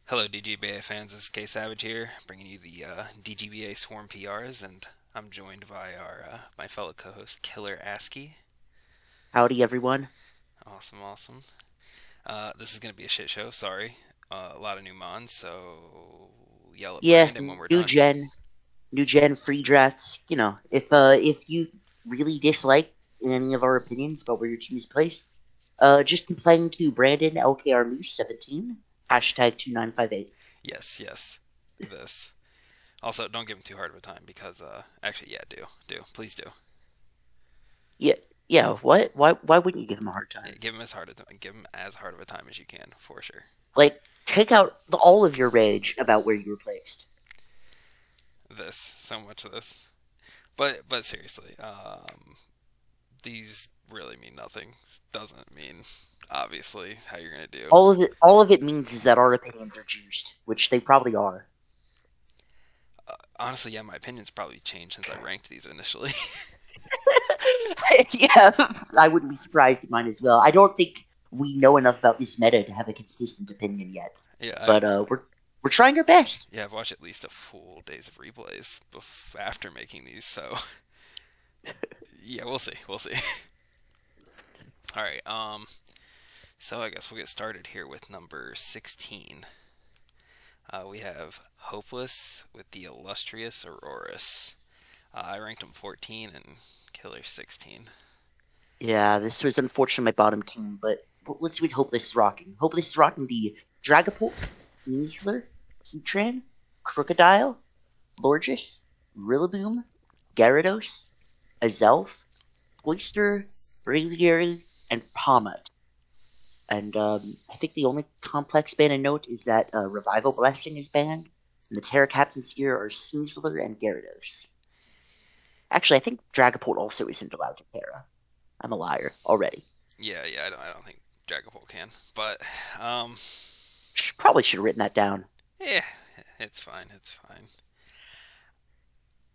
Hello, DGBA fans. This is ksavage here, bringing you the DGBA Swarm PRs, and I'm joined by our my fellow co-host killerASCII. Howdy, everyone. Awesome, awesome. This is gonna be a shit show. Sorry, a lot of new mons, so yell at Yeah, Brandon when we're new done. gen, new gen free drafts. If you really dislike any of our opinions about where your team is placed, just complain to Brandon LKR Moose 17 hashtag 2958. Yes, yes. This. Also, don't give him too hard of a time because actually, yeah, do please do. Yeah, yeah. What? Why wouldn't you give him a hard Yeah, time? give him as hard of a time as you can for sure. Like, take out all of your rage about where you were placed. This so much of this, but seriously, these really mean nothing. Doesn't mean obviously how you're gonna do. All of it means is that our opinions are juiced, which they probably are. Honestly, yeah, my opinion's probably changed since I ranked these initially. Yeah, I wouldn't be surprised if mine as well. I don't think we know enough about this meta to have a consistent opinion yet, yeah, but we're trying our best. I've watched at least a full days of replays after making these, so yeah, we'll see, we'll see. All right, so I guess we'll get started here with number 16. We have Hopeless with the illustrious Aurorus. I ranked him 14 and Killer 16. Yeah, this was unfortunately my bottom team, but let's see what Hopeless is rocking. Hopeless is rocking the Dragapult, Sneasler, Heatran, Crocodile, Lorges, Rillaboom, Gyarados, Azelf, Cloyster, Braviary, and Pommet. And I think the only complex ban to note is that Revival Blessing is banned, and the Terra Captains here are Sneasler and Gyarados. Actually, I think Dragapult also isn't allowed to Terra. I'm a liar already. Yeah, I don't think Dragapult can, but um, Probably should have written that down. yeah, it's fine, it's fine.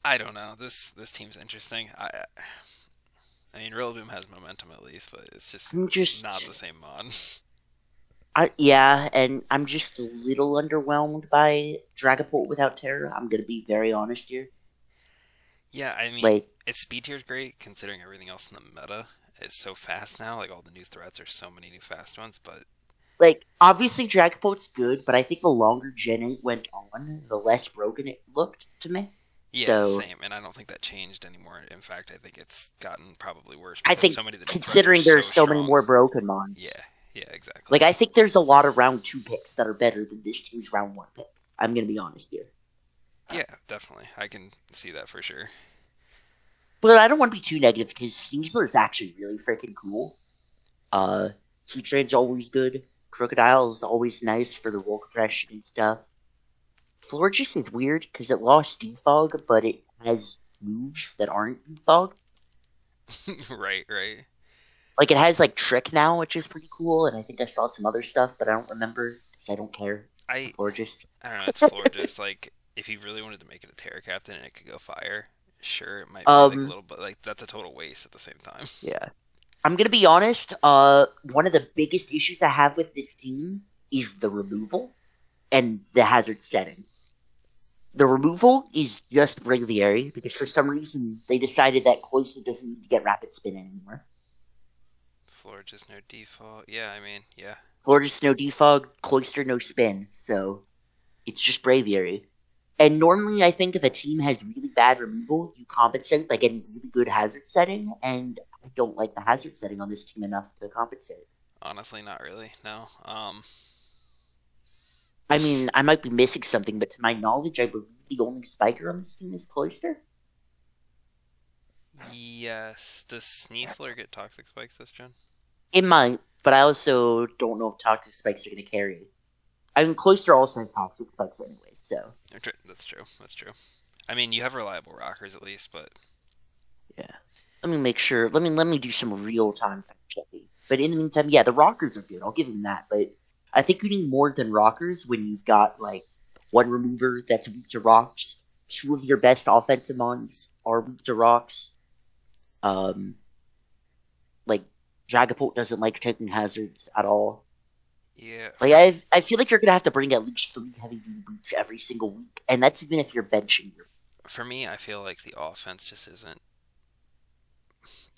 I don't know. This team's interesting. I mean, Rillaboom has momentum at least, but it's just I'm not just, the same mod. yeah, and I'm just a little underwhelmed by Dragapult without Terra. I'm gonna be very honest here. Yeah, I mean, Like, its speed tier is great considering everything else in the meta is so fast now. Like all the new threats are so many new fast ones, but obviously Dragapult's good, but I think the longer Gen 8 went on, the less broken it looked to me. yeah, So same. And I don't think that changed anymore. In fact, I think it's gotten probably worse I because think so many of the new threats are considering so there's so many strong. more broken mons, Yeah, yeah, exactly. like I think there's a lot of round two picks that are better than this team's round one pick. I'm gonna be honest here. Yeah, definitely. I can see that for sure. But I don't want to be too negative because Sneasler is actually really freaking cool. Uh, Heatran's always good. Crocodile is always nice for the roll compression and stuff. Florges is weird because it lost Defog, but it has moves that aren't Defog. Right, right. Like it has like Trick now, which is pretty cool, and I think I saw some other stuff, but I don't remember because I don't care. It's a I Florges. I don't know. It's floor just like if you really wanted to make it a Terra Captain and it could go fire, sure, it might be like a Um, little, but like that's a total waste at the same time. yeah. I'm gonna be honest. One of the biggest issues I have with this team is the removal and the hazard setting. The removal is just Braviary because for some reason they decided that Cloyster doesn't need to get rapid spin anymore. Floor just no default. Yeah, I mean, yeah, Or just no defog, Cloyster no spin, so it's just Braviary. And normally I think if a team has really bad removal, you compensate by getting really good hazard setting, and I don't like the hazard setting on this team enough to compensate. honestly, not really. No. I This mean, I might be missing something, but to my knowledge, I believe the only spiker on this team is Cloyster. yes. Does Sneasler get toxic spikes this gen? It might, but I also don't know if Toxic Spikes are going to carry. I mean, Cloyster also has Toxic Spikes anyway, so. That's true. That's true. I mean, you have reliable rockers at least, but Yeah. Let me make sure. Let me do some real time fact checking. But in the meantime, yeah, the rockers are good. I'll give them that. But I think you need more than rockers when you've got like one remover that's weak to rocks. Two of your best offensive mons are weak to rocks. Um, like Dragapult doesn't like taking hazards at all. Yeah, Like I feel like you're gonna have to bring at least 3 heavy duty boots every single week, and that's even if you're benching your. for me, I feel like the offense just isn't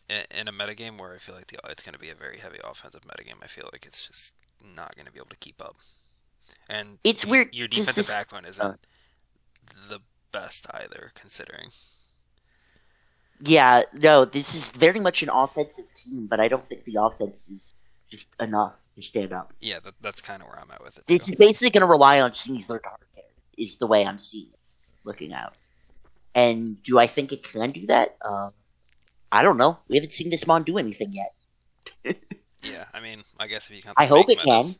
in a metagame where I feel like it's going to be a very heavy offensive metagame. I feel like it's just not going to be able to keep up, and It's weird your because defensive this. backbone isn't the best either, considering. Yeah, no, this is very much an offensive team, but I don't think the offense is just enough to stand up. Yeah, that's kind of where I'm at with it This too. is basically going to rely on Sneasler to hard carry, is the way I'm seeing it, looking out. And do I think it can do that? I don't know. We haven't seen this Mon do anything yet. Yeah, I mean, I guess if you count I the hope fake it can. metas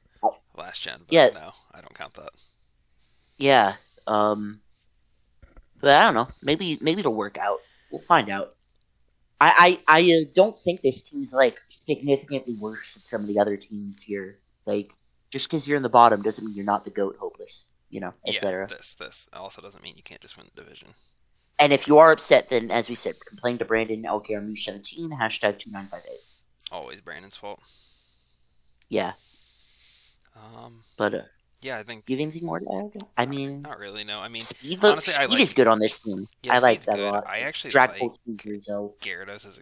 last gen, but Yeah. no, I don't count that. Yeah. But I don't know. Maybe it'll work out. We'll find out. I don't think this team's like significantly worse than some of the other teams here. Like, just because you're in the bottom doesn't mean you're not the GOAT hopeless, etc. Yeah, this also doesn't mean you can't just win the division. And if you are upset, then as we said, complain to Brandon LKRMU17 #2958. Always Brandon's fault. Yeah. But yeah, I think. do you have anything more to add? I mean, not really. No, I mean, speed, honestly, speed I like. is good on this team. Yeah, I like Speed's that good. a lot. I actually Drag like Bolt Speed yourself. Gyarados as a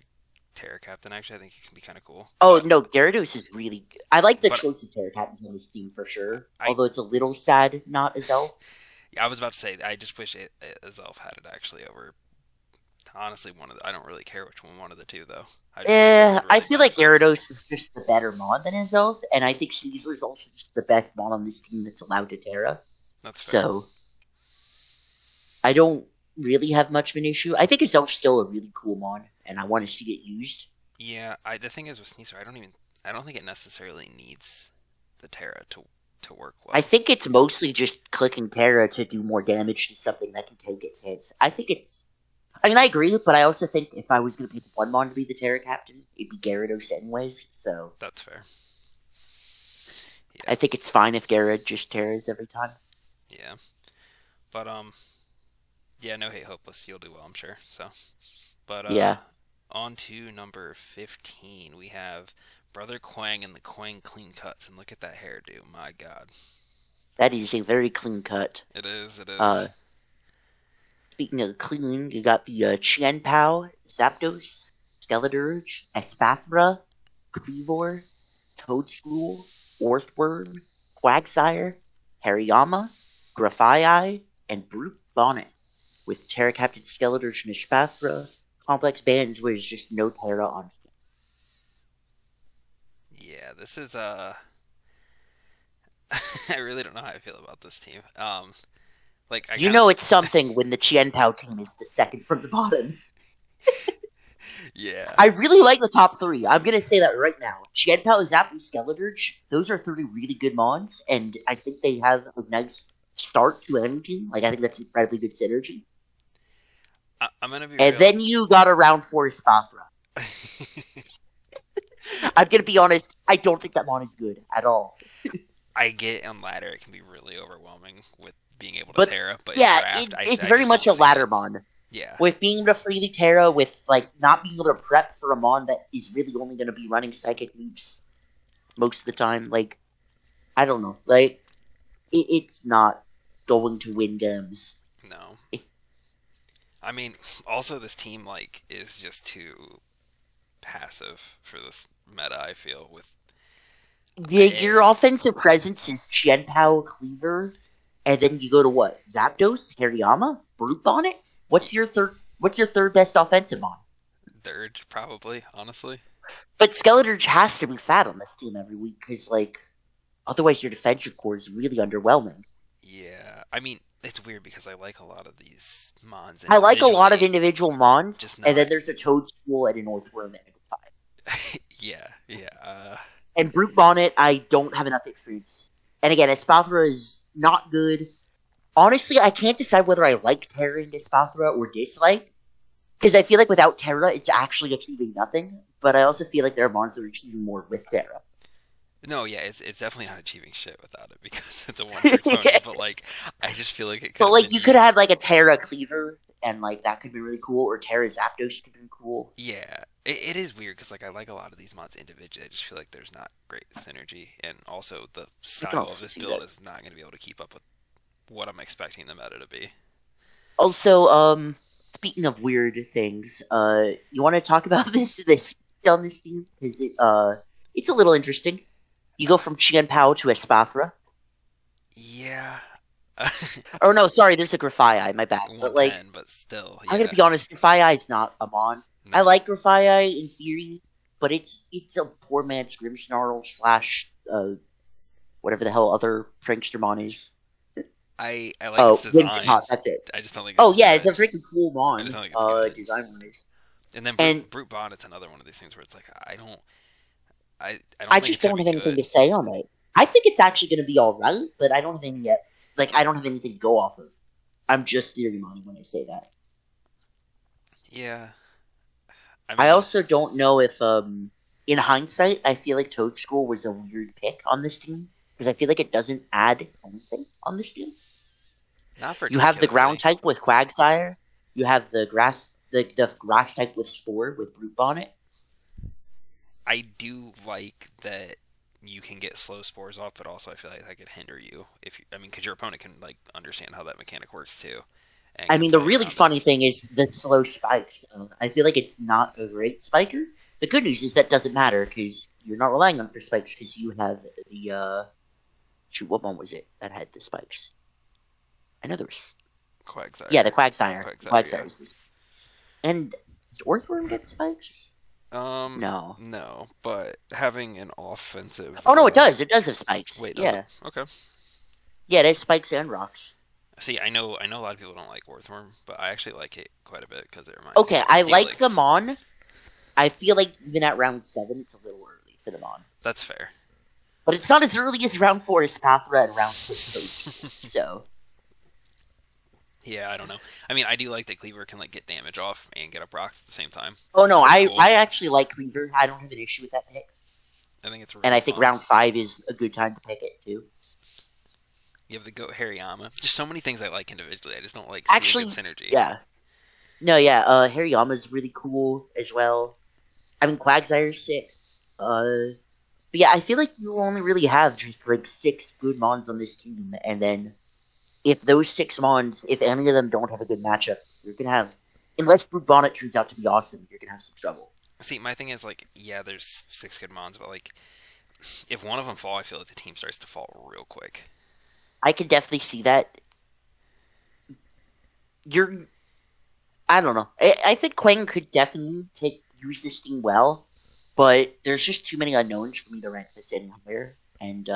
Terra Captain. Actually, I think he can be kind of cool. Oh But no, Gyarados is really good. I like the But- choice of Terra Captains on this team for sure. I- Although it's a little sad not as Elf. yeah, I was about to say, I just wish Azelf had it actually over. Honestly, I don't really care which one of the two though. I just think it would I really feel like benefit. Gyarados is just the better mod than his Elf, and I think Caesar's also just the best mod on this team that's allowed to Terra. That's fair. So I don't really have much of an issue. I think his Elf's still a really cool mod, and I want to see it used. Yeah, the thing is with Sneasler, I don't think it necessarily needs the Terra to work well. I think it's mostly just clicking Terra to do more damage to something that can take its hits. I mean, I agree, but I also think if I was going to pick one Mon to be the Terra Captain, it'd be Gyarados anyways, so That's fair. I think it's fine if Gyara just Terras every time. Yeah, but yeah, no hate, hopeless. You'll do well, I'm sure. So, but Yeah. on to number 15, we have Brother Quang and the Quang clean cuts, and look at that hairdo. My God, That is a very clean cut. it is. It is. Speaking of clean, you got the Chien Pao, Zapdos, Skeledirge, Espathra, Cleavor, Toadstool, Orthworm, Quagsire, Hariyama, Grafaiai, and Brute Bonnet. With Terra Captain Skeledirge and Espathra, complex bands where there's just no Terra on. Yeah, this is I really don't know how I feel about this team. Like It's something when the Chien Pao team is the second from the bottom. Yeah. I really like the top 3. I'm going to say that right now. Chien Pao, Zapdos, Skeledirge, those are 3 really good mons, and I think they have a nice start to any team. Like, I think that's incredibly good synergy. I'm going to be And real. then you got a round 4 Spathra. I'm going to be honest, I don't think that mon is good at all. I get on ladder it can be really overwhelming with being able to But, Terra, but yeah, in draft, it's I very just much a don't see ladder it. mon. Yeah. With being able to freely Terra, with like not being able to prep for a mon that is really only going to be running psychic moves most of the time, like I don't know, like it's not going to win games. No. I mean, also this team like is just too passive for this meta. I feel with Yeah, your offensive presence is Chien Pao, Cleaver, and then you go to what? Zapdos, Hariyama, Brute Bonnet. What's your third best offensive mon? Dirge probably, honestly. But Skeledirge has to be fat on this team every week because, like, otherwise your defensive core is really underwhelming. Yeah, I mean it's weird because I like a lot of these mons. I like a lot of individually. individual mons, Just and then not- there's a Toadstool and an Orthworm and a Five. Yeah. And Brute Bonnet, I don't have enough experience. And again, Espathra is not good. Honestly, I can't decide whether I like Terra and Espathra or dislike. Because I feel like without Terra, it's actually achieving nothing. But I also feel like there are mons that are achieving more with Terra. No, yeah, it's definitely not achieving shit without it because it's a one-trick pony. But like, I just feel like it could. So, like, you could have, like, a Terra Cleaver, and, like, that could be really cool. Or Terra Zapdos could be cool. Yeah, It is weird because like I like a lot of these mods individually. I just feel like there's not great synergy, and also the I can style of also this see build that. is not going to be able to keep up with what I'm expecting the meta to be. Also, speaking of weird things, you want to talk about this on this team because it's a little interesting. You go from Chien Pao to Espathra. Yeah, Or no, sorry, there's a Grafii, my bad. But like, 110, but still, I'm gonna yeah, be honest, Grafii is not a mon. I no. like Grafii in theory, but it's a poor man's Grimmsnarl slash whatever the hell other Prankstermon is. I like its Oh, design. Whimsicott, that's it. I just don't think it's Oh the yeah, it's a good. freaking cool I just mon, don't think it's good. design wise. And then And Brute Bond, it's another one of these things where it's like I don't I think just it's gonna don't be have anything to good. say on it. I think it's actually gonna be alright, but I don't have any yet. Like I don't have anything to go off of. I'm just theory mining when I say that. Yeah, I I mean, also don't know if, in hindsight, I feel like Toad School was a weird pick on this team because I feel like it doesn't add anything on this team. not You have the ground particularly. type with Quagsire. You have the grass type with Spore with Brute Bonnet. I do like that you can get slow spores off, but also I feel like that could hinder you if you, I mean, because your opponent can like understand how that mechanic works too, and I can mean, the play really around it. funny thing is the slow spikes. I feel like it's not a great spiker. The good news is that doesn't matter because you're not relying on it for spikes because you have the shoot. What one was it that had the spikes? I know there was. Yeah, the Quagsire, Quagsire. Quagsire, Quagsire yeah. is this. And does Earthworm get spikes? Um, No. no, but having an offensive. Oh no, it does. It does have spikes. Wait, does it? Yeah, Okay. yeah, it has spikes and rocks. See, I know a lot of people don't like Orthworm, but I actually like it quite a bit because it reminds me Okay, of I like the Steelix. Mon. I feel like even at round 7, it's a little early for the Mon. That's fair. But it's not as early as round 4 as Pathra and round 6 Toad School. So, Yeah, I don't know. I mean, I do like that Cleaver can like get damage off and get up rocks at the same time. oh It's no, pretty I cool. I actually like Cleaver. I don't have an issue with that pick, I think it's and really I think fun. round 5 is a good time to pick it too. You have the Goat Hariyama. Just so many things I like individually. I just don't like see a good Actually, synergy. yeah, no, yeah, Hariyama's really cool as well. I mean, Quagsire's sick. But yeah, I feel like you only really have just like 6 good Mons on this team, and then if those 6 Mons, if any of them don't have a good matchup, you're gonna have, unless Brute Bonnet turns out to be awesome, you're gonna have some trouble. See, my thing is like, yeah, there's 6 good mons, but like, if one of them fall, I feel like the team starts to fall real quick. I can definitely see that. You're, I don't know. I think Quang could definitely use this team well, but there's just too many unknowns for me to rank this anywhere. And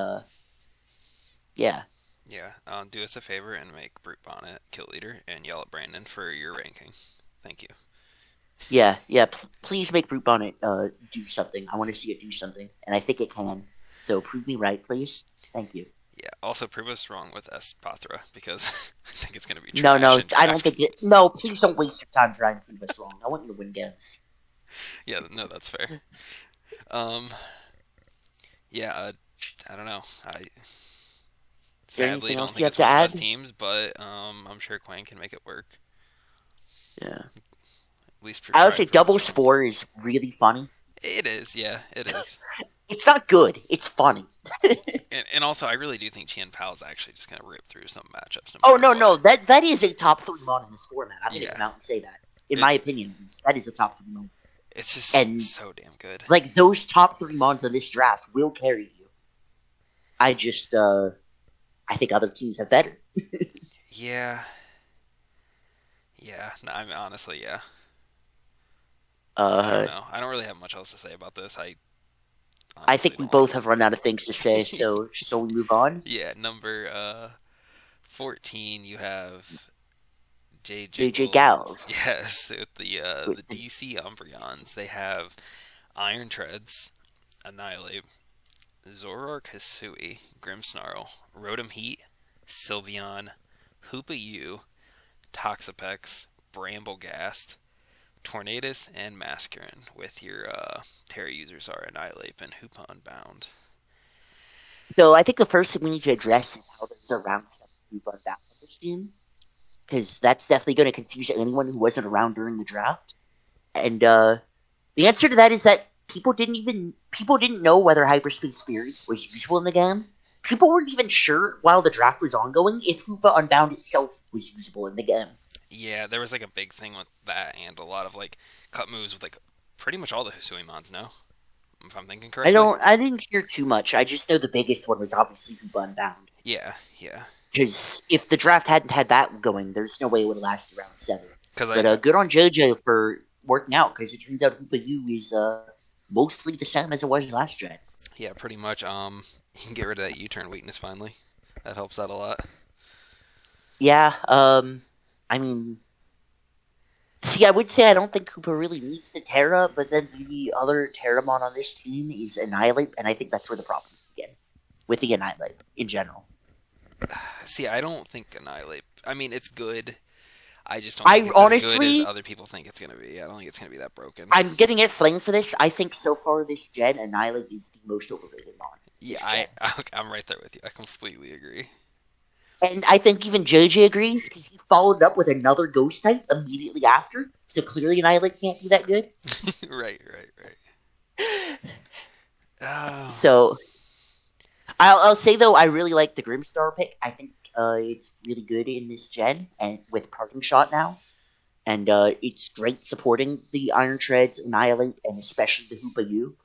yeah, Yeah, do us a favor and make Brute Bonnet kill leader and yell at Brandon for your ranking. Thank you. yeah. Please make Brute Bonnet do something. I want to see it do something, and I think it can. So prove me right, please. Thank you. Yeah. Also, prove us wrong with Espathra because I think it's gonna be No, trash no, in I don't draft. think it. No, please don't waste your time trying to prove us wrong. I want you to win games. Yeah. No, that's fair. Um. Yeah. I don't know. I Is there sadly anything don't else you think have it's to one of the best add? teams, but I'm sure Quang can make it work. Yeah. At least I would try say and prove Double us wrong. Spore is really funny. It is. Yeah. It is. It's not good. It's funny. And also, I really do think Chien Pao is actually just gonna rip through some matchups no Oh matter no, what. no, that is a top 3 mon in this format. I'm gonna Yeah. come out and say that. In It, my opinion, that is a top 3 mon. it's just And so damn good. like those top 3 mons in this draft will carry you. I just I think other teams have better. Yeah. Yeah. No, I mean, honestly, yeah. I don't Uh know. I don't really have much else to say about this. I I honestly think we don't like both have run out of things to say, it. so shall we move on? Yeah. Number 14, you have JJ JJ Wolves. Gals. Yes, with With the DC Umbreons. They have Iron Treads, Annihilate, Zoroark Hisui, Grimmsnarl, Rotom Heat, Sylveon, Hoopa U, Toxapex, Bramblegast, Tornadus, and Masculine, with your Terra users are Annihilate and Hoopa Unbound. So I think the first thing we need to address is how there's a round 7 group on that on this team. Because that's definitely going to confuse anyone who wasn't around during the draft. And The answer to that is that people didn't know whether Hyperspace Fury was usable in the game. People weren't even sure while the draft was ongoing if Hoopa Unbound itself was usable in the game. Yeah, there was like a big thing with that, and a lot of like cut moves with like pretty much all the Hisuimons now, if I'm thinking correctly. I didn't hear too much. I just know the biggest one was obviously Hoopa Unbound. Yeah, yeah. Because if the draft hadn't had that going, there's no way it would have lasted round 7. But Good on JoJo for working out, because it turns out Hoopa U is mostly the same as it was last gen. Yeah, pretty much. You can get rid of that U-turn weakness finally. That helps out a lot. Yeah, I mean, see, I would say I don't think Hoopa really needs to Terra, but then the other Terramon on this team is Annihilate, and I think that's where the problem begin with the Annihilate in general. See, I don't think Annihilate. I mean, it's good. I just don't think it's honestly, as good as other people think it's going to be. I don't think it's going to be that broken. I'm getting it flamed for this. I think so far this gen, Annihilate is the most overrated mon. Yeah, I'm right there with you. I completely agree. And I think even JJ agrees, because he followed up with another Ghost type immediately after, so clearly Annihilate can't be that good. Right. Oh. So, I'll say, though, I really like the Grimstar pick. I think it's really good in this gen, and with Parting Shot now. And it's great supporting the Iron Treads, Annihilate, and especially the Hoopa U.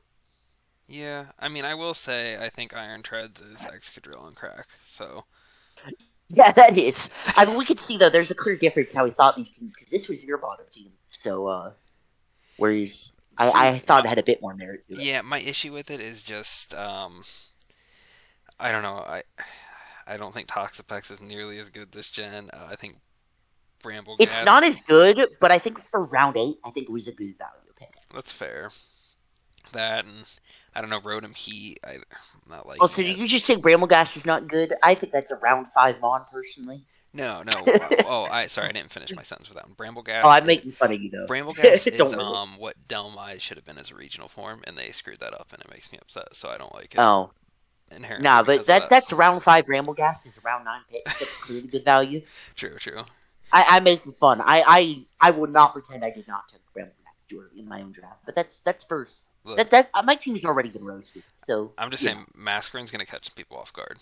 Yeah, I mean, I will say, I think Iron Treads is Excadrill on crack, so... Yeah, that is. I mean, we could see, though, there's a clear difference how he thought these teams, because this was your bottom team, so, whereas I thought it had a bit more merit to it. Yeah, my issue with it is just, I don't know, I don't think Toxapex is nearly as good this gen. I think Brambleghast... It's not as good, but I think for round 8, I think it was a good value pick. That's fair. That, and I don't know, Rotom Heat, I'm not like... Oh, so did you just say Brambleghast is not good? I think that's a round 5 mon, personally. No. Sorry, I didn't finish my sentence with that one. Brambleghast... Oh, I'm making fun of you, though. Brambleghast is what Dhelmise should have been as a regional form, and they screwed that up, and it makes me upset, so I don't like it. Oh. Inherently. Nah, but that's round 5 Brambleghast is a round 9 pick. That's clearly good value. True. I'm making fun. I will not pretend I did not take Brambleghast in my own draft, but that's first. Look, my team has already been roasted, so... I'm just saying, Masquerade's going to catch some people off guard,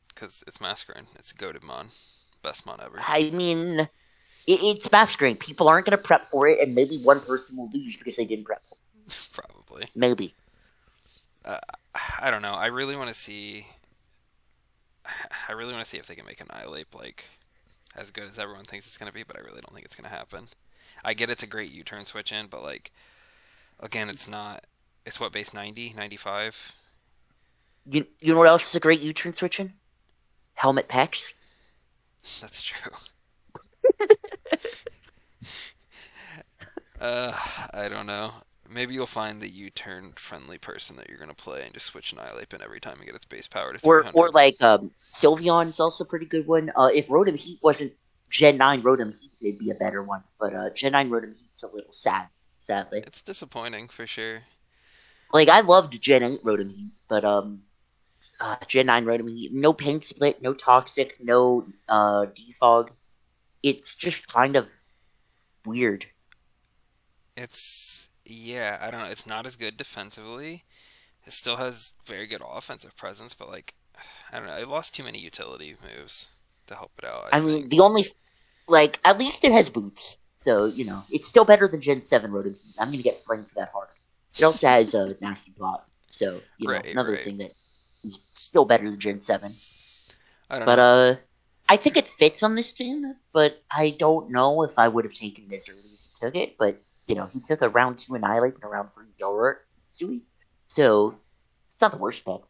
because it's Masquerade. It's a goated mon. Best mon ever. I mean, it's Masquerade. People aren't going to prep for it, and maybe one person will lose because they didn't prep for it. Probably. Maybe. I don't know. I really want to see if they can make Annihilate, like, as good as everyone thinks it's going to be, but I really don't think it's going to happen. I get it's a great U-turn switch in, but, like, again, it's not... It's what, base 90? 95? You know what else is a great U-turn switch in? Helmet Pex. That's true. I don't know. Maybe you'll find the U-turn friendly person that you're going to play and just switch Annihilate every time you get its base power to 300. Or like, Sylveon is also a pretty good one. If Rotom Heat wasn't Gen 9 Rotom Heat, it'd be a better one. But Gen 9 Rotom Heat's a little sad, sadly. It's disappointing, for sure. Like, I loved Gen 8 Rotom Heat, but Gen 9 Rotom Heat, no Pain Split, no Toxic, no Defog. It's just kind of weird. Yeah, I don't know. It's not as good defensively. It still has very good offensive presence, but, like, I don't know. It lost too many utility moves to help it out. I mean, the only... Like, at least it has boots. So, you know, it's still better than Gen 7 Rotom Heat. I'm going to get flamed for that hard. It also has a nasty plot. So, you know, another thing that is still better than Gen 7. I don't know. I think it fits on this team, but I don't know if I would have taken it as early as he took it. But, you know, he took a round 2 Annihilate and a round 3 DGBA. So, it's not the worst pick.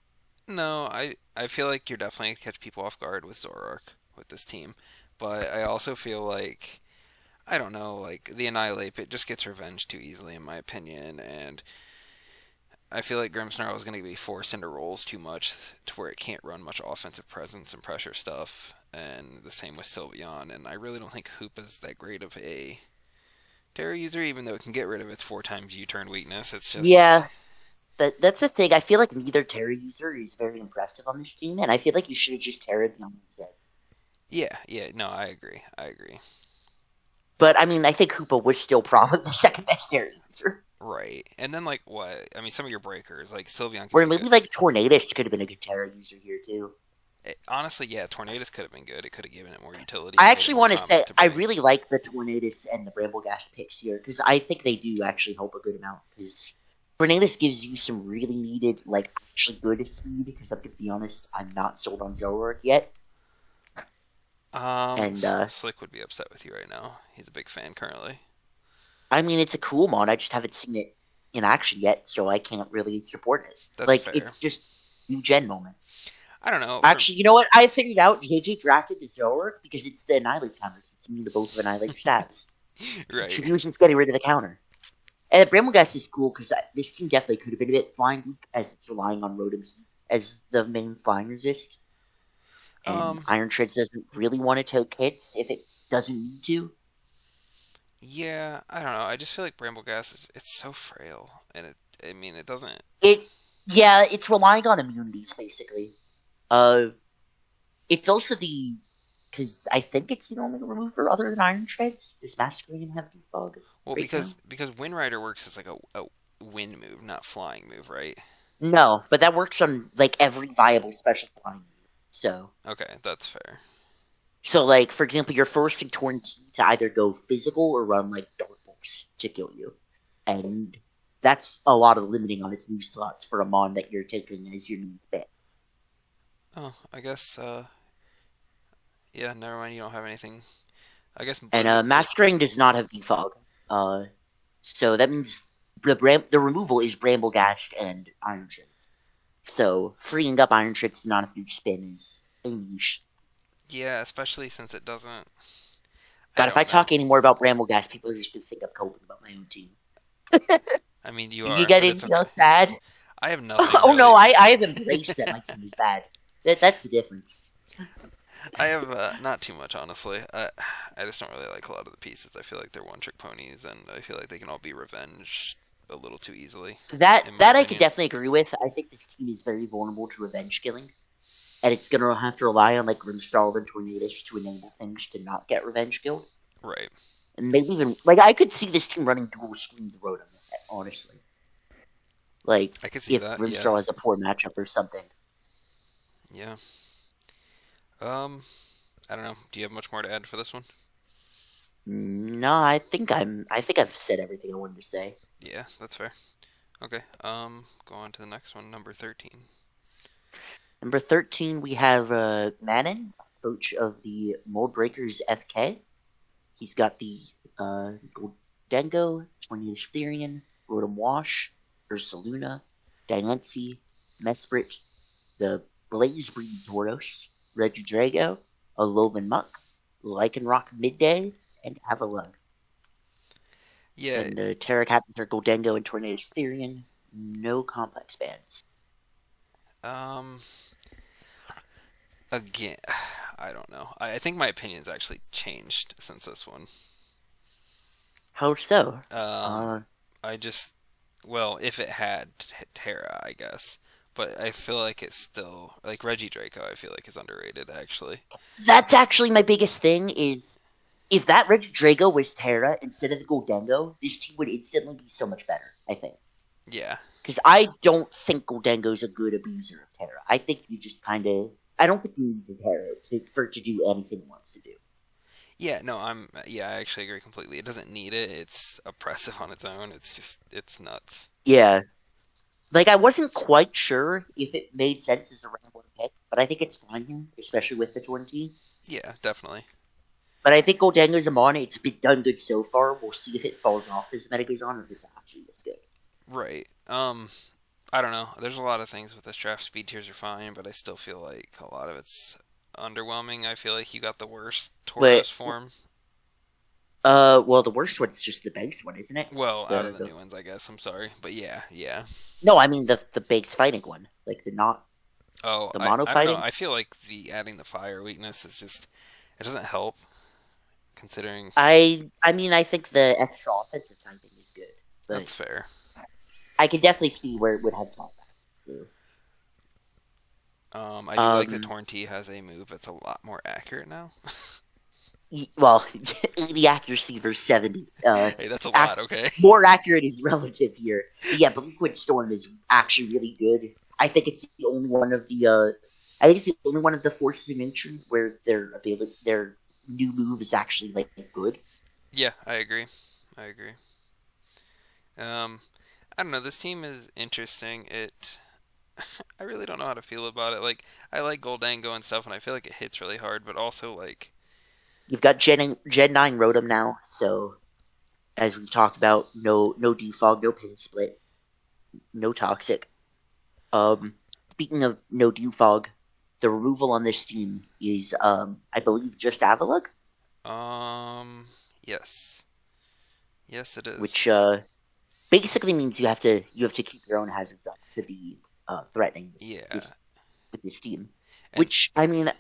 No, I feel like you're definitely going to catch people off guard with Zoroark with this team. But I also feel like, I don't know, like, the Annihilate, it just gets revenge too easily, in my opinion, and I feel like Grimmsnarl is going to be forced into roles too much to where it can't run much offensive presence and pressure stuff, and the same with Sylveon, and I really don't think Hoopa's that great of a Terra user, even though it can get rid of its 4 times U-turn weakness. It's just... Yeah, that's the thing. I feel like neither Terra user is very impressive on this team, and I feel like you should have just Terra'd the only dead. Yeah, no, I agree. But, I mean, I think Hoopa was still probably the second best Terra user. Right. And then, like, what? I mean, some of your breakers, like Sylveon could Or be maybe good. like Tornadus could have been a good Terra user here too. Honestly, yeah, Tornadus could have been good. It could have given it more utility I and made it actually more want to say common to I break. really like the Tornadus and the Brambleghast picks here because I think they do actually help a good amount. Because Tornadus gives you some really needed, like actually good speed. Because I'm gonna be honest, I'm not sold on Zoroark yet. And Slick would be upset with you right now. He's a big fan currently. I mean, it's a cool mod. I just haven't seen it in action yet, so I can't really support it. That's Like fair. it's just new gen moment. I don't know. Actually, you know what? I figured out JJ drafted the Zoroark because it's the Annihilate counter. It's immune to both of Annihilate stabs. Right. So he was just getting rid of the counter. And Brambleghast is cool because this team definitely could have been a bit flying weak as it's relying on Rotom's as the main flying resist. And Iron Treads doesn't really want to take hits if it doesn't need to. Yeah, I don't know. I just feel like Brambleghast it's so frail, and it doesn't. It's relying on immunities basically. It's also because I think it's the only remover other than Iron Treads. Does Masquerade have Defog? Well, Right because Wind Rider works as like a wind move, not flying move, right? No, but that works on like every viable special flying move. So Okay, that's fair. So, like, for example, you're forcing Tornti to either go physical or run, like, Dark Force to kill you. And that's a lot of limiting on its move slots for a mon that you're taking as your new fit. Oh, I guess. Yeah, never mind. You don't have anything. I guess And Masquerade does not have Defog. So that means the removal is Brambleghast and Iron Treads. So freeing up Iron Treads to not have to spin is a niche. Yeah, especially since it doesn't. God, if I talk any more about Brambleghast, people are just going to think I'm coping about my own team. I mean, you Did are. you get But it's anything okay. else bad? I have nothing. Oh really. no, I have embraced that my team is bad. That's the difference. I have not too much, honestly. I just don't really like a lot of the pieces. I feel like they're one-trick ponies, and I feel like they can all be revenged a little too easily. That in my I could opinion. definitely agree with. I think this team is very vulnerable to revenge killing, and it's gonna have to rely on like Grimstall and Tornadus to enable things to not get revenge killed. Right. And maybe even like I could see this team running dual screen Rotom, honestly. Like I could see if that. Grimstall has a poor matchup or something. Yeah. I don't know. Do you have much more to add for this one? No, I think I've said everything I wanted to say. Yeah, that's fair. Okay. Go on to the next one, number 13. Number 13, we have Manon, coach of the Mold Breakers FK. He's got the Goldengo, Tornadus Therian, Rotom Wash, Ursaluna, Diancie, Mesprit, the Blaze Breed Tauros, Regidrago, Alolan Muck, Lycanroc Midday, and Avalug. Yeah. And Terra Captains are Goldengo and Tornadus Therian. No complex bands. Again, I don't know. I think my opinion's actually changed since this one. How so? I just, well, if it had Terra, I guess. But I feel like it's still, like Reggie Draco, I feel like is underrated, actually. That's actually my biggest thing is if that Regidrago was Terra instead of the Goldengo, this team would instantly be so much better, I think. Yeah. Because I don't think Goldengo's a good abuser of Terra. I think you just kind of... I don't think you need the Terra for it to do anything it wants to do. Yeah, no, I actually agree completely. It doesn't need it. It's oppressive on its own. It's nuts. Yeah. Like, I wasn't quite sure if it made sense as a random pick, but I think it's fine here, especially with the Tornti. Yeah, definitely. But I think Goldengo's a mon. It's been done good so far. We'll see if it falls off as the meta goes on, or if it's actually this good. Right. I don't know. There's a lot of things with this draft. Speed tiers are fine, but I still feel like a lot of it's underwhelming. I feel like you got the worst Tauros form. Well, the worst one's just the base one, isn't it? Well, out of the new ones, I guess. I'm sorry, but yeah. No, I mean the base fighting one, like the mono I fighting. don't know. I feel like adding the fire weakness is just it doesn't help. Considering, I mean, I think the extra offensive typing is good. But that's fair. I can definitely see where it would have top back. I do like that Tornti has a move that's a lot more accurate now. well, 80 accuracy versus 70. Hey, that's a lot. Okay. More accurate is relative here. But yeah, but Liquid Storm is actually really good. I think it's the only one of the. I think it's the only one of the forces in Entry where their new move is actually like good. Yeah, I agree. I agree. Um, I don't know. This team is interesting. I really don't know how to feel about it. Like, I like Goldango and stuff, and I feel like it hits really hard, but also like, You've got Gen 9 Rotom now, so as we've talked about, no defog, no pin split, no toxic. Speaking of no defog, the removal on this team is I believe just Avalug, yes, yes, it which is. basically means you have to keep your own hazards up to be threatening Yeah, with this team. and Which I mean,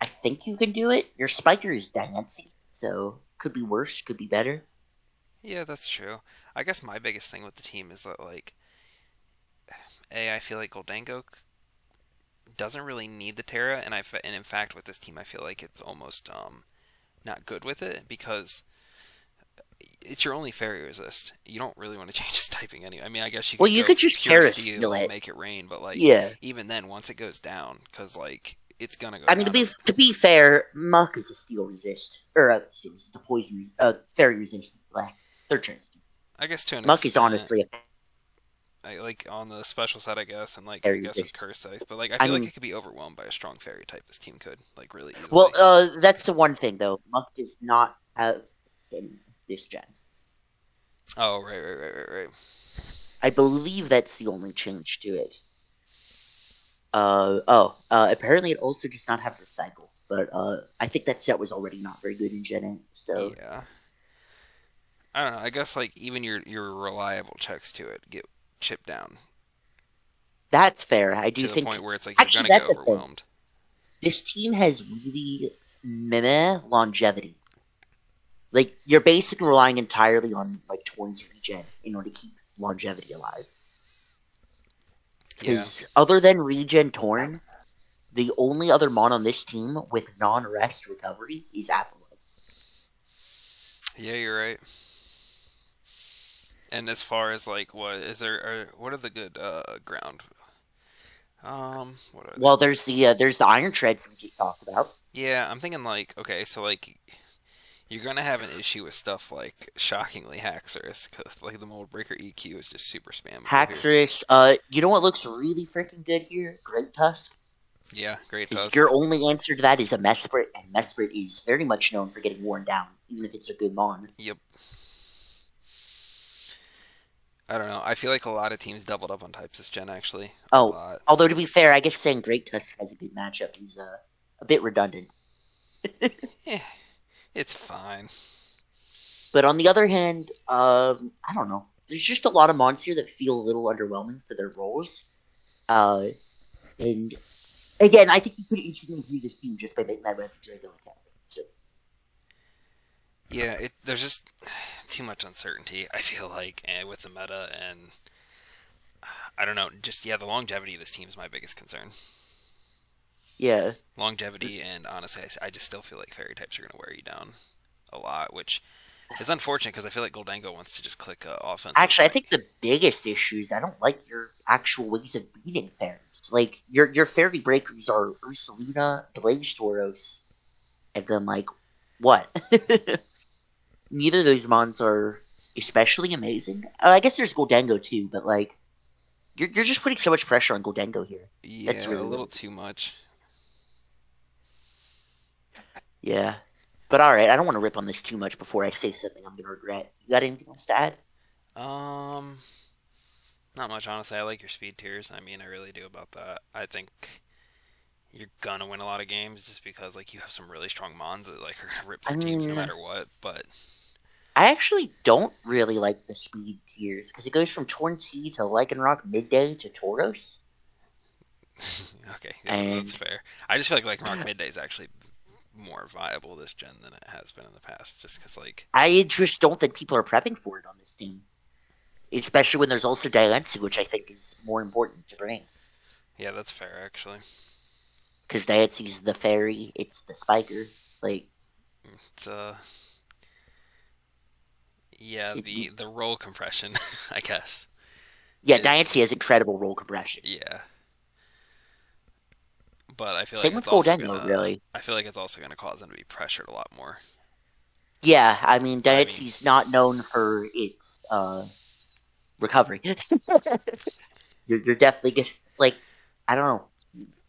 I think you can do it. Your spiker is Dancy, so could be worse, could be better. yeah, that's true. I guess my biggest thing with the team is that like, I feel like Goldango doesn't really need the Terra, and in fact with this team I feel like it's almost not good with it because it's your only fairy resist. You don't really want to change its typing anyway. I mean, I guess you Well, could you go could just pure Terra Steel steel, it. make it rain, but like Yeah. even then, once it goes down, because like it's gonna go I mean, down. to be fair, Muck is a steel resist, or the poison, fairy resist. Third chance. I guess to an Muck is extent, honestly a like on the special side, I guess, and like I fairy guess with resist. curse ice, but like I I feel like mean, it could be overwhelmed by a strong fairy type. This team could like really well, easily. that's the one thing though. Muck does not have in this gen. Oh right. I believe that's the only change to it. Apparently it also does not have recycle, but I think that set was already not very good in Gen 8, so Yeah, I don't know. I guess like even your reliable checks to it get chipped down that's fair. I do to the think point where it's like you're actually gonna get that's a thing. overwhelmed. This team has really meh longevity. Like you're basically relying entirely on like Torn's regen in order to keep longevity alive. Yeah, Because other than regen Torn, the only other mon on this team with non-rest recovery is Apple. yeah, you're right. And as far as like what are the good ground? What are they? Well, there's the Iron Treads we just talked about. Yeah, I'm thinking like okay, so like you're gonna have an issue with stuff like shockingly Haxorus because like the Mold Breaker EQ is just super spammable here. Haxorus, you know what looks really freaking good here? Great Tusk. Yeah, great Because Tusk. your only answer to that is a Mesprit, and Mesprit is very much known for getting worn down, even if it's a good mon. Yep. I don't know. I feel like a lot of teams doubled up on types this gen actually. A Oh, lot. although to be fair, I guess saying Great Tusk has a good matchup is a bit redundant. Eh, it's fine. But on the other hand, I don't know. There's just a lot of mons here that feel a little underwhelming for their roles. And again, I think you could instantly view this team just by making that red Drago attack. So Yeah, there's just too much uncertainty. I feel like with the meta and I don't know. Just yeah, the longevity of this team is my biggest concern. yeah, Longevity and honestly, I just still feel like fairy types are going to wear you down a lot, which is unfortunate because I feel like Goldango wants to just click offense. actually, I think the biggest issue is I don't like your actual ways of beating fairies. Like your fairy breakers are Ursaluna, Blaze Tauros, and then like what? Neither of those mons are especially amazing. I guess there's Goldango too, but like you're just putting so much pressure on Goldango here. That's Yeah, a really little too much. yeah. But all right, I don't want to rip on this too much before I say something I'm gonna regret. You got anything else to add? Um, Not much honestly. I like your speed tiers. I mean, I really do about that. I think you're gonna win a lot of games just because like you have some really strong mons that like are gonna rip I through teams no mean, matter what. But I actually don't really like the speed tiers because it goes from Torn T to Lycanroc Midday to Tauros. okay, yeah, that's And fair. I just feel like Rock Midday is actually more viable this gen than it has been in the past, just because like I just don't think people are prepping for it on this team. Especially when there's also Dialency, which I think is more important to bring. yeah, that's fair actually. Because Diancy's the fairy, it's the spiker. Like, It's yeah, the roll compression, I guess, Yeah, is Diancie has incredible roll compression. yeah. But I feel like Same it's with also Goldengo, gonna really. I feel like it's also gonna cause them to be pressured a lot more. Yeah, I mean, I mean, Diancie's not known for its recovery. You're definitely good. Like, I don't know.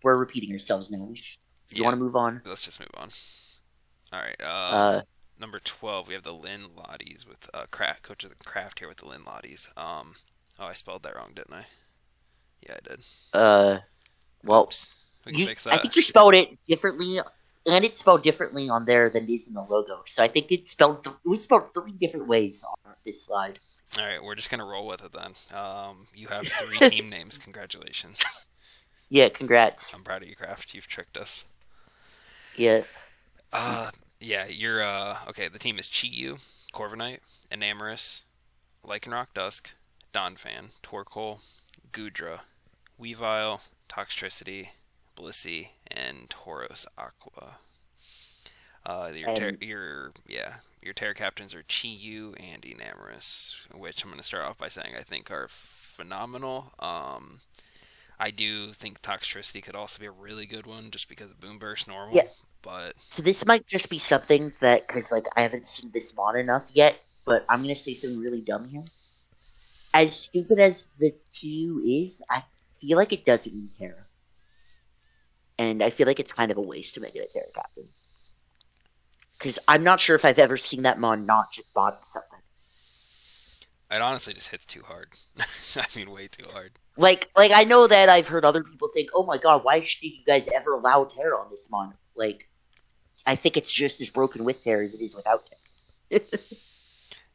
We're repeating ourselves now. You yeah. want to move on? Let's just move on. All right. Uh, Number 12, we have the Lynn Lotties with Craft Coach of the Craft here with the Lynn Lotties. Oh, I spelled that wrong, didn't I? Yeah, I did. uh, well, Oops. We can fix I that. think you spelled it differently, and it's spelled differently on there than it is in the logo. So I think it was spelled 3 different ways on this slide. All right, we're just gonna roll with it then. You have 3 team names. Congratulations. Yeah, congrats. I'm proud of you, Craft. You've tricked us. Yeah, Yeah, you're okay. The team is Chi-Yu, Corviknight, Enamorus, Lycanroc Dusk, Donphan, Torkoal, Goodra, Weavile, Toxtricity, Blissey, and Tauros Aqua. and Your Terra captains are Chi-Yu and Enamorus, which I'm going to start off by saying I think are phenomenal. I do think Toxtricity could also be a really good one just because of Boom Burst normal, yeah. but So this might just be something that, because like I haven't seen this mod enough yet, but I'm gonna say something really dumb here. As stupid as the Q is, I feel like it doesn't need Terra, and I feel like it's kind of a waste to make it a Terra captain. Because I'm not sure if I've ever seen that mod not just bottom something. it honestly just hits too hard. I mean, way too hard. Like I know that I've heard other people think, "Oh my god, why did you guys ever allow Terra on this mod?" Like, I think it's just as broken with Terra as it is without Terra.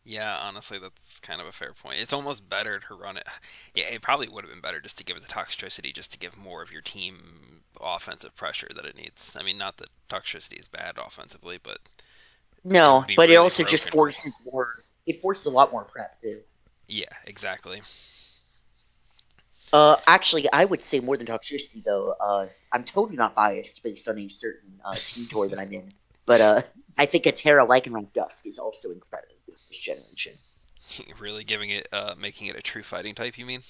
Yeah, honestly, that's kind of a fair point. It's almost better to run it. Yeah, it probably would have been better just to give it the Toxtricity, just to give more of your team offensive pressure that it needs. I mean, not that Toxtricity is bad offensively, but it No, would be but it really also just broken. forces more. It forces a lot more prep too. Yeah, exactly. Actually, I would say more than toxicity, though. I'm totally not biased based on a certain team tour that I'm in, but I think a Terra Lycanroc Dusk is also incredible with this generation. Really giving it, making it a true fighting type. You mean?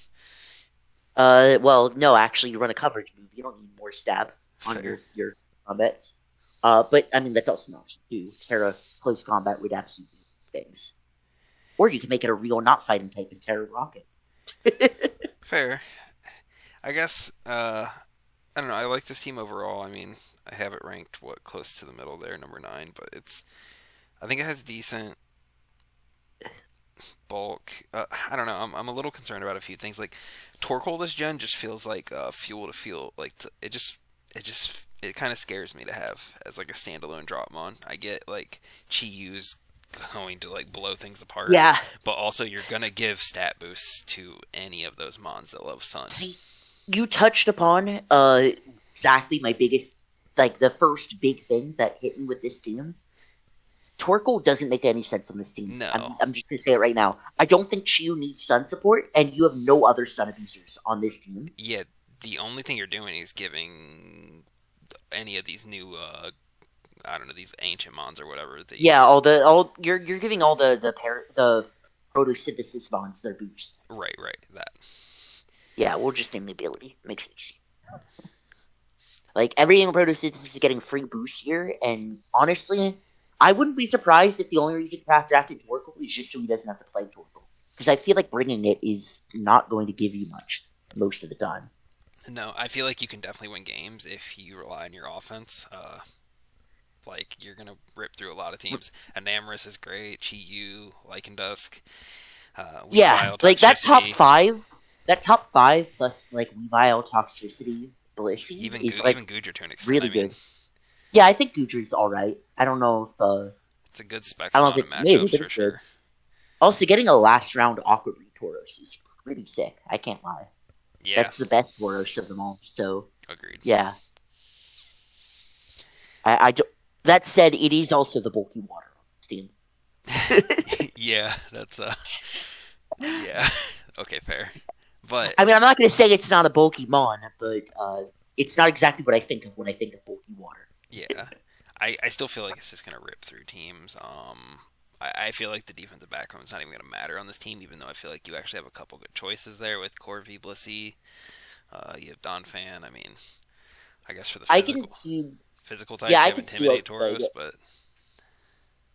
Well, no, actually, you run a coverage move. You don't need more stab on Fair. your combats. But I mean that's also an option too. Terra close combat would absolutely things, or you can make it a real not fighting type in Terra Rocket. Fair. I guess. I don't know. I like this team overall. I mean, I have it ranked close to the middle there, number 9, but it's. I think it has decent bulk. I don't know. I'm a little concerned about a few things. Like Torkoal this gen just feels like fuel to fuel. Like it kind of scares me to have as like a standalone drop mon. I get like Chi-Yu's going to like blow things apart, Yeah. but also you're gonna give stat boosts to any of those mons that love sun. See, you touched upon exactly my biggest, like the first big thing that hit me with this team. Torkoal doesn't make any sense on this team. No. I'm just gonna say it right now. I don't think Chiu needs sun support, and you have no other sun abusers on this team. Yeah, the only thing you're doing is giving any of these new I don't know, these ancient mons or whatever. Yeah, you're giving all the photosynthesis bonds their boost. Right, that. Yeah, we'll just name the ability. Makes it easy. Like everything in photosynthesis is getting free boost here, and honestly, I wouldn't be surprised if the only reason Craft drafted Torkoal is just so he doesn't have to play Torkoal. Because I feel like bringing it is not going to give you much most of the time. No, I feel like you can definitely win games if you rely on your offense. Like you're gonna rip through a lot of teams. Enamorus is great. Chi-Yu, Lycandusk, Yeah, Weavile, like that top Toxtricity. five, plus like Weavile, Toxicity, Blissey Even is like even Goodra to an extent. really I mean, good. Yeah, I think Gudra's alright. I don't know if it's a good spec I don't slot know of if it's maybe, matchups but for it's good. sure. Also, getting a last round Aqua Tauros is pretty sick. I can't lie. Yeah, That's the best Tauros of them all. So agreed. yeah, I don't. That said, it is also the bulky water on this team. Yeah, that's yeah. Okay, fair. But I mean, I'm not going to say it's not a bulky mon, but it's not exactly what I think of when I think of bulky water. yeah, I still feel like it's just gonna rip through teams. I feel like the defensive background is not even gonna matter on this team, even though I feel like you actually have a couple good choices there with Corvey, Blissey. You have Don Fan. I mean, I guess for the I can see. physical types, Yeah, you I have can see. Intimidate Tauros, Yeah. but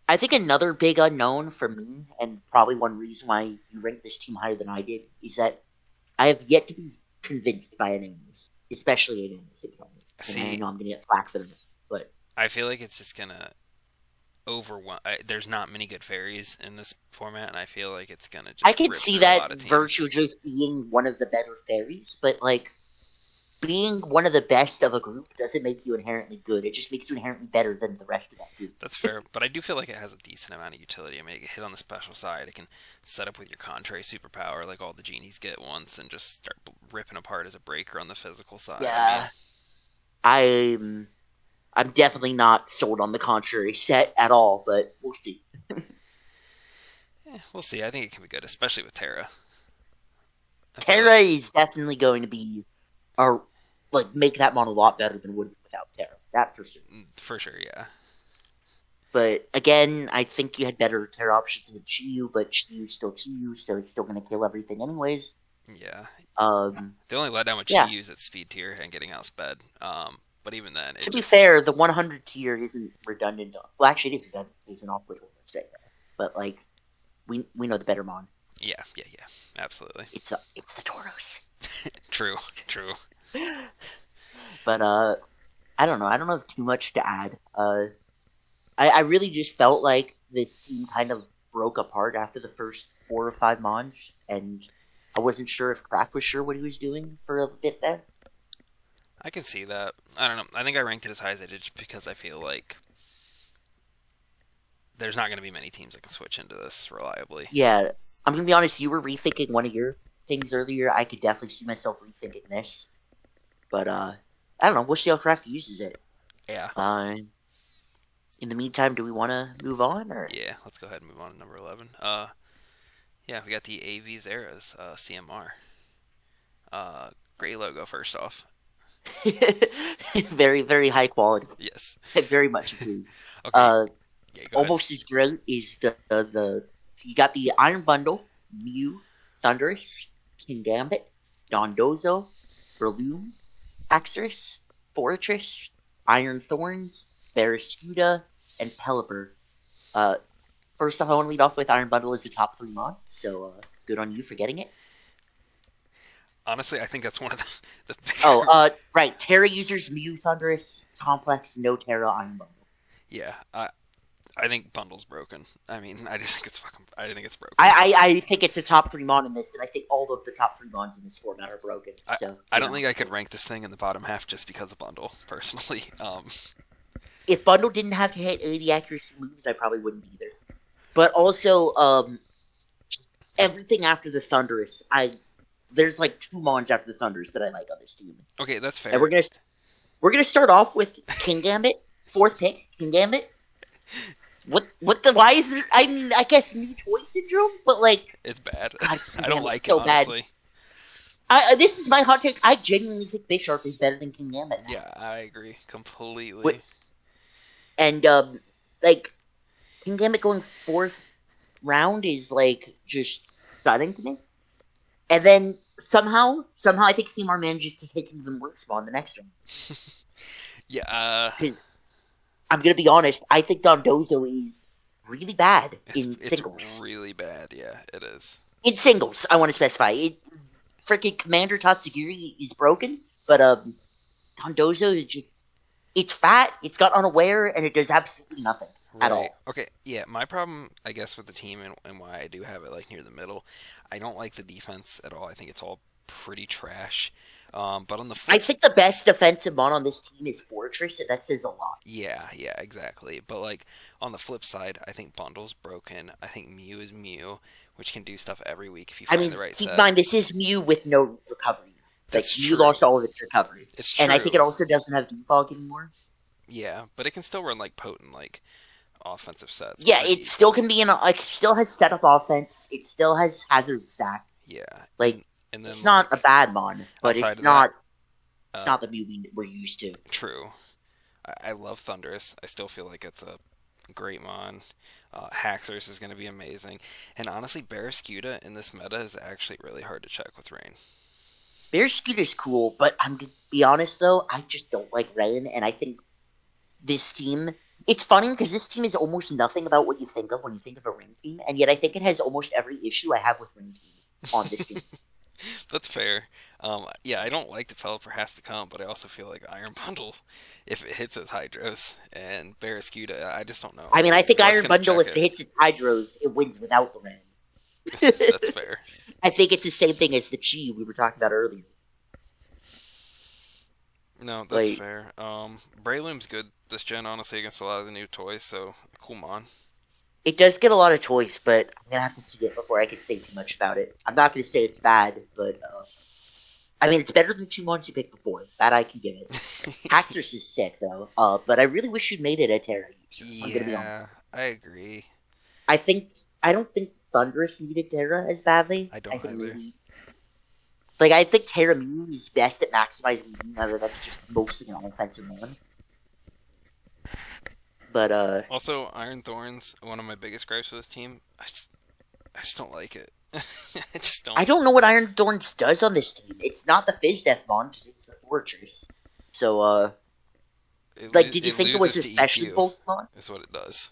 I think another big unknown for me, and probably one reason why you rank this team higher than I did, is that I have yet to be convinced by enemies, especially enemies. And I know I'm gonna get flack for them, but I feel like it's just gonna overwhelm. There's not many good fairies in this format, and I feel like it's gonna just. I can rip see through a lot that of teams. Virtue just being one of the better fairies, but like being one of the best of a group doesn't make you inherently good. It just makes you inherently better than the rest of that group. That's fair, but I do feel like it has a decent amount of utility. I mean, it can hit on the special side. It can set up with your contrary superpower, like all the genies get once, and just start ripping apart as a breaker on the physical side. Yeah, I'm definitely not sold on the contrary set at all, but we'll see. We'll see. I think it can be good, especially with Terra. Terra is definitely going to be, make that mon a lot better than would without Terra. That for sure. For sure, yeah. But again, I think you had better Terra options than Chiyu, but Chiyu's still Chiyu, so it's still going to kill everything anyways. Yeah. The only letdown with Chiyu is at speed tier and getting outsped. But even then, to be fair, the 100 tier isn't redundant. Well, actually, it is redundant. It's an off-which mistake. But like, we know the better mon. Yeah, absolutely. It's the Tauros. True. But I don't know. I don't have too much to add. I really just felt like this team kind of broke apart after the first 4 or 5 mons, and I wasn't sure if Crack was sure what he was doing for a bit there. I can see that. I don't know. I think I ranked it as high as I did just because I feel like there's not going to be many teams that can switch into this reliably. Yeah, I'm going to be honest. You were rethinking one of your things earlier. I could definitely see myself rethinking this. But, I don't know. We'll see how Craft uses it. Yeah. In the meantime, do we want to move on? Or? Yeah, let's go ahead and move on to number 11. Yeah, we got the AV Zeras, CMR. Great logo, first off. It's very, very high quality. Yes. I very much agree. Okay. Almost as great is the so you got the Iron Bundle, Mew, Thundurus, King Gambit, Dondozo, Breloom, Axorus, Fortress, Iron Thorns, Barraskewda, and Pelipper. First off, I want to lead off with Iron Bundle as the top 3 mod, so good on you for getting it. Honestly, I think that's one of the bigger... right. Terra users, Mew, Thundurus, Complex, no Terra, Iron Bundle. Yeah, I think Bundle's broken. I mean, I just think it's fucking... I think it's broken. I think it's a top 3 mod in this, and I think all of the top 3 mods in this format are broken. So I don't think I could rank this thing in the bottom half just because of Bundle, personally. If Bundle didn't have to hit 80 accuracy moves, I probably wouldn't either. But also, everything after the Thundurus, there's like 2 mons after the Thundurus that I like on this team. Okay, that's fair. And we're gonna start off with King Gambit, 4th pick, King Gambit. Why is there? I mean, I guess new choice syndrome, but like it's bad. God, I don't like so it honestly. This is my hot take. I genuinely think Bisharp is better than King Gambit. Yeah, I agree completely. And King Gambit going 4th round is like just stunning to me. And then somehow I think Seymour manages to take even worse spawn the next round. Yeah, because I'm gonna be honest, I think Dondozo is really bad in singles. It's really bad, yeah, it is. In singles, I want to specify. Freaking Commander Tatsugiri is broken, but Dondozo is just... It's fat, it's got unaware, and it does absolutely nothing at all. Okay, yeah, my problem, I guess, with the team and why I do have it like near the middle, I don't like the defense at all. I think it's all pretty trash. But on the flip... I think the best defensive mon on this team is Fortress, and that says a lot. Yeah, exactly. But like on the flip side, I think Bundle's broken. I think Mew is Mew, which can do stuff every week if you find the right set. Keep in mind, this is Mew with no recovery. That's Mew lost all of its recovery. It's true. And I think it also doesn't have defog anymore. Yeah, but it can still run like potent offensive sets. Yeah, it still can be still has setup offense. It still has hazard stack. Yeah, and then it's not a bad mon, but it's not the Mew we're used to. True. I love Thunderous. I still feel like it's a great mon. Haxorus is going to be amazing. And honestly, Barraskewda in this meta is actually really hard to check with Rain. Bearskeet is cool, but I'm gonna be honest though, I just don't like Ren, and I think this team. It's funny because this team is almost nothing about what you think of when you think of a Ren team, and yet I think it has almost every issue I have with Ren teams on this team. That's fair. Yeah, I don't like the Pelipper has to come, but I also feel like Iron Bundle, if it hits those Hydros, and Barraskewda, I just don't know I mean, I think what's Iron going to Bundle, check if it it. hits its Hydros, it wins without the Ren. That's fair. I think it's the same thing as the Chi we were talking about earlier. No, that's Like, fair. Breloom's good this gen, honestly, against a lot of the new toys, so cool mon. it does get a lot of choice, but I'm gonna have to see it before I can say too much about it. I'm not gonna say it's bad, but I mean, it's better than the 2 months you picked before. That I can give it. Haxorus is sick though, but I really wish you'd made it a Terra user. I'm gonna be honest. Yeah, I agree. I don't think Thunderous needed Terra as badly. I don't think either. maybe like I think Terra Mew is best at maximizing Mew, now that that's just mostly an offensive one. But Also, Iron Thorns, one of my biggest gripes with this team. I just don't like it. I just don't. I don't know what Iron Thorns does on this team. It's not the Fizz Death Mon because it's the Fortress. So like, did you think it was loses a to special EQ, Pokemon? is what it does.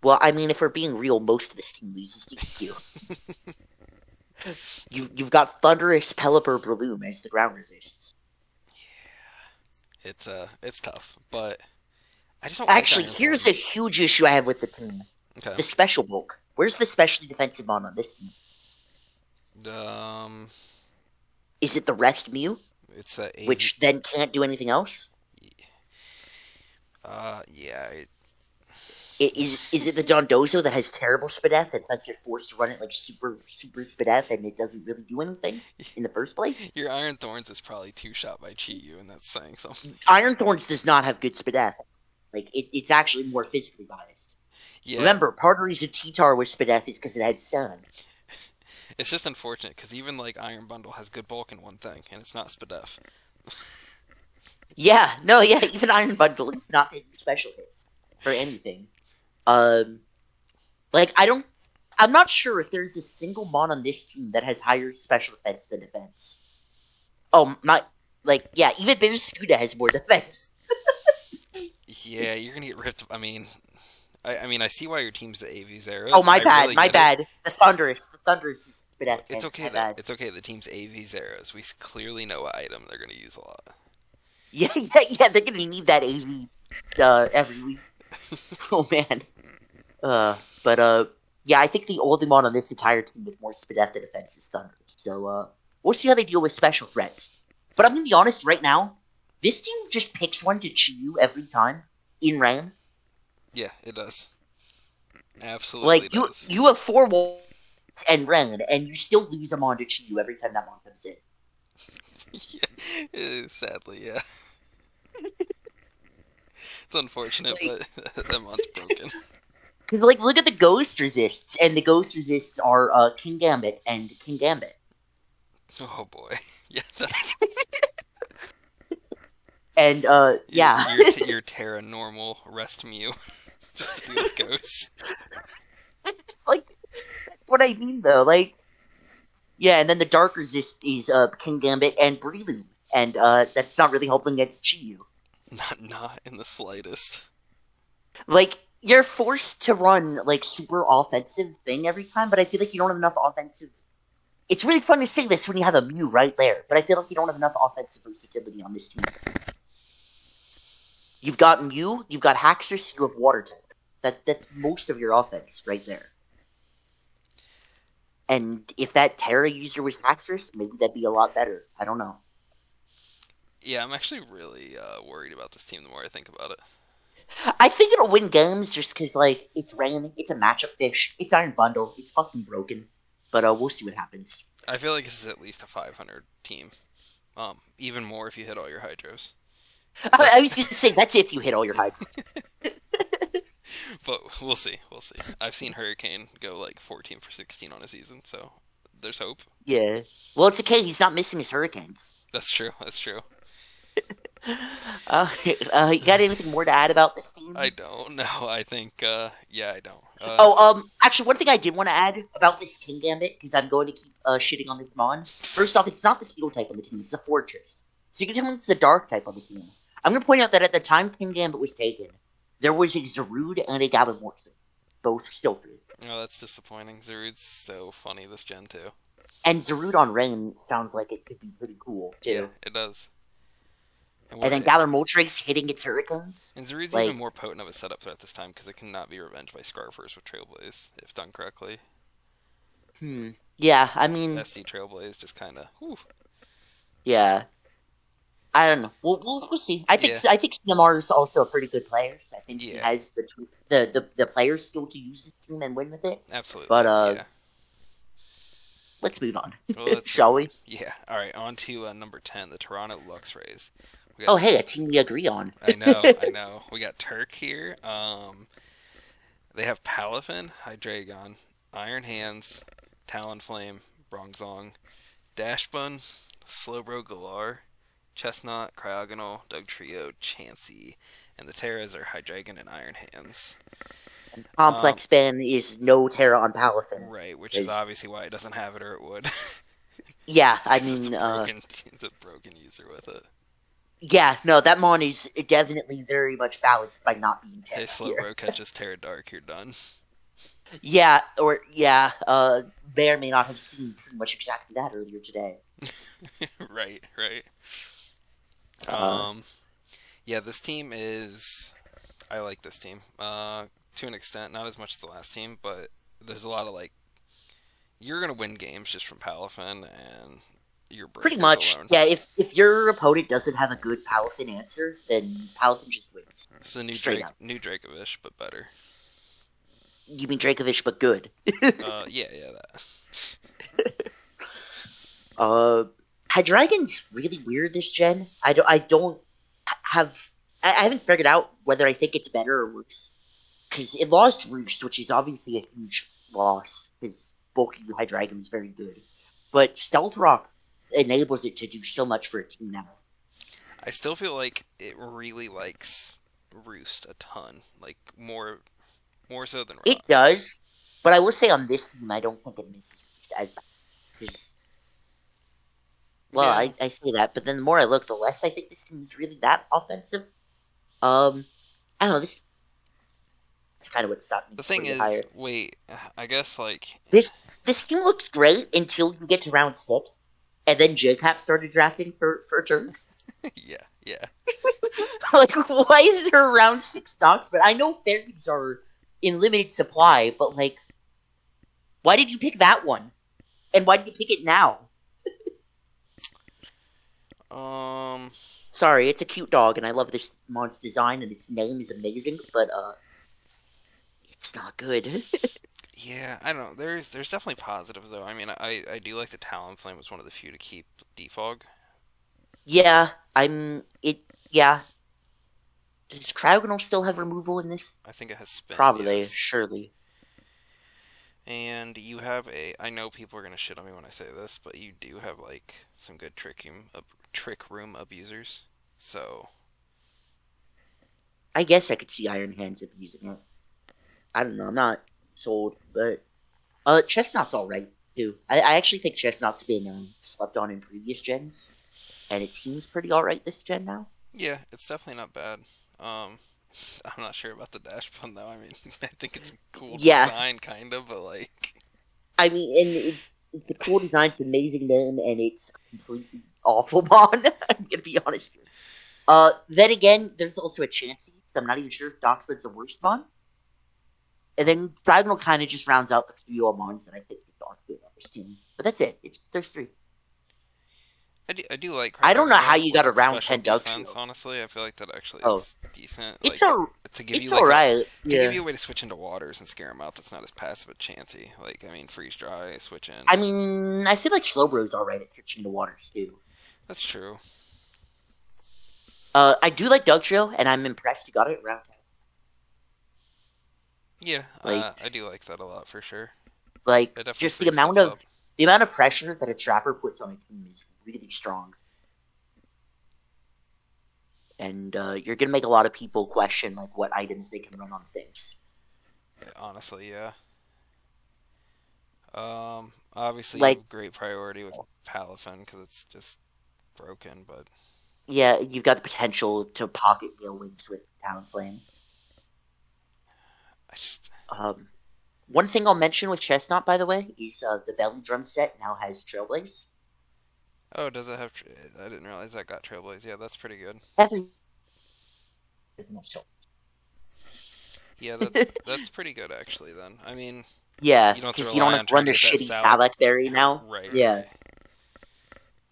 Well, I mean, if we're being real, most of this team loses to EQ. You've got Thunderous, Pelipper, Breloom as the ground resists. It's tough, but I just don't Actually, like Iron here's a Thorns. huge issue I have with the team. Okay. The Special Bulk. Where's the specially defensive mon on this team? Um, Is it the Rest Mew, it's a which then can't do anything else? yeah. Is it the Dondozo that has terrible Spadef, and thus you're forced to run it like super Spadef, and it doesn't really do anything in the first place? Your Iron Thorns is probably 2-shot by Chi-Yu, and that's saying something. Iron Thorns does not have good Spadef. Like, it's actually more physically biased. Yeah. Remember, part of the reason T-Tar was Spadef is because it had Sun. It's just unfortunate because even like Iron Bundle has good bulk in one thing, and it's not Spadef. Yeah, even Iron Bundle is not getting special hits for anything. Like, I'm not sure if there's a single mon on this team that has higher special defense than defense. Oh, even Baby Scuda has more defense. Yeah, you're gonna get ripped. I mean, I see why your team's the AV Zeros. Oh, my I bad, really my get bad. it. The Thunderous is Spadef. It's okay. My bad. It's okay. The team's AV Zeros. We clearly know what item they're gonna use a lot. Yeah, they're gonna need that AV every week. Oh man. Yeah, I think the only mon on this entire team with more Spadef than defense is Thunder. So, we'll see how they deal with special threats. But I'm gonna be honest right now, this team just picks one to Chi-Yu every time in rain. Yeah, it does. Absolutely Like, does. you have 4 walls and rain, and you still lose a mon to Chi-Yu every time that mon comes in. Yeah, sadly, yeah. It's unfortunate, but that mon's broken. Because, like, look at the Ghost Resists, and the Ghost Resists are King Gambit and King Gambit. Oh boy, yeah. That's... And, yeah. Your Terra normal rest Mew, just to deal with ghosts. Like, that's what I mean, though. Like, yeah, and then the Dark Resist is King Gambit and Breloom, and that's not really helping against Chi-Yu. Not in the slightest. Like, you're forced to run, like, super offensive thing every time, but I feel like you don't have enough offensive... It's really fun to say this when you have a Mew right there, but I feel like you don't have enough offensive versatility on this team. You've got Mew, you've got Haxorus, you have Water type. That's most of your offense right there. And if that Terra user was Haxorus, maybe that'd be a lot better. I don't know. Yeah, I'm actually really worried about this team the more I think about it. I think it'll win games just because, like, it's rain, it's a matchup fish, it's Iron Bundle, it's fucking broken. But we'll see what happens. I feel like this is at least a 500 team. Even more if you hit all your Hydros. I was going to say, that's if you hit all your Hydros. But we'll see. I've seen Hurricane go like 14 for 16 on a season, so there's hope. Yeah. Well, it's okay, he's not missing his Hurricanes. That's true. You got anything more to add about this I team? don't know. I think, yeah, I don't. Actually, one thing I did want to add about this King Gambit, because I'm going to keep shitting on this mon. First off, it's not the steel type on the team; it's a fortress. So you can tell me it's the dark type on the team. I'm going to point out that at the time King Gambit was taken, there was a Zarude and a Gallimorph, both still free. Oh, that's disappointing. Zarud's so funny this gen too. And Zarude on Rain sounds like it could be pretty cool Yeah, too. it does. And, And then Gallimorph's hitting its hurricanes. and Zarud's even Like, more potent of a setup threat this time because it cannot be revenged by Scarfers with Trailblaze if done correctly. yeah, I mean, SD Trailblaze just kind of. yeah. I don't know. We'll see. Yeah. I think CMR is also a pretty good player. So I think he Yeah. has the player skill to use the team and win with it. Absolutely. But yeah. let's move on, Well, shall we? Yeah. All right. On to number 10, the Toronto Luxrays. Oh, hey, a team we agree on. I know. We got Turk here. They have Palafin, Hydreigon, Iron Hands, Talonflame, Bronzong, Dashbun, Slowbro Galar, Chestnut, Cryogonal, Dugtrio, Chansey, and the Terras are Hydreigon and Iron Hands. And Complex Ban is no Terra on Palafin. Right, which is obviously why it doesn't have it, or it would. Yeah, I It's mean, a broken user with it. yeah, no, that mon is definitely very much balanced by not being Terra. Hey, Slowbro catches Terra Dark, you're done. Yeah, may or may not have seen pretty much exactly that earlier today. Right. Yeah, this team is. I like this team. To an extent, not as much as the last team, but there's a lot of you're gonna win games just from Palafin and your breakers Pretty much, alone. yeah. If your opponent doesn't have a good Palafin answer, then Palafin just wins. It's the new Straight up. new Dracovish, but better. You mean Dracovish, but good. Yeah, that. Hydreigon's really weird this gen. I haven't figured out whether I think it's better or worse. Because it lost Roost, which is obviously a huge loss, because bulky Hydreigon is very good. But Stealth Rock enables it to do so much for a team now. I still feel like it really likes Roost a ton, more so than Rock. It does, but I will say on this team, I don't think it misses as bad. Because, well, Yeah. I say that, but then the more I look, the less I think this team is really that offensive. I don't know, this is kind of what stopped me. The thing is, higher. wait, I guess This team looks great until you get to round 6, and then JCap started drafting for turn. yeah. Why is there round 6 stocks? But I know fairies are in limited supply, but why did you pick that one? And why did you pick it now? Sorry, it's a cute dog, and I love this mon's design, and its name is amazing, but it's not good. Yeah, I don't know. There's definitely positives though. I mean, I do like the Talonflame was one of the few to keep defog. Yeah, yeah. Does Cryogonal still have removal in this? I think it has spin. Probably, yes. surely. And you have I know people are gonna shit on me when I say this, but you do have some good trick room abusers. So I guess I could see Iron Hands abusing it. I don't know. I'm not sold, but Chestnut's all right too. I actually think Chestnut's been slept on in previous gens, and it seems pretty all right this gen now. yeah, it's definitely not bad. I'm not sure about the dash pun though. I mean, I think it's a cool design, kind of, but I mean, and it's a cool design, it's an amazing name, and it's a completely awful bond. I'm gonna be honest here. Then again, there's also a Chansey. I'm not even sure if Doxwood's the worst bond. And then Diagonal kind of just rounds out the trio of mons that I think aren't good on this team. But that's it. There's 3. I do like. I don't know how you with got a its round special 10 Doug defense. trio. Honestly, I feel like that actually Oh. is decent. It's to give it's you alright. to give you a way to switch into waters and scare them out. That's not as passive as Chansey. I mean, freeze dry, switch in. I mean, I feel like Slowbro's alright at switching to waters too. That's true. I do like Doug Trio, and I'm impressed you got it round 10. Yeah, Like- I do like that a lot for sure. Like, It definitely just the frees amount stuff of the amount of pressure that a trapper puts on a team is really strong. and you're gonna make a lot of people question like what items they can run on things. Honestly, yeah. Obviously you Like, have great priority with Palafin because it's just broken, but yeah, you've got the potential to pocket Wings with Talonflame. I just One thing I'll mention with Chestnut, by the way, is the Belly Drum set now has Trailblaze. oh, does it have? I didn't realize that got Trailblaze. Yeah, that's pretty good. Yeah, that's pretty good actually. Then I mean, Yeah, you don't have to because you don't rely have on to run trying the to get that shitty salad. Salak Berry now. Right, Yeah. right.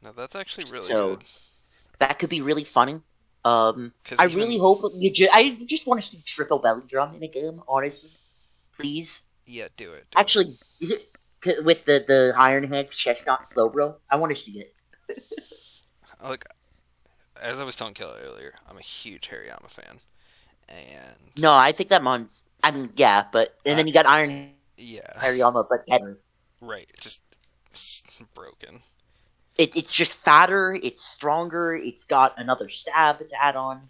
No, that's actually really So good. that could be really funny. Because really hope I just want to see Triple Belly Drum in a game, honestly. Please. yeah, do it. Actually, is it with the Iron Hands Chestnut Slowbro? I want to see it. Look, as I was telling Killer earlier, I'm a huge Hariyama fan, and No, I think that month. I mean, yeah, but and then you got Iron yeah, Hariyama, but better. right, just broken. It's just fatter. It's stronger. It's got another stab to add on.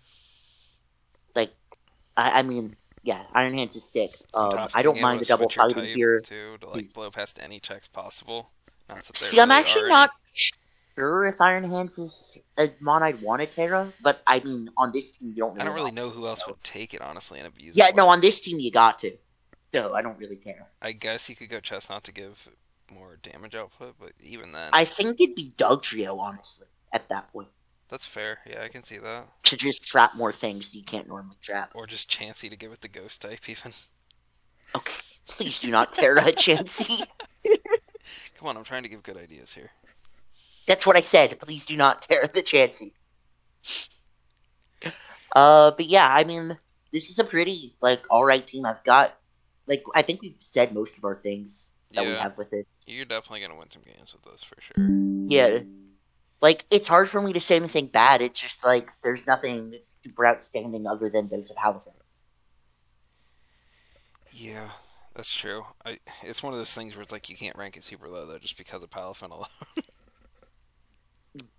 Like, I mean, yeah, Iron Hands is thick. I don't mind the double fighting here. To like blow past any checks possible. Not that See, I'm actually not sure if Iron Hands is a mon I'd want to Terra, but I mean, on this team, you don't. I don't really know who else would take it honestly and abuse it. Yeah, no, on this team you got to. So I don't really care. I guess you could go Chestnut to give more damage output, but even then, I think it'd be Dugtrio, honestly, at that point. That's fair. Yeah, I can see that. To just trap more things you can't normally trap. Or just Chansey to give it the ghost type, even. Okay, please do not Terra Chansey. Come on, I'm trying to give good ideas here. That's what I said. Please do not Terra the Chansey. But yeah, I mean, this is a pretty, like, alright team. I've got, like, I think we've said most of our things that we have with it. You're definitely going to win some games with this, for sure. Yeah. Like, it's hard for me to say anything bad. It's just, like, there's nothing super outstanding other than those of Halifin. Yeah, that's true. It's one of those things where it's like you can't rank it super low, though, just because of Palafin alone.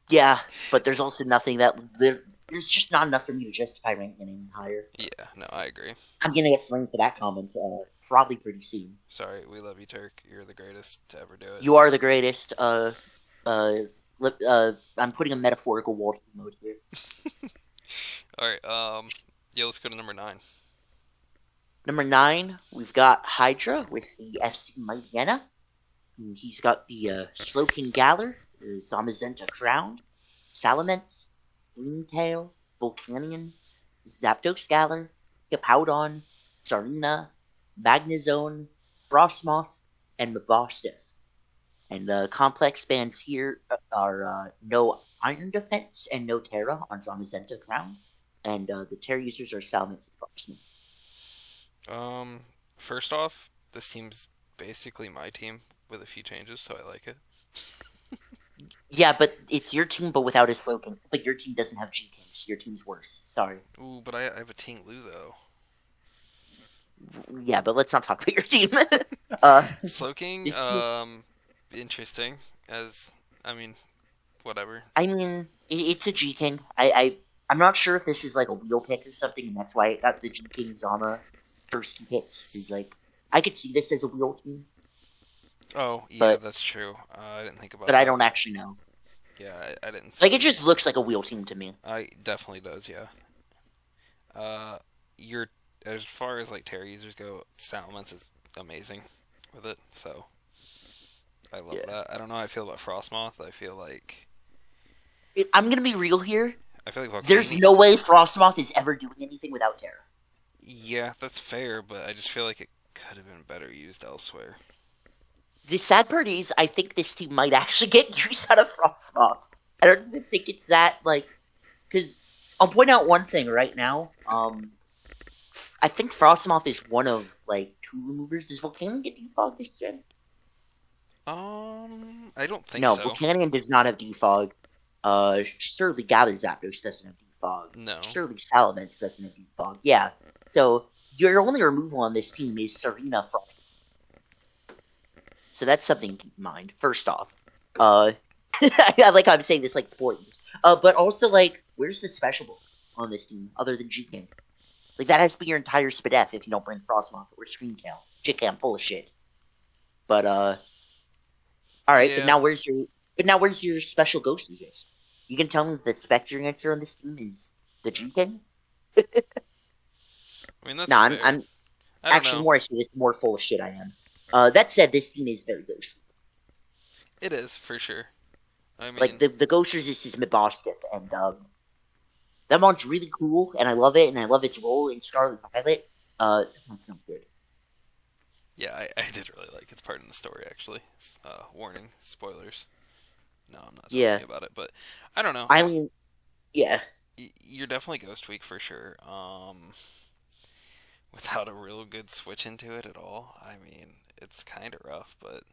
Yeah, but there's also nothing that... There's just not enough for me to justify ranking it higher. Yeah, no, I agree. I'm gonna get flamed for that comment, probably pretty soon. Sorry, we love you, Turk. You're the greatest to ever do it. You are the greatest. I'm putting a metaphorical wall mode here. Alright, yeah, let's go to number 9. Number 9, we've got Hydra with the FC Mightyena. He's got the Slowking Galler, the Zamazenta Crown, Salamence, Greentail, Volcanion, Zapdos Galler, Hippowdon, Tsarina, Magnezone, Frostmoth, and Mabosstiff. And the complex bands here are no Iron Defense and no Terra on Zamazenta Crown. And the Terra users are Salamence and Frostmoth. First off, this team's basically my team with a few changes, so I like it. Yeah, but it's your team, but without a Slowking. But your team doesn't have G-Kings. Your team's worse. Sorry. Ooh, but I have a Ting Lu, though. Yeah, but let's not talk about your team. Slowking, interesting. Whatever. I mean, it's a G-King. I'm not sure if this is like a wheel pick or something, and that's why it got the G-King Zama first hits. Because, like, I could see this as a wheel team. Oh, yeah, that's true. I didn't think about that. But I don't actually know. Yeah, I didn't see Like, it just looks like a wheel team to me. It definitely does, yeah. As far as, like, Terra users go, Salamence is amazing with it, so I love that. I don't know how I feel about Frostmoth. I feel like... I'm gonna be real here. I feel like there's no way Frostmoth is ever doing anything without Terra. Yeah, that's fair, but I just feel like it could have been better used elsewhere. The sad part is, I think this team might actually get use out of Frostmoth. I don't even think it's that, like... Because, I'll point out one thing right now. I think Frostmoth is one of, like, 2 removers. Does Volcanion get defog this gen? I don't think so. so. No, Volcanion does not have defog. Surely Gather Zapdos doesn't have defog. No. Surely Salamence doesn't have defog. Yeah. So, your only removal on this team is Serena Frost. So that's something to keep in mind, first off. I like how I'm saying this like important. But also, like, where's the special book? on this team other than G-King. Like, that has to be your entire SPDF if you don't bring Frostmoth or Screamtail. J-Cam full of shit. But, alright, Yeah. but now where's your special ghost resist? You can tell me the Spectre answer on this team is the G-King? I mean, that's Nah, fair. I'm I don't actually know. more I see this, the more full of shit I am. That said, this team is very ghostly. It is, for sure. I mean, Like, the ghost resist is Mabostif, and, that mon's really cool, and I love it, and I love its role in Scarlet Violet. That's not good. yeah, I did really like its part in the story, actually. Warning, spoilers. No, I'm not telling Yeah. you about it, but I don't know. I mean, yeah. You're definitely Ghost Week for sure. Without a real good switch into it at all, I mean, it's kind of rough, but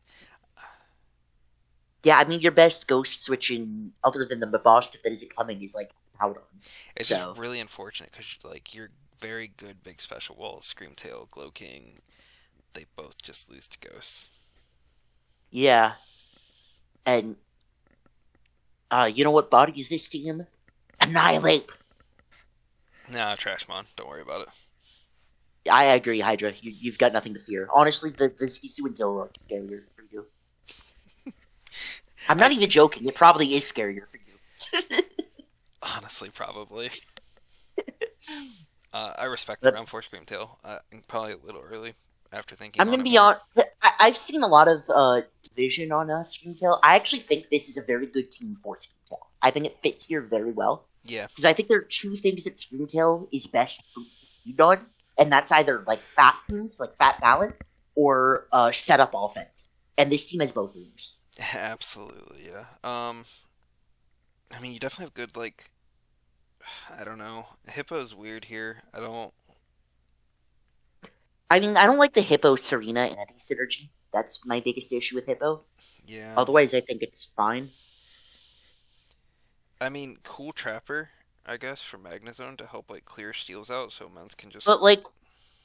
Yeah, I mean, your best ghost switching, other than the Mabostif that isn't coming, is, like, Powdon. it's So, just really unfortunate because, like, your very good big special walls, Screamtail, Glow King, they both just lose to Ghosts. yeah. And, you know what bodies this team? Annihilate! Nah, Trashmon, don't worry about it. I agree, Hydra. You've got nothing to fear. Honestly, the Zisu and Zoro are scarier for you. I'm not even joking. It probably is scarier for you. Honestly, probably. I respect the round 4 Screamtail. Probably a little early after thinking I'm on gonna it be more. honest. I've seen a lot of division on Screamtail. I actually think this is a very good team for Screamtail. I think it fits here very well. Yeah. Because I think there are two things that Screamtail is best suited on, and that's either like fat teams, like fat balance, or setup offense. And this team has both of these. Absolutely, yeah. I mean, you definitely have good, like, I don't know. Hippo's weird here. I mean, I don't like the Hippo Serena anti synergy. That's my biggest issue with Hippo. Yeah. Otherwise, I think it's fine. I mean, Cool Trapper, I guess, for Magnezone to help, like, clear steals out so Mens can just. But like,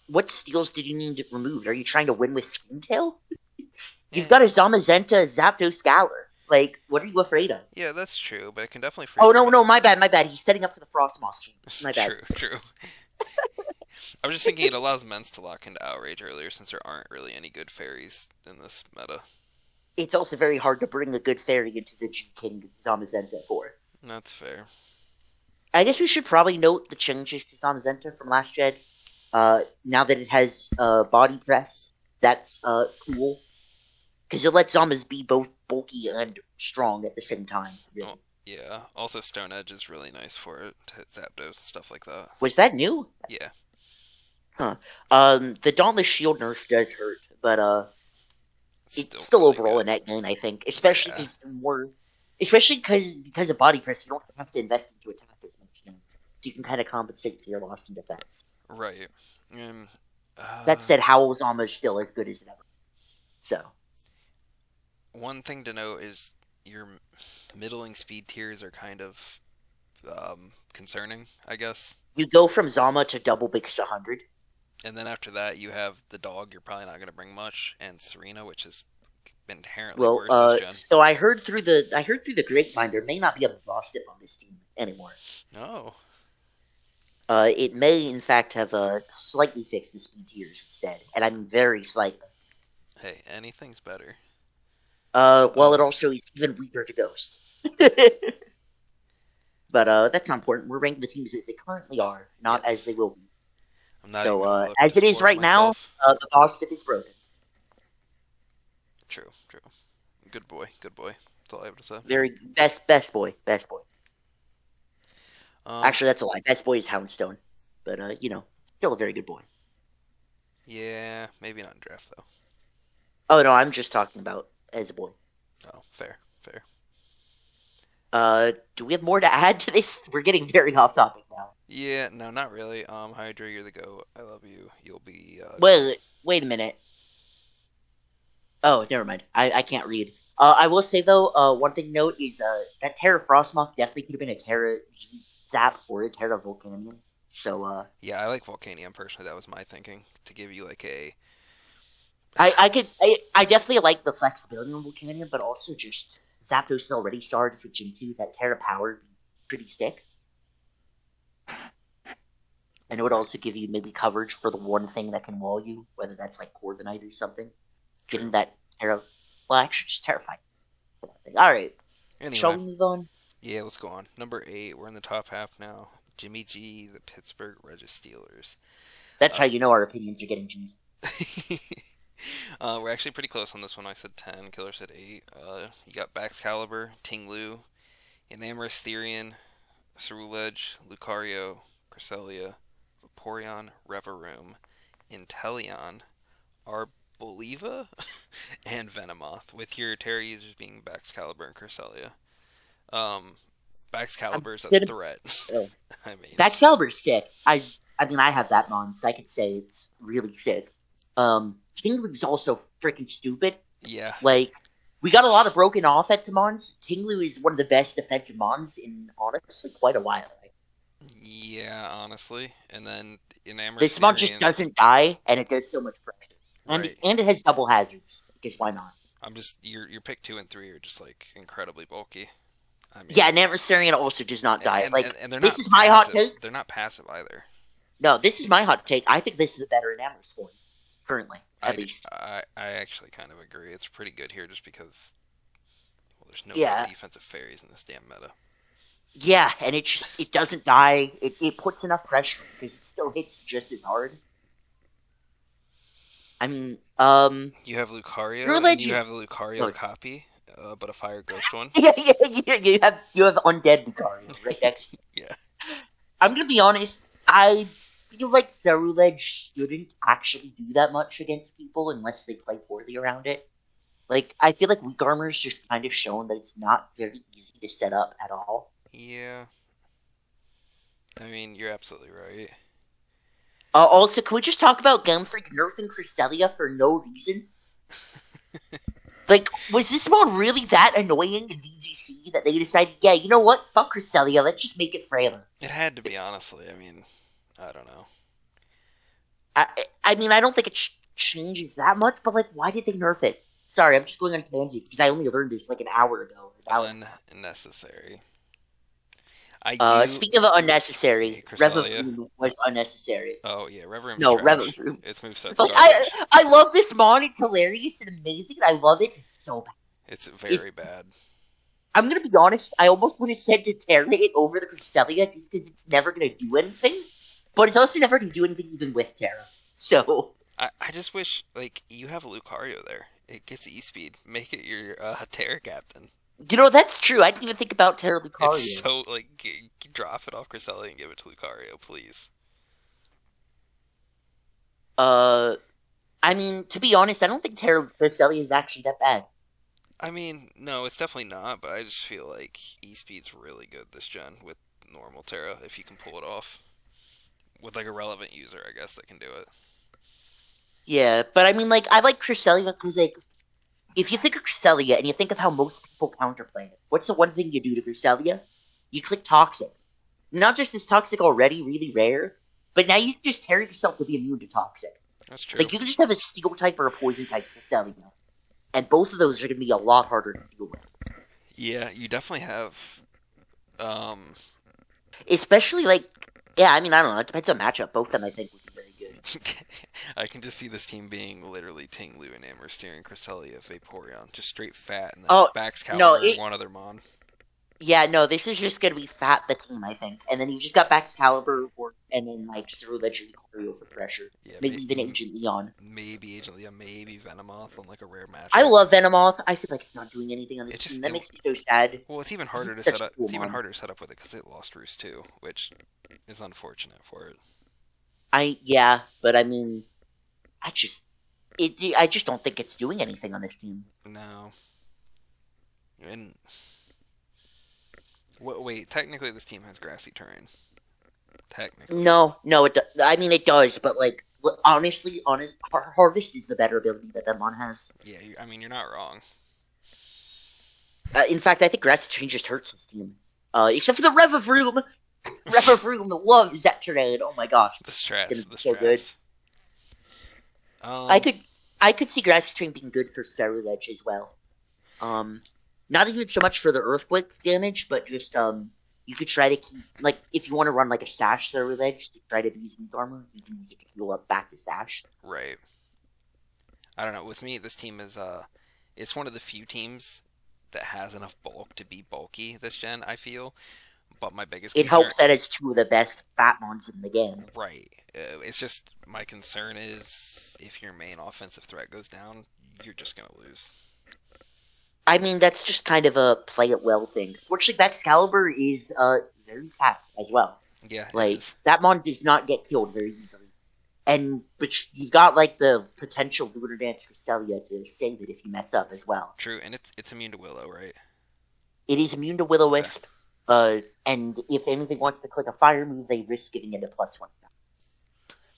what steals did you need removed? Are you trying to win with Screamtail? You've got a Zamazenta, Zapdos, Galar. Like, what are you afraid of? Yeah, that's true, but it can definitely free. Oh no, my bad. He's setting up for the Frostmoth. My bad. True. I was just thinking it allows Mens to lock into Outrage earlier since there aren't really any good fairies in this meta. It's also very hard to bring a good fairy into the G-King Zamazenta for. That's fair. I guess we should probably note the changes to Zamazenta from last gen. Now that it has body press, that's cool. Because it lets Zamas be both bulky and strong at the same time. Really. Oh, yeah. Also, Stone Edge is really nice for it to hit Zapdos and stuff like that. Was that new? Yeah. Huh. The Dauntless Shield nerf does hurt, but it's still really overall good. a net gain, I think. Especially because of body press, you don't have to invest into attack as much. So you can kind of compensate for your loss in defense. Right. That said, Howl Zama is still as good as ever. So. One thing to note is your middling speed tiers are kind of concerning, I guess. You go from Zama to double Bix 100. And then after that, you have the dog. You're probably not going to bring much, and Serena, which is inherently worse this gen. So I heard through the grapevine there may not be a boss dip on this team anymore. No. It may in fact have slightly fixed the speed tiers instead, and I mean very slightly. Hey, anything's better. Well, it also is even weaker to Ghost. But that's not important. We're ranking the teams as they currently are, not as they will be. I'm not So, even gonna look as to it is spoil right myself. now, the boss dip is broken. True. Good boy. That's all I have to say. Very best boy. Actually, that's a lie. Best boy is Houndstone, but still a very good boy. Yeah, maybe not in draft though. Oh no, I'm just talking about as a boy. Oh, fair. Do we have more to add to this? We're getting very off topic now. Yeah, no, not really. Hydra, you're the goat. I love you. You'll be. Well, wait a minute. Oh, never mind. I can't read. I will say though, one thing to note is that Terra Frostmoth definitely could have been a Terra Zap or a Terra Volcanion. So yeah, I like Volcanium personally. That was my thinking to give you like a. I definitely like the flexibility on Volcanium, but also just Zapdos is already started for Gen 2. That Terra Power would be pretty sick. And it would also give you maybe coverage for the one thing that can wall you, whether that's like Corviknight or something. True. Getting that well, actually, just terrifying. Alright, shall Anyway, we move on? yeah, let's go on. Number 8, we're in the top half now. Jimmy G, the Pittsburgh Regis Steelers. That's how you know our opinions are getting changed. We're actually pretty close on this one. I said 10, Killer said 8. You got Baxcalibur, Tinglu, Enamorous Therian, Ceruledge, Lucario, Cresselia, Vaporeon, Reverum, Inteleon, Arboliva, and Venomoth, with your Terra users being Baxcalibur and Cresselia. Baxcalibur's a threat. I mean, Baxcalibur's sick. I mean, I have that mon, so I could say it's really sick. Tinglu's also freaking stupid. Yeah. Like, we got a lot of broken offensive mons. Tinglu is one of the best defensive mons in, honestly, quite a while. Yeah, honestly. And then Enamorous This mon just doesn't die, and it does so much pressure. And it has double hazards, because why not? I'm just, your pick 2 and 3 are just, like, incredibly bulky. I mean, yeah, Enamorous Therian also does not die. And they're this not is my hot take. They're not passive either. No, this is my hot take. I think this is a better Enamorous Therian, currently, at least. I actually kind of agree. It's pretty good here just because, well, there's no defensive fairies in this damn meta. Yeah, and it doesn't die. It puts enough pressure because it still hits just as hard. I mean, you have Lucario, and you have a Lucario copy, but a Fire Ghost one. Yeah. You have undead Lucario right next to you. Yeah. I'm gonna be honest. I feel like Ceruledge shouldn't actually do that much against people unless they play poorly around it. Like, I feel like Weak Armor's just kind of shown that it's not very easy to set up at all. Yeah. I mean, you're absolutely right. Also, can we just talk about Game Freak nerfing Cresselia for no reason? Like, was this mon really that annoying in VGC that they decided, yeah, you know what? Fuck Cresselia, let's just make it frailer. It had to be, honestly. I mean, I don't know. I mean, I don't think it changes that much, but, like, why did they nerf it? Sorry, I'm just going on a tangent, because I only learned this, like, an hour ago. Unnecessary. Speaking of unnecessary, Reverum was unnecessary. Oh, yeah, Reverum. No, Reverum. Its moveset's like, garbage. I love this mon. It's hilarious and amazing. I love it. It's so bad. It's very bad. I'm going to be honest. I almost want to send to Terra it over the Cresselia just because it's never going to do anything. But it's also never going to do anything even with Terra. So... I just wish, like, you have Lucario there. It gets E-Speed. Make it your Terra captain. You know, that's true. I didn't even think about Terra Lucario. It's so, like, drop it off Cresselia and give it to Lucario, please. I mean, to be honest, I don't think Terra Cresselia is actually that bad. I mean, no, it's definitely not, but I just feel like E-Speed's really good this gen with normal Terra, if you can pull it off. With, like, a relevant user, I guess, that can do it. Yeah, but I mean, like, I like Cresselia because, like, if you think of Cresselia and you think of how most people counterplay it, what's the one thing you do to Cresselia? You click Toxic. Not just is Toxic already really rare, but now you just tear yourself to be immune to Toxic. That's true. Like, you can just have a Steel type or a Poison type Cresselia. And both of those are going to be a lot harder to deal with. Yeah, you definitely have... Especially, like... Yeah, I mean, I don't know. It depends on matchup. Both of them, I think, would be very good. I can just see this team being literally Tinglu, Enamorous Therian, Cresselia, Vaporeon. Just straight fat, and then Baxcalibur and one other mon. Yeah, no, this is just going to be fat, the team, I think. And then you just got Baxcalibur, and then, like, Ceruledge and Lucario for pressure. Yeah, maybe even Agent Leon. Maybe Agent Leon, maybe Venomoth on, like, a rare match. I love Venomoth. I feel like it's not doing anything on this team. That makes me so sad. Well, it's even harder to set up. It's even harder to set up with it because it lost Roost too, which is unfortunate for it. Yeah, but I mean, I just don't think it's doing anything on this team. No. And wait, technically this team has grassy terrain. Technically. No, I mean it does, but like honestly, Harvest is the better ability that mon has. Yeah, I mean you're not wrong. In fact, I think grassy terrain just hurts this team. Except for the Reverum. Reverum loves that terrain. Oh my gosh, the strats, so good. I could see grassy terrain being good for Ceruledge as well. Not even so much for the earthquake damage, but just You could try to keep, like, if you want to run, like, a Sash ledge to try to use Meat Armor, you can use it to heal up back to Sash. Right. I don't know. With me, this team is, it's one of the few teams that has enough bulk to be bulky this gen, I feel. But my biggest It concern... helps that it's two of the best Fatmons in the game. Right. It's just, my concern is, if your main offensive threat goes down, you're just going to lose. I mean, that's just kind of a play it well thing. Fortunately, Excalibur is very fat as well. Yeah, like that mon does not get killed very easily, but you've got like the potential Lunar Dance for Celia to save it if you mess up as well. True, and it's immune to Willow, right? It is immune to Will-O-Wisp, and if anything wants to click a fire move, they risk giving it a +1,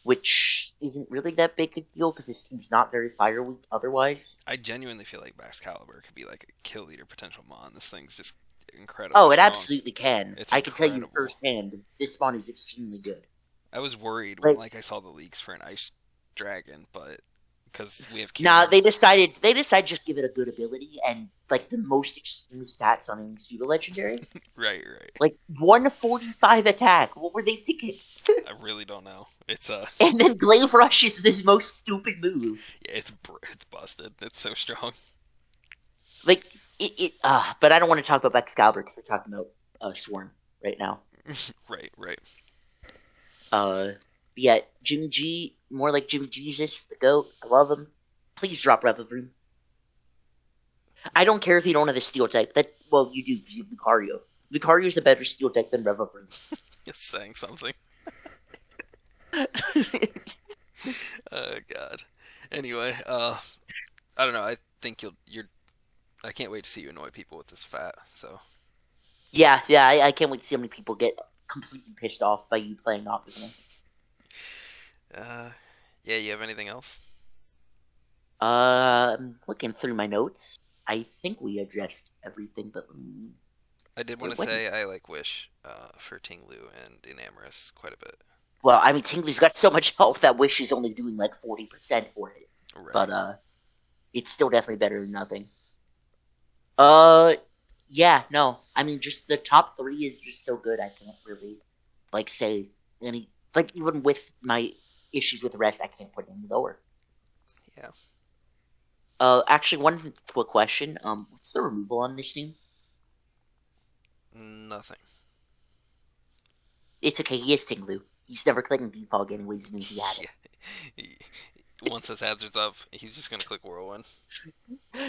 which isn't really that big a deal because this team's not very fire weak otherwise. I genuinely feel like Excalibur could be like a kill leader potential mon. This thing's just incredible. Oh, it strong. absolutely can. I can tell you firsthand, this spawn is extremely good. I was worried when I saw the leaks for an Ice Dragon, but because we have they decided just give it a good ability and like the most extreme stats on any pseudo legendary. right. Like 145 attack. What were they thinking? I really don't know. It's and then Glaive Rush is this most stupid move. Yeah, it's busted. It's so strong. Like but I don't want to talk about Excalibur because we're talking about Swarm right now. right. Yeah, Jimmy G, more like Jimmy Jesus, the GOAT. I love him. Please drop Revavroom. I don't care if you don't have a steel type. Well, you do because you have Lucario. Lucario is a better steel type than Revavroom. It's saying something. Oh God. Anyway, I don't know. I think I can't wait to see you annoy people with this fat. So. Yeah. I can't wait to see how many people get completely pissed off by you playing off of me. Yeah, you have anything else? I'm looking through my notes. I think we addressed everything, but I did want to say I Wish for Tinglu and Enamorous quite a bit. Well, I mean, Tinglu's got so much health that Wish is only doing like 40% for it. Right. But it's still definitely better than nothing. Yeah, no. I mean, just the top 3 is just so good. I can't really say any. Even with my issues with the rest, I can't put it any lower. Yeah. Actually, one quick question. What's the removal on this team? Nothing. It's okay. He is Tinglu. He's never clicking Defog anyways, and he had it. Once his hazard's up, he's just gonna click Whirlwind.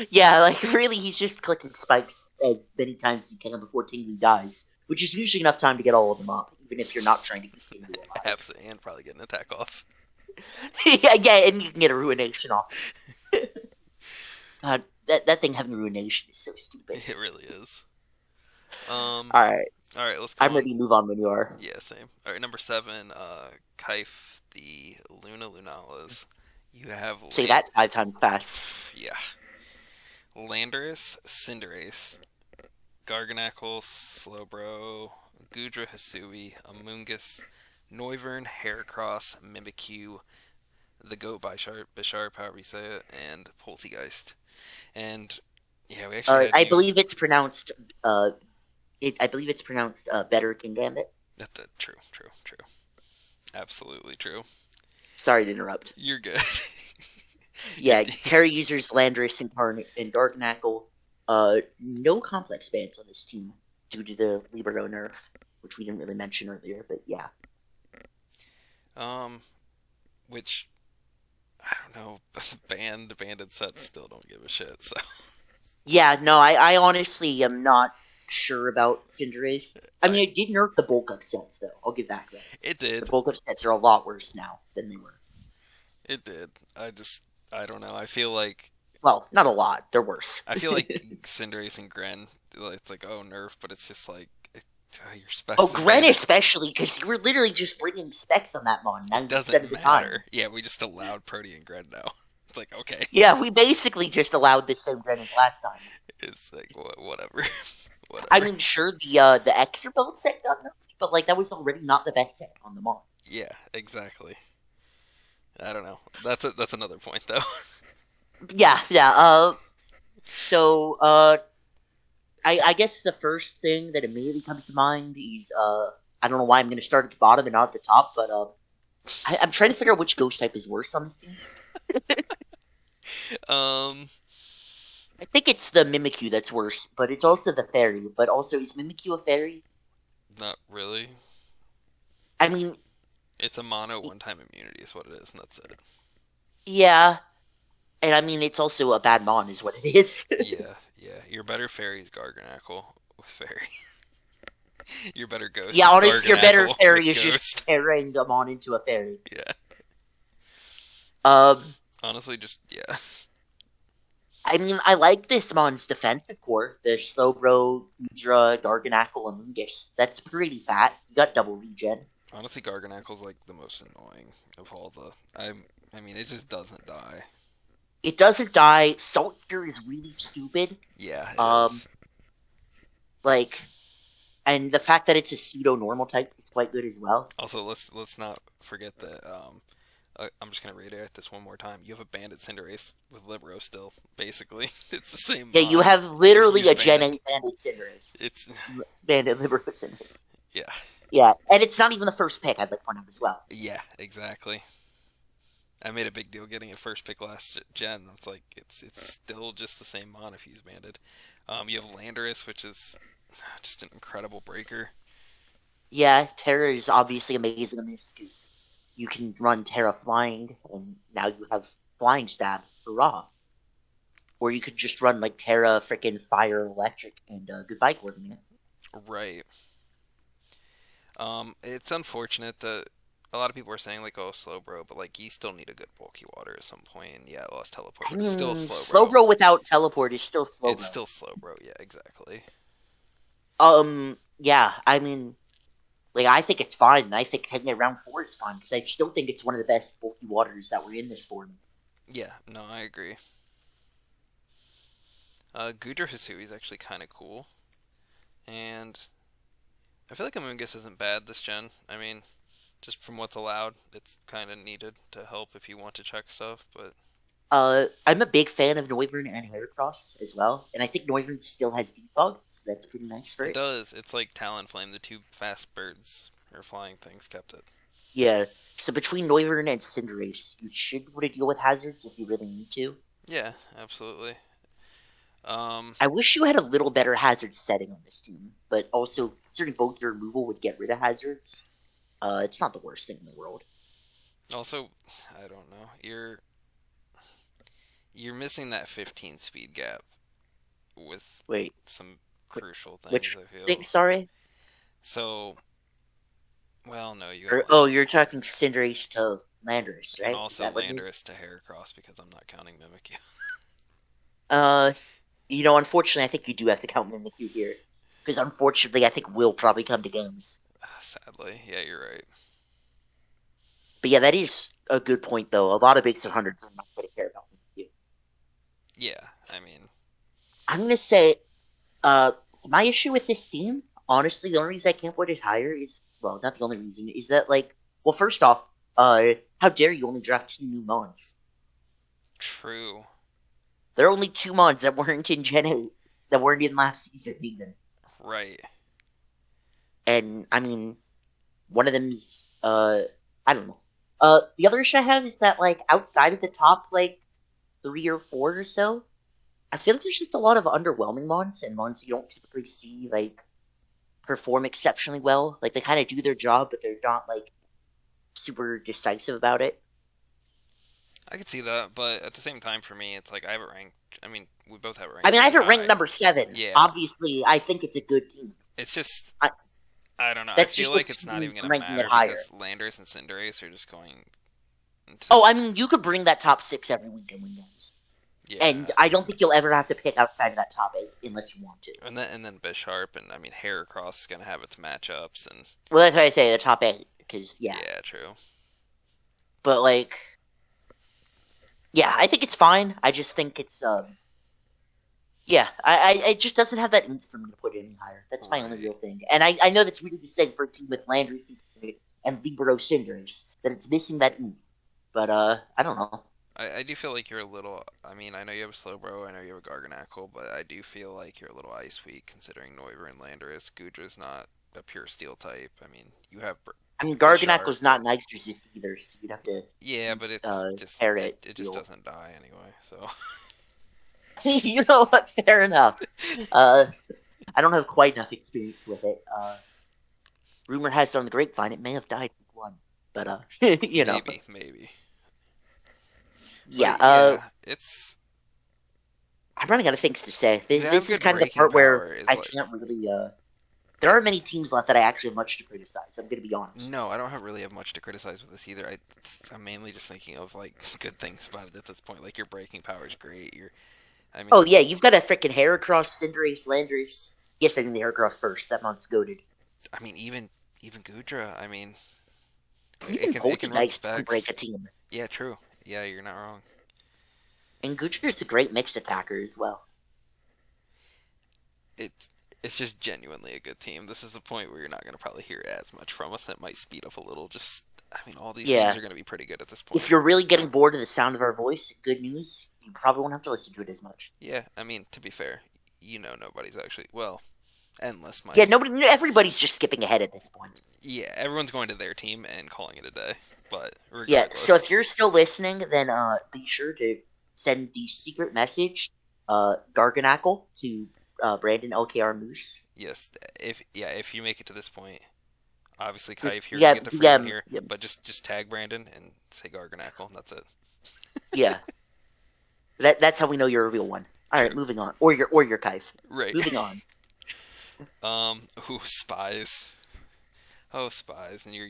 Yeah, really, he's just clicking spikes as many times as he can before Tinglu dies, which is usually enough time to get all of them up, even if you're not trying to get Tinglu alive. Absolutely, and probably get an attack off. yeah, and you can get a Ruination off. God, that thing having Ruination is so stupid. It really is. Alright, let's go. I'm ready to move on when you are. Yeah, same. Alright, number 7, Kaif, the Lunalas. You have... Say that 5 times fast. Yeah. Landorus, Cinderace, Garganacl, Slowbro, Gudra Hisui, Amoonguss, Noivern, Heracross, Mimikyu, the Goat Bisharp, however you say it, and Poltegeist. And yeah, we actually I believe it's pronounced better King Gambit. That's true. Absolutely true. Sorry to interrupt. You're good. Yeah, Terra users Landorus and Garganacl. No complex bans on this team due to the Libero nerf, which we didn't really mention earlier, but yeah. Which I don't know, the banded sets still don't give a shit. So. Yeah, no, I honestly am not sure about Cinderace. I mean, it did nerf the bulk up sets, though. I'll give that credit. It did. The bulk up sets are a lot worse now than they were. It did. I don't know. I feel like... Well, not a lot. They're worse. I feel like Cinderace and Gren, it's like, oh, nerf, but it's just like, your specs... Oh, Gren especially, because you were literally just bringing specs on that mon. It doesn't matter. Yeah, we just allowed Protean Gren now. It's like, okay. Yeah, we basically just allowed the same Gren as last time. It's like, whatever. I mean, sure, the extra build set got nerfed, but that was already not the best set on the mon. Yeah, exactly. I don't know. That's another point, though. Yeah. So, I guess the first thing that immediately comes to mind is I don't know why I'm going to start at the bottom and not at the top, but I'm trying to figure out which ghost type is worse on this team. Um, I think it's the Mimikyu that's worse, but it's also the fairy. But also, is Mimikyu a fairy? not really. I mean, It's a mono one-time immunity is what it is, and that's it. yeah, and I mean it's also a bad mon, is what it is. Yeah, yeah. Your better fairy is Garganackle with fairy. Your better ghost Yeah, is honestly, your better Garganackle fairy with is ghost. just tearing a mon into a fairy. Yeah. Um, Honestly, just yeah. I mean, I like this mon's defensive core. The Slowbro, Hydra, Garganackle, and Lungus. That's pretty fat. You got double regen. Honestly, Garganackle's like the most annoying of all the. I mean, it just doesn't die. It doesn't die. Salt Cure is really stupid. Yeah, it Um, is. like, and the fact that it's a pseudo normal type is quite good as well. Also, let's not forget that. I'm just gonna reiterate this one more time. You have a Bandit Cinderace with Libero still, basically. It's the same. Yeah, you mod. have literally Use a Gen Bandit. 8 Bandit Cinderace. It's Bandit Libero Cinderace. yeah, Yeah, and it's not even the first pick, I'd like to point out as well. yeah, exactly. I made a big deal getting it first pick last gen. It's like it's still just the same mod if you use Bandit. You have Landorus, which is just an incredible breaker. Yeah, Terra is obviously amazing in this, because you can run Terra Flying, and now you have Flying Stab for Raw. Or you could just run, like, Terra frickin' Fire Electric and Goodbye Coordinate. Right. It's unfortunate that a lot of people are saying like, "Oh, Slowbro," but like you still need a good bulky water at some point. And yeah, it lost teleport, but it's still Slowbro. Slowbro without Teleport is still Slowbro. It's still Slowbro. Yeah, exactly. Yeah, I mean, like, I think it's fine, and I think taking it round 4 is fine, because I still think it's one of the best bulky waters that were in this form. Yeah, no, I agree. Gudra Hisui is actually kind of cool, and I feel like Amoonguss isn't bad this gen. I mean, just from what's allowed, it's kind of needed to help if you want to check stuff, but I'm a big fan of Noivern and Heracross as well, and I think Noivern still has Defog, so that's pretty nice for it it. does. It's like Talonflame, the two fast birds or flying things kept it. Yeah, so between Noivern and Cinderace, you should be able to deal with hazards if you really need to. Yeah, absolutely. I wish you had a little better hazard setting on this team, but also, considering both your removal would get rid of hazards, it's not the worst thing in the world. Also, I don't know. You're missing that 15 speed gap with Wait, some crucial things, which I feel. thing, sorry? So, well, no, you Or, got you're talking Cinderace to Landorus, right? and Is also that what it is? Landorus to Heracross because I'm not counting Mimikyu. Unfortunately, I think you do have to count Mimikyu here. Because unfortunately, I think Will probably come to games. Sadly, yeah, you're right. But yeah, that is a good point, though. A lot of base 100s are not going to care about Mimikyu. Yeah, I mean, I'm going to say, my issue with this team, honestly, the only reason I can't put it higher is, well, not the only reason, is that, like, well, first off, how dare you only draft 2 new mons? true. There are only 2 mons that weren't in Gen 8, that weren't in last season even. Right. And, I mean, one of them's, I don't know. The other issue I have is that, like, outside of the top, like, 3 or 4 or so, I feel like there's just a lot of underwhelming mons, and mons you don't typically see, like, perform exceptionally well. Like, they kind of do their job, but they're not, like, super decisive about it. I could see that, but at the same time, for me, it's like I have it ranked. I mean, we both have it ranked. I mean, I have it pretty ranked high. number 7. Yeah. Obviously, I think it's a good team. It's just, I- I don't know. I that's feel just like what's it's not even going to ranking it matter higher. because Landers and Cinderace are just going. Oh, I mean, you could bring that top 6 every week and win games. Yeah. And I don't think you'll ever have to pick outside of that top 8 unless you want to. And then Bisharp, and I mean Heracross is gonna have its matchups, and Well, that's why I say the top 8, because, yeah. true. But, like, yeah, I think it's fine. I just think it's, yeah, it just doesn't have that oomph for me to put it any higher. That's my only Right. real thing. And I know that's weird to say for a team with Landry and Libero Cinderace, that it's missing that oomph. But, I don't know. I I do feel like you're a little. I mean, I know you have a Slowbro, I know you have a Garganackle, but I do feel like you're a little ice weak considering Noivern and Landorus. Gudra's not a pure steel type. I mean, you have I mean, Bisharp. Garganackle's not Nice Resist either, so you'd have to Yeah, but it's just pair it just steel. doesn't die anyway. So You know what? Fair enough. I don't have quite enough experience with it. Rumor has it on the grapevine it may have died in one, but you know. maybe. Yeah. But yeah, it's I'm running out of things to say. you have This is good kind of the breaking part where power. Is I like can't really. There aren't many teams left that I actually have much to criticize. I'm gonna be honest. no, I don't really have much to criticize with this either. I'm mainly just thinking of like good things about it at this point. Like your breaking power is great. I mean, Oh yeah, you've got a freaking Heracross, Cinderace, Landorus. Yes, I think the Heracross first. That month's goaded. I mean even Gudra. I mean, Even it can run Poltergeist can break specs. a team. Yeah, true. Yeah, you're not wrong. And Gujarat's a great mixed attacker as well. It it's just genuinely a good team. This is the point where you're not going to probably hear as much from us. It might speed up a little. Just I mean, all these teams Yeah. are going to be pretty good at this If point. you're really getting bored of the sound of our voice, good news, you probably won't have to listen to it as much. Yeah, I mean, to be fair, nobody's actually unless my Yeah, everybody's just skipping ahead at this point. yeah, everyone's going to their team and calling it a day. But Yeah, so regardless, if you're still listening, then be sure to send the secret message, Garganackle, to Brandon LKR Moose. yes, if you make it to this point, obviously Kai, if you're Yeah, gonna get the freedom DM. here, Yep. but just tag Brandon and say Garganackle, and that's it. Yeah, that's how we know you're a real one. All right, True. moving on. Or your Kaif. Right. Moving on. Spies. Oh, spies, and your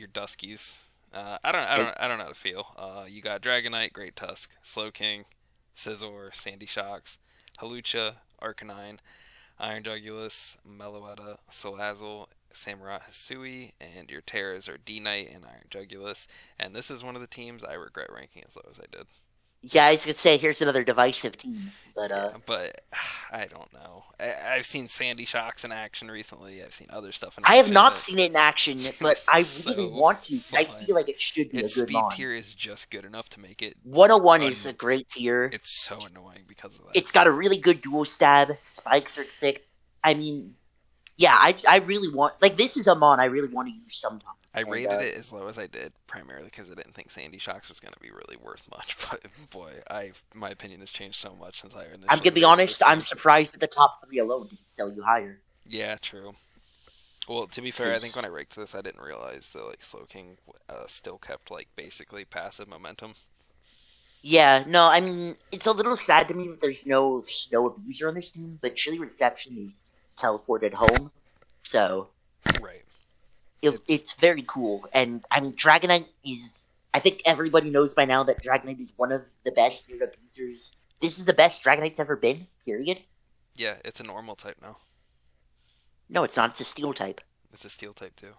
Duskies. Okay. I don't know how to feel. You got Dragonite, Great Tusk, Slowking, Scizor, Sandy Shocks, Halucha, Arcanine, Iron Jugulus, Meloetta, Salazzle, Samurai Hisui, and your Terras are D-Knight and Iron Jugulus. And this is one of the teams I regret ranking as low as I did. Yeah, I was gonna say here's another divisive team, but Yeah, but I don't know. I've seen Sandy Shocks in action recently. I've seen other stuff in I have action. not seen it in action, but I It's really so want to. 'Cause I fun. feel like it should be Its a good speed mon. tier is just good enough to make it. 101 is a great tier. It's so annoying because of that. It's got a really good dual stab. Spikes are sick. I mean, yeah, I really want this is a mon I really want to use sometime. I And, rated it as low as I did primarily because I didn't think Sandy Shocks was going to be really worth much. But boy, my opinion has changed so much since I initially. I'm gonna be rated honest. this I'm team. surprised that the top 3 alone didn't sell you higher. Yeah, true. Well, to be fair, I think when I ranked this, I didn't realize that Slowking still kept basically passive momentum. Yeah, no, I mean it's a little sad to me that there's no snow abuser on this team, but Chili Reception is teleported home, so Right. it's very cool. And I mean, Dragonite is. I think everybody knows by now that Dragonite is one of the best unit abusers. This is the best Dragonite's ever been. Period. Yeah, it's a normal type now. No, it's not. It's a Steel type. It's a steel type too.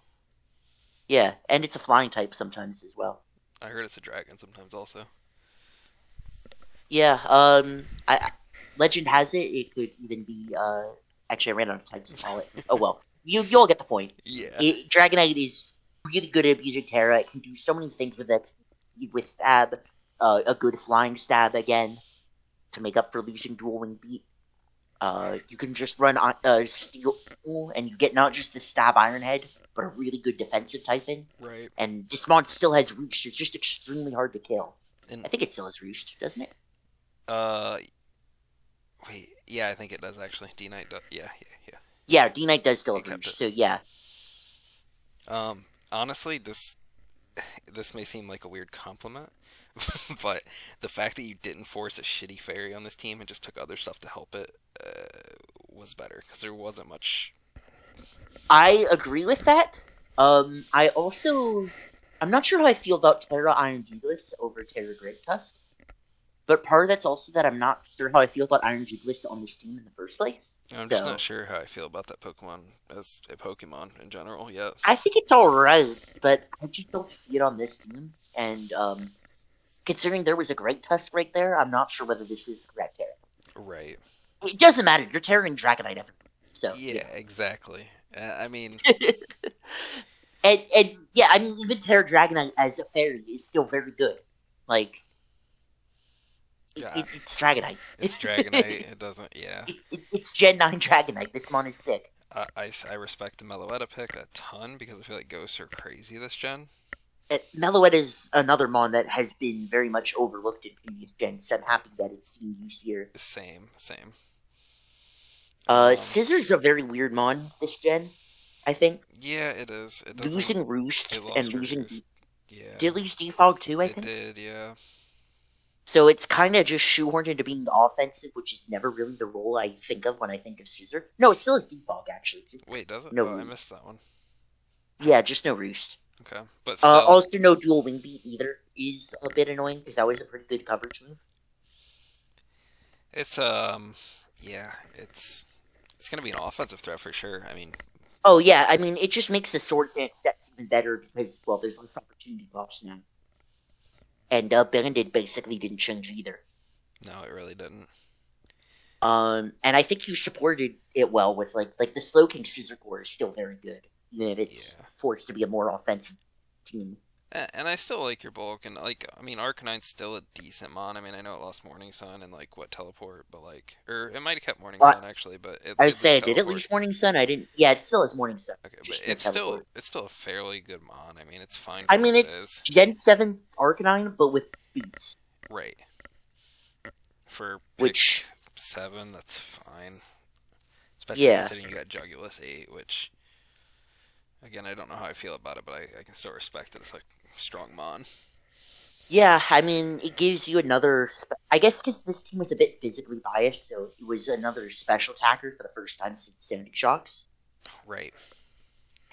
Yeah, and it's a Flying type sometimes as well. I heard it's a dragon sometimes also. Yeah. Legend has it could even be. Actually, I ran out of time to call it. Oh well, you'll get the point. Yeah. Dragonite is really good at abusing Terra. It can do so many things with its with stab, a good flying stab again to make up for losing dual wing beat. You can just run steel, and you get not just the stab Iron Head, but a really good defensive typing. Right. And this mod still has Roost. It's just extremely hard to kill. And I think it still has Roost, doesn't it? wait, yeah, I think it does actually. D-Knight does. Yeah. Yeah, D-Knight does still It have kept Roost. it. So yeah. Honestly, this may seem like a weird compliment, but the fact that you didn't force a shitty fairy on this team and just took other stuff to help it was better because there wasn't much. I agree with that. I'm not sure how I feel about Terra Iron Jubilis over Terra Great Tusk. But part of that's also that I'm not sure how I feel about Iron Jubilis on this team in the first place. I'm just not sure how I feel about that Pokemon as a Pokemon in general yet. I think it's alright, but I just don't see it on this team. And considering there was a Great Tusk right there, I'm not sure whether this is the correct Terra. Right. It doesn't matter. You're tearing Dragonite every so Yeah, exactly. I mean, and yeah, I mean even Terra Dragonite as a fairy is still very good. Like God, It's Dragonite. it's Dragonite. It doesn't. Yeah. It's Gen 9 Dragonite. This mon is sick. I respect the Meloetta pick a ton because I feel like ghosts are crazy this gen. Meloetta is another mon that has been very much overlooked in previous gens, so I'm happy that it's seen use here. Same. Scissor's a very weird mon this gen, I think. Yeah, it is. It losing Roost and losing... Roost. Yeah. Did lose Defog too, I think? It did, yeah. So it's kind of just shoehorned into being offensive, which is never really the role I think of when I think of Scissor. No, it still has Defog, actually. Wait, does it? No I Roost. missed that one. Yeah, just no Roost. Okay, but still... also, no dual wing beat either is a bit annoying, because that was a pretty good coverage move. It's, yeah, it's going to be an offensive threat for sure. I mean... Oh, yeah, I mean, it just makes the sword dance stats even better, because, well, there's less opportunity buffs now. And Banded basically didn't change either. No, it really didn't. And I think you supported it well with, like the Slow King Scissor Core is still very good, even if it's forced to be a more offensive team. And I still like your bulk, and, like, I mean, Arcanine's still a decent mon. I mean, I know it lost Morning Sun and, like, teleport, but, like... Or it might have kept Morning Sun, actually, but it I would say, did it lose Morning Sun? I didn't... Yeah, it still has Morning Sun. Okay, but it's still a fairly good mon. I mean, it's fine. I mean, it's Gen 7 Arcanine, but with beats. Right. For which 7, that's fine. Especially considering you got Jugulus 8, which... Again, I don't know how I feel about it, but I can still respect it. It's like strong mon. Yeah, I mean, it gives you another... I guess because this team was a bit physically biased, so it was another special attacker for the first time since Sanity Shocks. Right.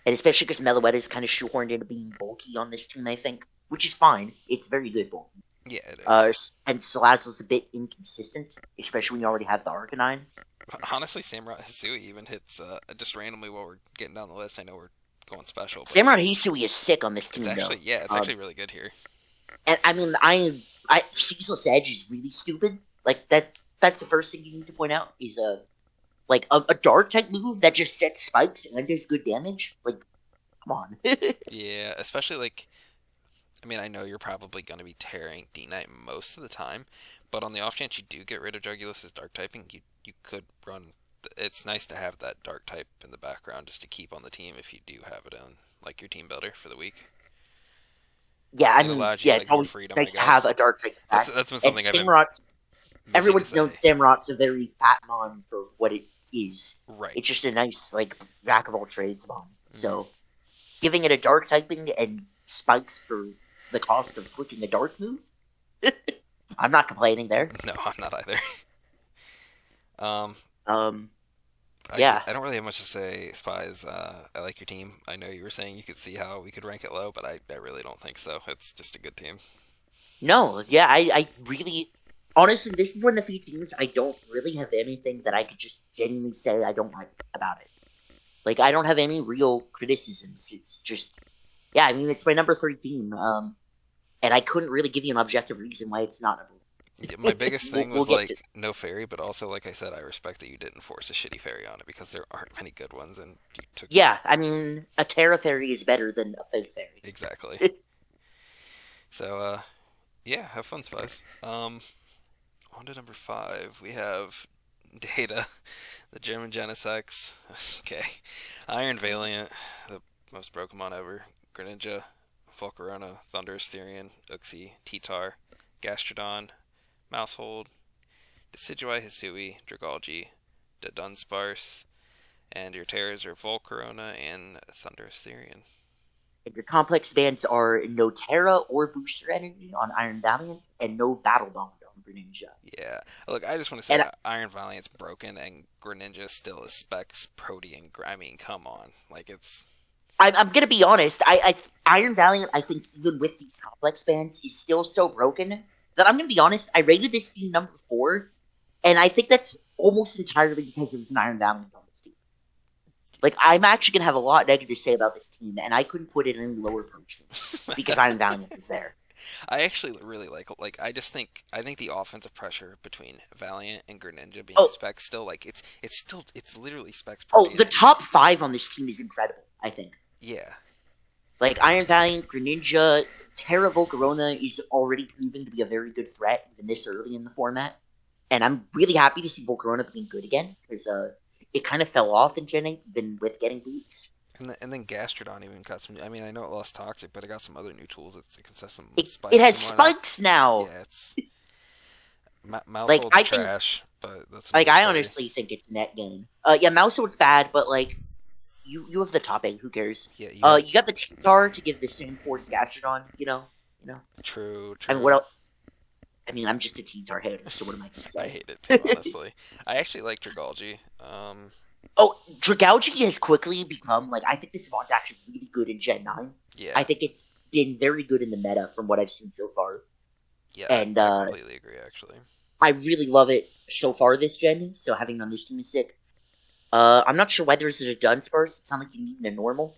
And especially because Meloetta is kind of shoehorned into being bulky on this team, I think. Which is fine. It's very good bulky. Yeah, it is. And Salazzle's a bit inconsistent, especially when you already have the Arcanine. Honestly, Samurott Hisui even hits just randomly while we're getting down the list. I know we're going special. Samurott Hisui is sick on this team, it's actually, though. Yeah, it's actually really good here. And I mean, Ceaseless Edge is really stupid. Like, that's the first thing you need to point out, is a dark type move that just sets spikes and does good damage. Like, come on. Yeah, especially, like, I mean, I know you're probably going to be tearing D-Knight most of the time, but on the off chance you do get rid of Jugulus's dark typing, you could run... It's nice to have that dark type in the background just to keep on the team if you do have it in, like, your team builder for the week. Yeah, I mean, it's always freedom, nice to have a dark type. That's been something I've been... Everyone's known Samurot's a very fat mon for what it is. Right. It's just a nice, like, jack of all trades mon. So, giving it a dark typing and spikes for the cost of clicking a dark move? I'm not complaining there. No, I'm not either. Yeah. I don't really have much to say, Spies. I like your team. I know you were saying you could see how we could rank it low, but I really don't think so. It's just a good team. No, yeah, I really... Honestly, this is one of the few teams I don't really have anything that I could just genuinely say I don't like about it. Like, I don't have any real criticisms. It's just... Yeah, I mean, it's my number 3 team. And I couldn't really give you an objective reason why it's not number 1. Yeah, my biggest thing was, like, no fairy, but also, like I said, I respect that you didn't force a shitty fairy on it, because there aren't many good ones, and you took... Yeah, I mean, a Terra fairy is better than a fake fairy. Exactly. So, yeah, have fun, Spies. On to number 5, we have Data, the German Genesex. Okay. Iron Valiant, the most broken mon ever. Greninja, Volcarona, Thunderous Therian, Uxie, T-Tar, Gastrodon, Mousehold, Decidueye Hisui, Dragalge, Dunsparce, and your Terras are Volcarona and Thunderous Therian. And your complex bands are no Terra or Booster Energy on Iron Valiant, and no Battle Bond on Greninja. Yeah. Look, I just want to say Iron Valiant's broken, and Greninja still is specs Protean. I mean, come on. Like, it's... I'm going to be honest. Iron Valiant, I think, even with these complex bands, is still so broken that I'm going to be honest. I rated this team number 4, and I think that's almost entirely because it was an Iron Valiant on this team. Like, I'm actually going to have a lot negative to say about this team, and I couldn't put it any lower personally because Iron Valiant is there. I actually really like I think the offensive pressure between Valiant and Greninja being specs still, like, it's literally specs. The top 5 on this team is incredible, I think. Yeah. Like, Iron Valiant, Greninja, Terra Volcarona is already proving to be a very good threat, even this early in the format. And I'm really happy to see Volcarona being good again, because it kind of fell off in Gen 8, even with getting boots. And then Gastrodon even got some. I mean, I know it lost Toxic, but it got some other new tools. It can set some spikes. It has spikes now! Yeah, it's... Mousehold's trash, but that's... I honestly think it's net gain. Yeah, Mousehold's bad, but, you have the top 8, who cares? Yeah, you got the T-Tar to give the same force Gastrodon, you know? True. I mean, what else? I mean, I'm just a T-Tar hater, so what am I going to say? I hate it too, honestly. I actually like Dragalge. Dragalge has quickly become, I think this mon's actually really good in Gen 9. Yeah. I think it's been very good in the meta from what I've seen so far. Yeah, and, I completely agree, actually. I really love it so far this gen, so having it on this team is sick. I'm not sure why there's a Dunsparce. It's not like you need a normal,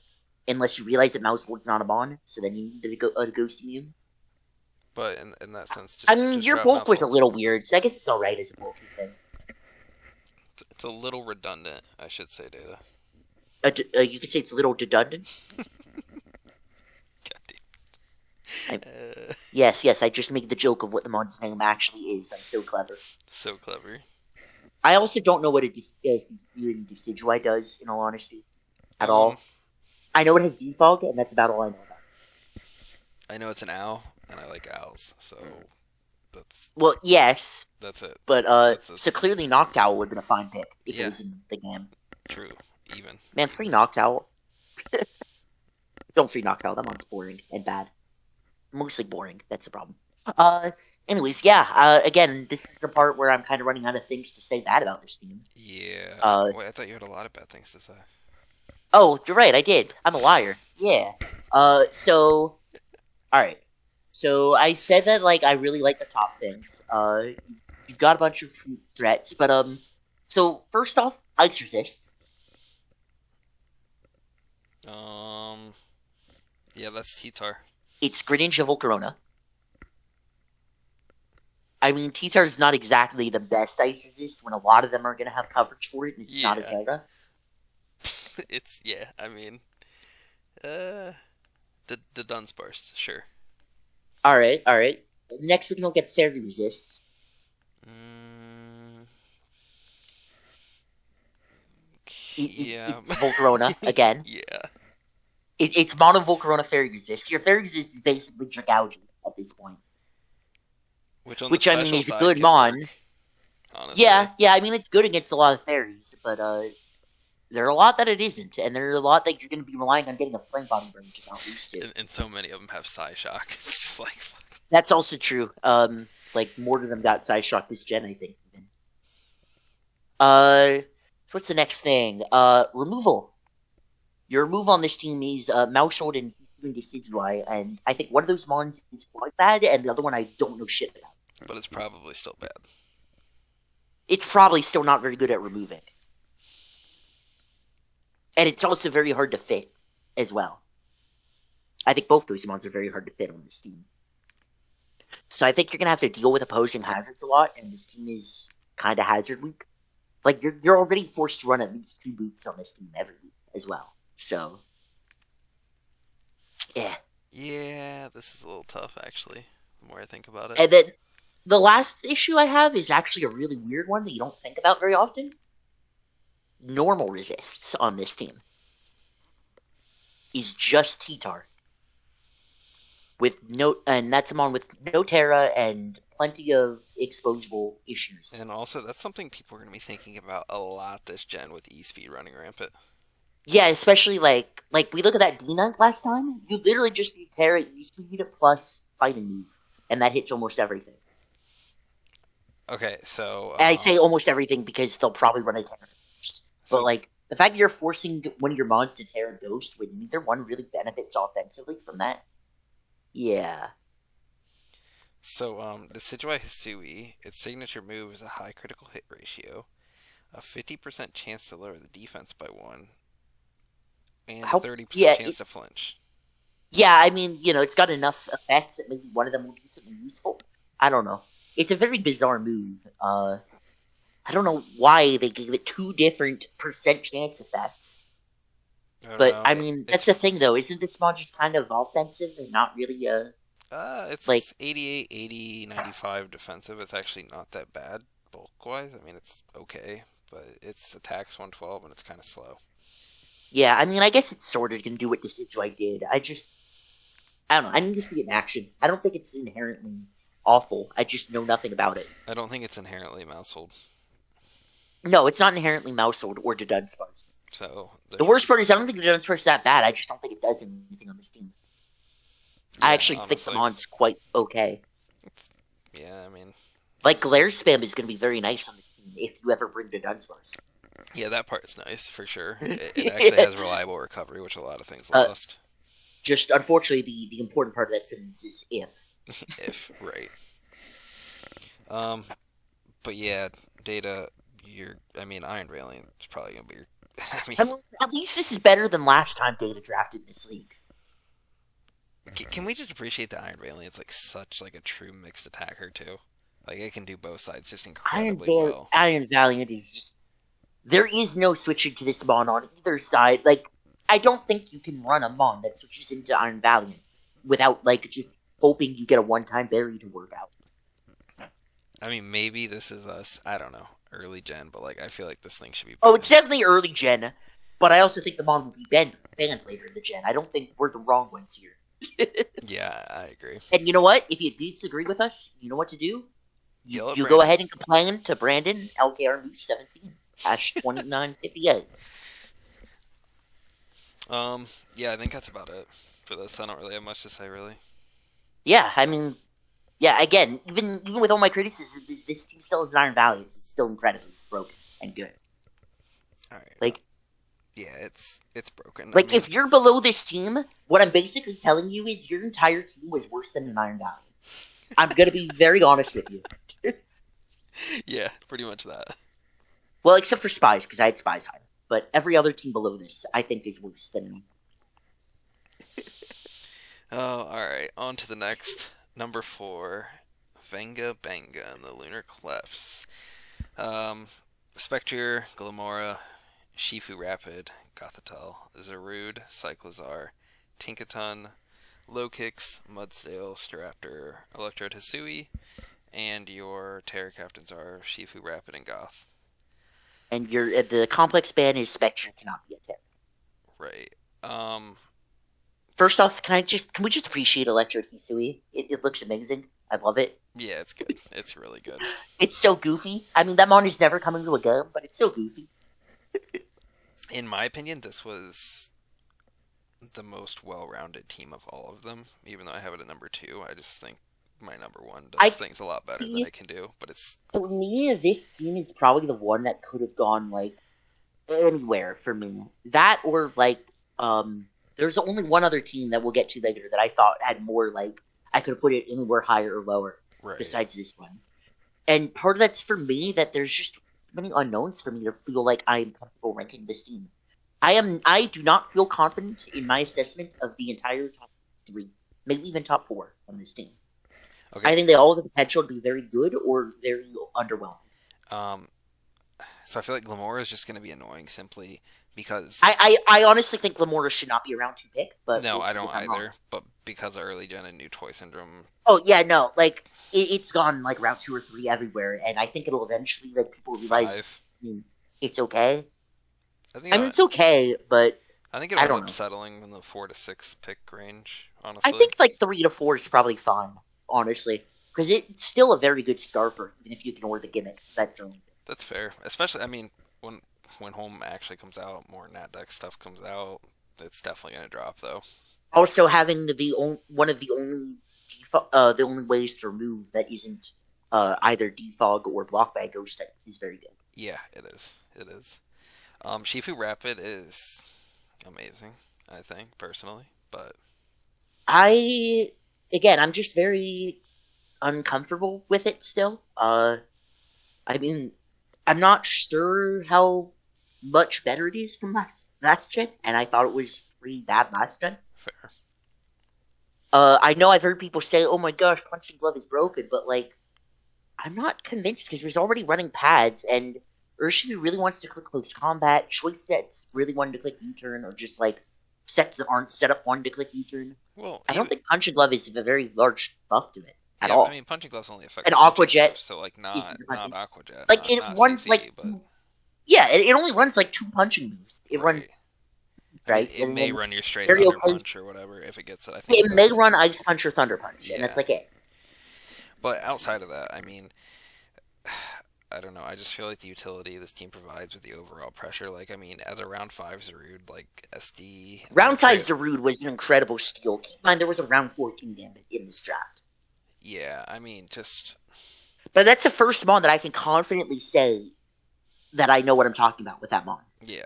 unless you realize that Mousehold's not a Mon, so then you need a Ghost Immune. But in that sense, your bulk was a little weird, so I guess it's alright as a bulky thing. It's a little redundant, I should say, Data. You could say it's a little redundant? Yes, I just made the joke of what the mon's name actually is. I'm so clever. So clever. I also don't know what a Decidueye does, in all honesty, at all. I know it has Defog, and that's about all I know about it. I know it's an owl, and I like owls, so that's... Well, yes. That's it. But, so clearly Noctowl would have been a fine pick if it was in the game. True, even. Man, free Noctowl. Don't free Noctowl, that one's boring and bad. Mostly boring, that's the problem. Anyways, yeah, again, this is the part where I'm kind of running out of things to say bad about this team. Yeah. Wait, I thought you had a lot of bad things to say. Oh, you're right, I did. I'm a liar. Yeah. So... Alright. So, I said that, I really like the top things. You've got a bunch of threats, but, so, first off, Ice Resist. Yeah, that's T-Tar. It's Greninja Volcarona. I mean, T-Tar is not exactly the best Ice Resist when a lot of them are going to have coverage for it, and it's not a Tera. The Dunsparce, sure. Alright. Next we can get Fairy Resists. Yeah. It's Volcarona, again. Yeah. It's Mono Volcarona Fairy Resist. Your Fairy Resist is basically Dragalge at this point. Which I mean, is a good Mon. Honestly. Yeah, I mean, it's good against a lot of fairies, but, there are a lot that it isn't, and there are a lot that you're going to be relying on getting a Flame Body Burn to not lose to. And so many of them have Psyshock. It's just fuck. That's also true. More of them got Psyshock this gen, I think. What's the next thing? Removal. Your removal on this team is Mousehold and Decidueye, and I think one of those Mons is quite bad, and the other one I don't know shit about. But it's probably still bad. It's probably still not very good at removing. And it's also very hard to fit, as well. I think both those Mons are very hard to fit on this team. So I think you're going to have to deal with opposing hazards a lot, and this team is kind of hazard weak. You're already forced to run at least 2 boots on this team every week, as well. So, yeah. Yeah, this is a little tough, actually, the more I think about it. And then, the last issue I have is actually a really weird one that you don't think about very often. Normal resists on this team is just T-Tar. And that's a Mon with no Tera and plenty of exposable issues. And also, that's something people are going to be thinking about a lot this gen with E-Speed running rampant. Yeah, especially we look at that D-Knight last time, you literally just need Tera E-Speed plus Fighting Move, and that hits almost everything. Okay, so... and I say almost everything because they'll probably run a Tera first. But, the fact that you're forcing one of your Mons to Tera Ghost when neither one really benefits offensively from that, yeah. So, the Decidueye Hisui, its signature move is a high critical hit ratio, a 50% chance to lower the defense by 1, and a 30% chance to flinch. Yeah, I mean, it's got enough effects that maybe one of them will do something useful. I don't know. It's a very bizarre move. I don't know why they gave it 2 different % chance effects. I mean, that's the thing, though. Isn't this mod just kind of offensive and not really Like, It's 88, 80, 95 defensive. It's actually not that bad bulk-wise. I mean, it's okay, but its attack's 112 and it's kind of slow. yeah, I mean, I guess it's sort of gonna do what Decidueye did. I don't know. I need to see it in action. I don't think it's inherently awful. I just know nothing about it. I don't think it's inherently mousehold. No, it's not inherently Mousehold or the Dunsparce. So The worst part is I don't think the Dunsparce is that bad. I just don't think it does anything on this team. yeah, I actually think honestly, the Mon's quite okay. it's yeah. I mean, Like, Glare Spam is going to be very nice on the team if you ever bring the Dunsparce. yeah, that part's nice for sure. It actually has reliable recovery, which a lot of things lost. Just, unfortunately, the important part of that sentence is if. If right. But yeah, Data. I mean, Iron Valiant is probably gonna be your. I mean, I mean, at least this is better than last time Data drafted this league. can we just appreciate that Iron Valiant's like such like a true mixed attacker too? Like it can do both sides just incredibly well. Iron Valiant is just... There is no switching to this Mon on either side. Like, I don't think you can run a Mon that switches into Iron Valiant without, like, just hoping you get a one-time berry to work out. I mean, maybe this is us. I don't know, early gen, but like I feel like this thing should be. Oh, it's definitely early gen, but I also think the Mon will be banned later in the gen. I don't think we're the wrong ones here. Yeah, I agree. And you know what? If you disagree with us, you know what to do? Yell at You go Brandon. ahead and complain to Brandon, LKR Moose 17, hash 2958. Yeah, I think that's about it for this. I don't really have much to say, really. Yeah, I mean, yeah, again, even with all my criticism, this team still has an Iron Valiant. It's still incredibly broken and good. All right. Like, Yeah, it's broken. like I mean, if you're below this team, what I'm basically telling you is your entire team was worse than an Iron Valiant. I'm gonna be very honest with you. yeah, pretty much that. Well, except for Spies, because I had Spies higher. But every other team below this, I think, is worse than me. Oh, all right. On to the next. Number 4, Venga Benga and the Lunar Clefs. Spectre, Glamora, Shifu Rapid, Gothitelle, Zarude, Cyclizar, Tinkaton, Lowkicks, Mudsdale, Staraptor, Electrode Hisui, and your Terra Captains are Shifu Rapid and Goth. And the complex ban is Spectre cannot be a Terra. Right. First off, can we just appreciate Electrode Hisui? It looks amazing. I love it. Yeah, it's good. It's really good. It's so goofy. I mean, that Mon is never coming to a game, but it's so goofy. In my opinion, this was the most well-rounded team of all of them. Even though I have it at number 2, I just think my number 1 does things a lot better than I can do. But it's for me, this team is probably the one that could have gone like anywhere for me. That or like there's only one other team that we'll get to later that I thought had more like I could have put it anywhere higher or lower besides this one. And part of that's for me that there's just many unknowns for me to feel like I'm comfortable ranking this team. I do not feel confident in my assessment of the entire top 3, maybe even top 4 on this team. okay. I think they all have the potential to be very good or very underwhelming. So I feel like Glamora is just going to be annoying simply because I honestly think Glamora should not be a round 2 pick, but no, we'll I see don't if I'm either. wrong. But because of early gen and new toy syndrome, Oh yeah, no, like it's gone like round 2 or 3 everywhere, and I think it'll eventually like people realize 5. It's okay. I think I mean, it's okay, but I think I it'll don't end up know. settling in the 4 to 6 pick range. Honestly, I think like 3 to 4 is probably fine, honestly, because it's still a very good starter, even if you ignore the gimmick. That's that's fair. Especially, I mean, when Home actually comes out, more Nat Deck stuff comes out. It's definitely going to drop though. also having one of the only ways to remove that isn't either defog or block by a ghost type is very good. Yeah, it is. It is. Shifu Rapid is amazing, I think, personally. But I'm just very uncomfortable with it still. I mean, I'm not sure how much better it is from last gen, and I thought it was pretty bad last gen. fair. I know I've heard people say, "Oh my gosh, Punching Glove is broken," but like, I'm not convinced because there's already running pads, and Urshifu really wants to click close combat. Choice sets really wanted to click U-turn, or just like sets that aren't set up one to click U-turn. Well, I don't think Punch and Glove is a very large buff to it at yeah, all. I mean, punching gloves only affect And punching Aqua Jet gloves, so like not isn't punching. Aqua Jet, Like it not runs CC, like but yeah, it only runs like 2 punching moves. It runs I mean, right. it may run your straight very Thunder okay. Punch or whatever if it gets it. I think It may run Ice Punch or Thunder Punch, and that's like it. But outside of that, I mean, I don't know. I just feel like the utility this team provides with the overall pressure. Like, I mean, as a round 5 Zarude, like SD. Round 5 Zarude was an incredible steal. Keep in mind there was a round 14 gambit in this draft. Yeah, I mean, just. But that's the first mon that I can confidently say that I know what I'm talking about with that mon. Yeah.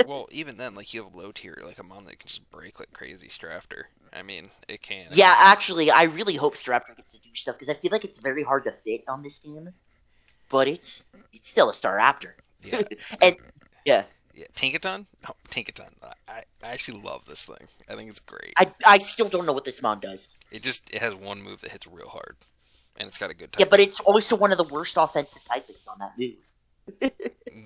Well, even then, like, you have low tier, like a mon that can just break like crazy Strafter. I mean, it can. Yeah, actually, I really hope Strafter gets to do stuff because I feel like it's very hard to fit on this team. But it's still a Staraptor. Yeah. And yeah. Yeah, Tinkaton? Oh, Tinkaton. I actually love this thing. I think it's great. I still don't know what this mon does. It has one move that hits real hard. And it's got a good type. Yeah, but it's also one of the worst offensive typings on that move.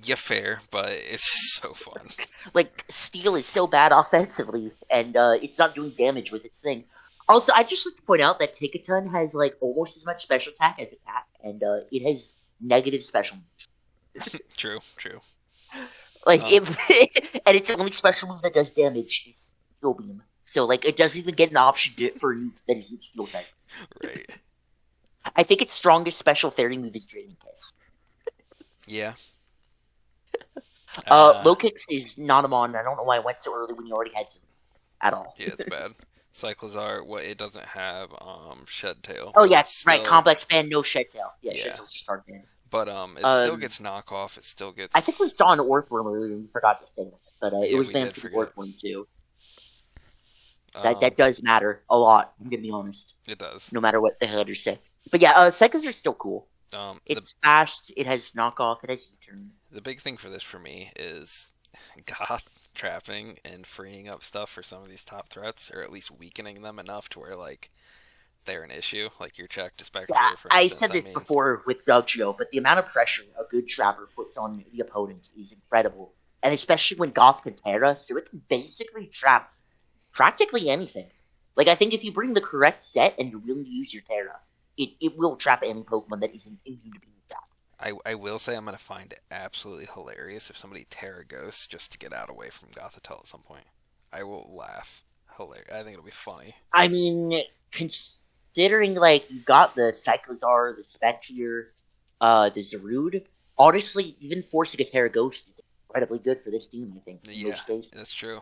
Yeah, fair, but it's so fun. Like, Steel is so bad offensively, and it's not doing damage with its thing. Also, I just like to point out that Tinkaton has, like, almost as much special attack as attack, and it has negative special moves. True. Like, and its only special move that does damage is Steel Beam. So, like, it doesn't even get an option for a nuke that isn't Steel type. Right. I think its strongest special fairy move is Draining Kiss. Yeah. Low Kicks is not a mon. I don't know why I went so early when you already had some at all. Yeah, it's bad. Cyclozar, what it doesn't have, Shed Tail. Oh yeah, right. Complex Fan, no Shed Tail. Yeah, Shed Tail's just hard ban. But it still gets knockoff. It still gets. I think we saw an Orthworm earlier and we forgot to say that, but it was banned for the Orthworm too. That does matter a lot. I'm gonna be honest. It does. No matter what the haters say. But yeah, Psychos are still cool. It's fast. It has knockoff. It has U-turn. The big thing for this for me is Goth trapping and freeing up stuff for some of these top threats, or at least weakening them enough to where like they're an issue, like your check to Spectre. Yeah, for I instance. said this before with Dugio, but the amount of pressure a good trapper puts on the opponent is incredible, and especially when Goth can Terra, so it can basically trap practically anything. Like I think if you bring the correct set and you're willing to use your Terra, it will trap any Pokemon that isn't immune to being trapped. I will say I'm going to find it absolutely hilarious if somebody Terra Ghosts just to get out away from Gothitelle at some point. I will laugh. Hilarious. I think it'll be funny. I mean, considering like you got the Cyclozar, the Spectre, the Zarude, honestly, even forcing a Terra Ghost is incredibly good for this team, I think. Yeah, that's true.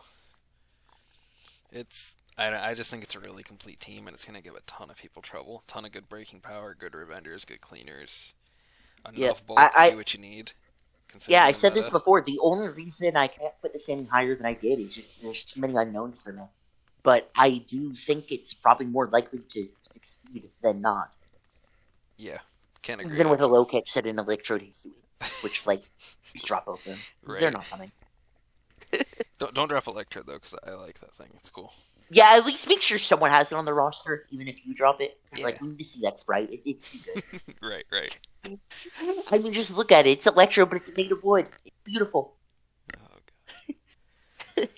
I just think it's a really complete team, and it's going to give a ton of people trouble. A ton of good breaking power, good Revengers, good cleaners. Enough bulk to do what you need. Yeah, I said this before. The only reason I can't put this any higher than I did is just there's too many unknowns for me. But I do think it's probably more likely to succeed than not. Yeah, can't agree. Even with a low kick set in Electrode Hisui, which like just drop open. Right. They're not coming. don't drop Electrode though, because I like that thing. It's cool. Yeah, at least make sure someone has it on the roster, even if you drop it. Yeah. Like, we need to see that sprite. It's too good. Right. I mean, just look at it. It's Electro, but it's made of wood. It's beautiful. Oh, God.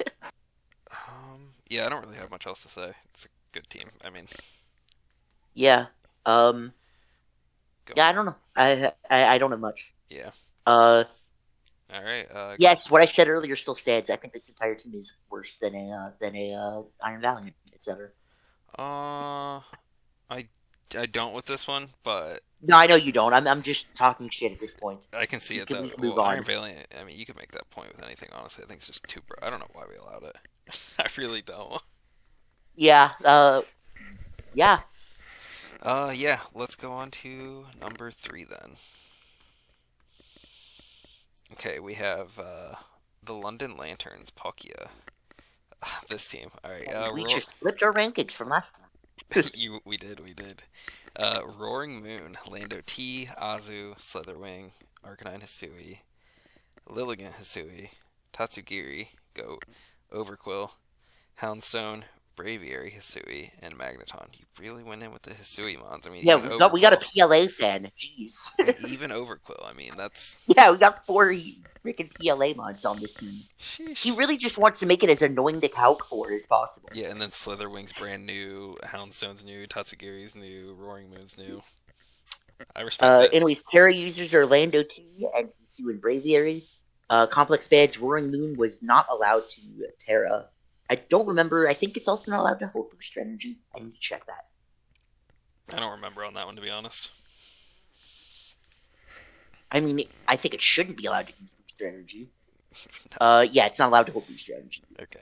Yeah, I don't really have much else to say. It's a good team. I mean... Yeah. Yeah, I don't know. I don't know much. Yeah. All right. Yes, what I said earlier still stands. I think this entire team is worse than a Iron Valiant, etc. I don't with this one, but no, I know you don't. I'm just talking shit at this point. I can see it though. Well, Iron Valiant. I mean, you can make that point with anything. Honestly, I think it's just too. I don't know why we allowed it. I really don't. Yeah. Yeah. Yeah. Let's go on to number 3 then. Okay, we have the London Lanterns, Palkia. This team. All right. We just flipped our rankings from last time. We did. Roaring Moon, Lando T, Azu, Slitherwing, Arcanine Hisui, Lilligant Hisui, Tatsugiri, Goat, Overquill, Houndstone, Braviary Hisui, and Magneton. You really went in with the Hisui mons. I mean, yeah, we got a PLA fan. Jeez. Even Overquill. I mean, that's... Yeah, we got 4 freaking PLA mods on this team. Sheesh. He really just wants to make it as annoying to calc for as possible. Yeah, and then Slitherwing's brand new, Houndstone's new, Tatsugiri's new, Roaring Moon's new. I respect it. Anyways, Terra users are Lando T and Kitsu and Braviary. Complex Badge Roaring Moon was not allowed to Terra. I don't remember. I think it's also not allowed to hold booster energy. I need to check that. I don't remember on that one, to be honest. I mean, I think it shouldn't be allowed to use booster energy. Yeah, it's not allowed to hold booster energy. Okay.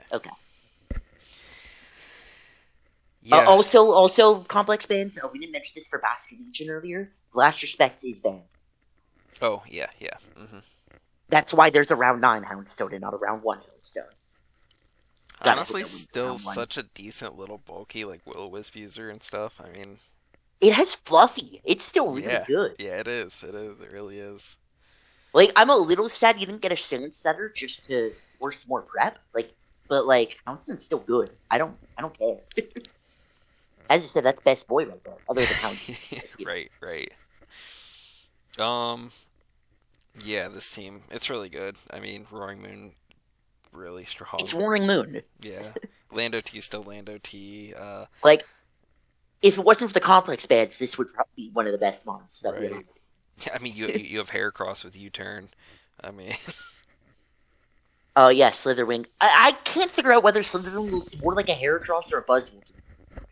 Yeah. Also, complex bans. We didn't mention this for Basket Legion earlier. Last Respects is banned. Oh, yeah. Mm-hmm. That's why there's a round 9 Houndstone and not a round 1 Houndstone. Honestly, still such a decent little bulky, like, Will-O-Wisp user and stuff. I mean... It has Fluffy. It's still really good. Yeah, it is. It really is. Like, I'm a little sad you didn't get a Sand Setter just to force more prep. But Houndstone's still good. I don't care. As I said, that's best boy right there. Other than Houndstone. Right. Yeah, this team, it's really good. I mean, Roaring Moon, really strong. It's Roaring Moon. Yeah. Lando T still Lando T. If it wasn't for the complex bans, this would probably be one of the best mons that we have. I mean, you have Heracross with U-turn. I mean... Yeah, Slitherwing. I can't figure out whether Slitherwing looks more like a Heracross or a Buzzwole.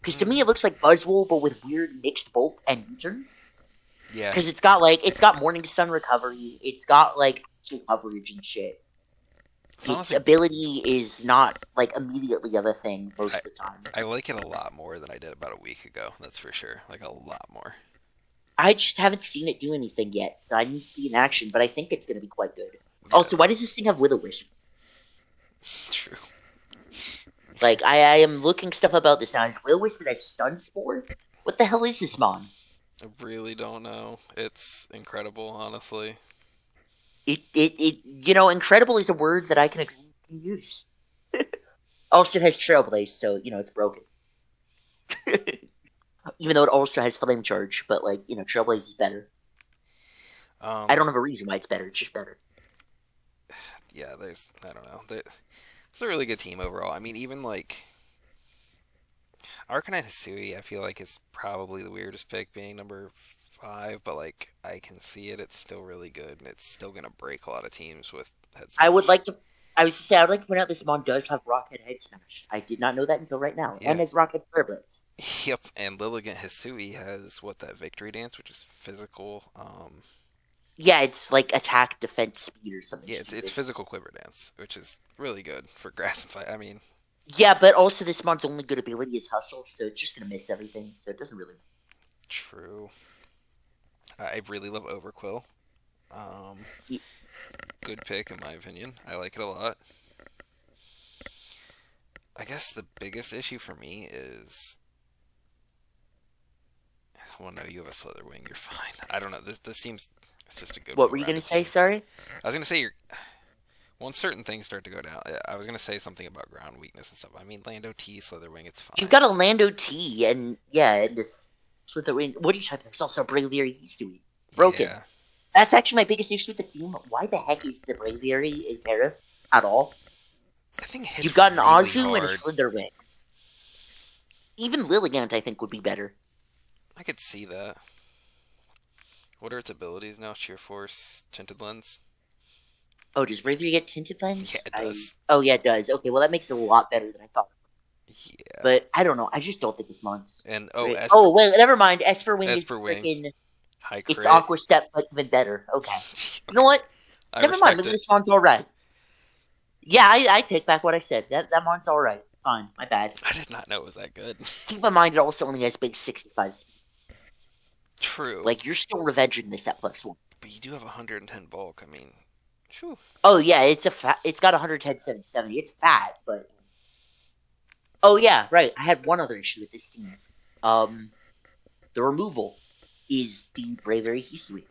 Because to me, it looks like Buzzwole, but with weird mixed bulk and U-turn. Yeah. Because it's got Morning Sun recovery. It's got coverage and shit. Its ability is not immediately of a thing most of the time. I like it a lot more than I did about a week ago. That's for sure. Like a lot more. I just haven't seen it do anything yet, so I need to see it in action. But I think it's going to be quite good. Yeah. Also, why does this thing have Will-O-Wisp? True. I am looking stuff about this now. Is Will-O-Wisp has Stun Spore? What the hell is this mon? I really don't know. It's incredible, honestly. Incredible is a word that I can use. Also, it has Trailblaze, so, it's broken. Even though it also has Flame Charge, but, Trailblaze is better. I don't have a reason why it's better, it's just better. Yeah, I don't know. It's a really good team overall. I mean, even, Arcanine Hisui, I feel like is probably the weirdest pick, being number 5, but I can see it. It's still really good, and it's still gonna break a lot of teams with Head Smash. I would like to point out this mon does have Rockhead Head Smash. I did not know that until right now, and has Rockhead Flare Blitz. Yep, and Lilligant Hisui has that Victory Dance, which is physical. Yeah, it's attack, defense, speed, or something. Yeah, it's physical Quiver Dance, which is really good for grass and fight. I mean. Yeah, but also this mon's only good ability is Hustle, so it's just gonna miss everything, so it doesn't really... True. I really love Overquill. Good pick, in my opinion. I like it a lot. I guess the biggest issue for me is... Well, no, you have a Slitherwing, you're fine. I don't know, this seems... It's just a good... What were you gonna say, sorry? I was gonna say once certain things start to go down, I was going to say something about ground weakness and stuff. I mean, Lando T, Slitherwing, it's fine. You've got a Lando T, and this Slitherwing... What are you talking about? There's also a Braviary Hisui. Broken. Yeah. That's actually my biggest issue with the team. Why the heck is the Braviary in Terra at all? I think you've got an really Azu hard. and a Slitherwing. Even Lilligant, I think, would be better. I could see that. What are its abilities now? Sheer Force, Tinted Lens? Oh, does Braviary get Tinted Lens? Yeah, it does. Oh, yeah, it does. Okay, well, that makes it a lot better than I thought. Yeah. But, I don't know. I just don't think this month's... And, wait, never mind. Esper Wing is freaking... High crit. It's Aqua Step, but even better. Okay. You know what? Never mind. Maybe this mon's alright. Yeah, I take back what I said. That mon's alright. Fine. My bad. I did not know it was that good. Keep in mind, it also only has big 65 speed. True. You're still revenging this at +1. But you do have 110 bulk. I mean... Whew. Oh, yeah, it's got 110, 70. It's fat, but... Oh, yeah, right. I had one other issue with this team. The removal is the Braviary Hisui.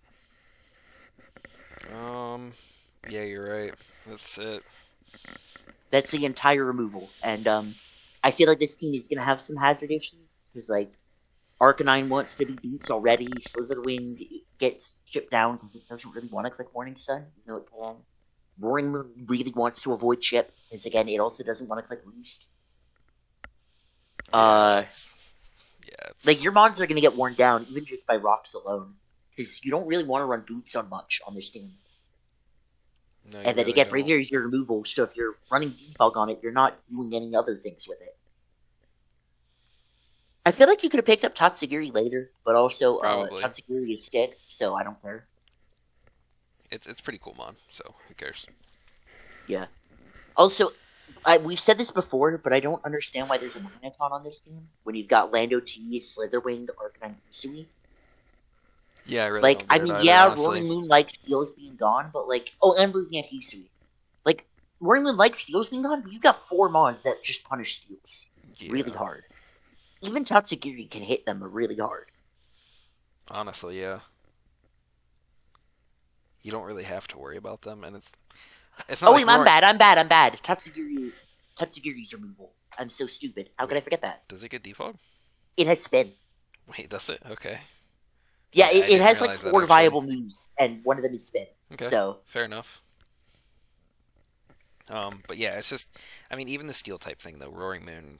Yeah, you're right. That's it. That's the entire removal. And, I feel like this team is gonna have some hazard issues, because, Arcanine wants to be beats already, Slitherwing gets chipped down because it doesn't really want to click Morning Sun, even though it can. Roaring Moon really wants to avoid chip, because again, it also doesn't want to click roost. Yeah, it's Like, your mons are going to get worn down, even just by rocks alone. Because you don't really want to run boots on much on this team. no, you And then really again, don't. Braviary is your removal, so if you're running defog on it, you're not doing any other things with it. I feel like you could have picked up Tatsugiri later, but also Probably. Tatsugiri is stick, so I don't care. It's pretty cool, mon. So who cares? Yeah. Also, we've said this before, but I don't understand why there's a Minotaur on this team when you've got Lando T, Slitherwing, Arcanine, Usui. Yeah, I really Like, don't I get it mean, either, yeah, honestly. Roaring Moon likes Steel's being gone, but like, oh, and looking at Hisui. Like, Roaring Moon likes Steel's being gone, but you've got 4 mons that just punish Steels really Yeah. hard. Even Tatsugiri can hit them really hard. Honestly, yeah. You don't really have to worry about them, and it's not Oh, like wait, I'm bad. Tatsugiri's removal. I'm so stupid. How could I forget that? Does it get defog? It has spin. Wait, does it? Okay. Yeah, I it didn't has like realize that, 4 actually. viable moves, and one of them is spin. Okay. So, Fair enough. But yeah, it's just, I mean, even the steel type thing though, Roaring Moon,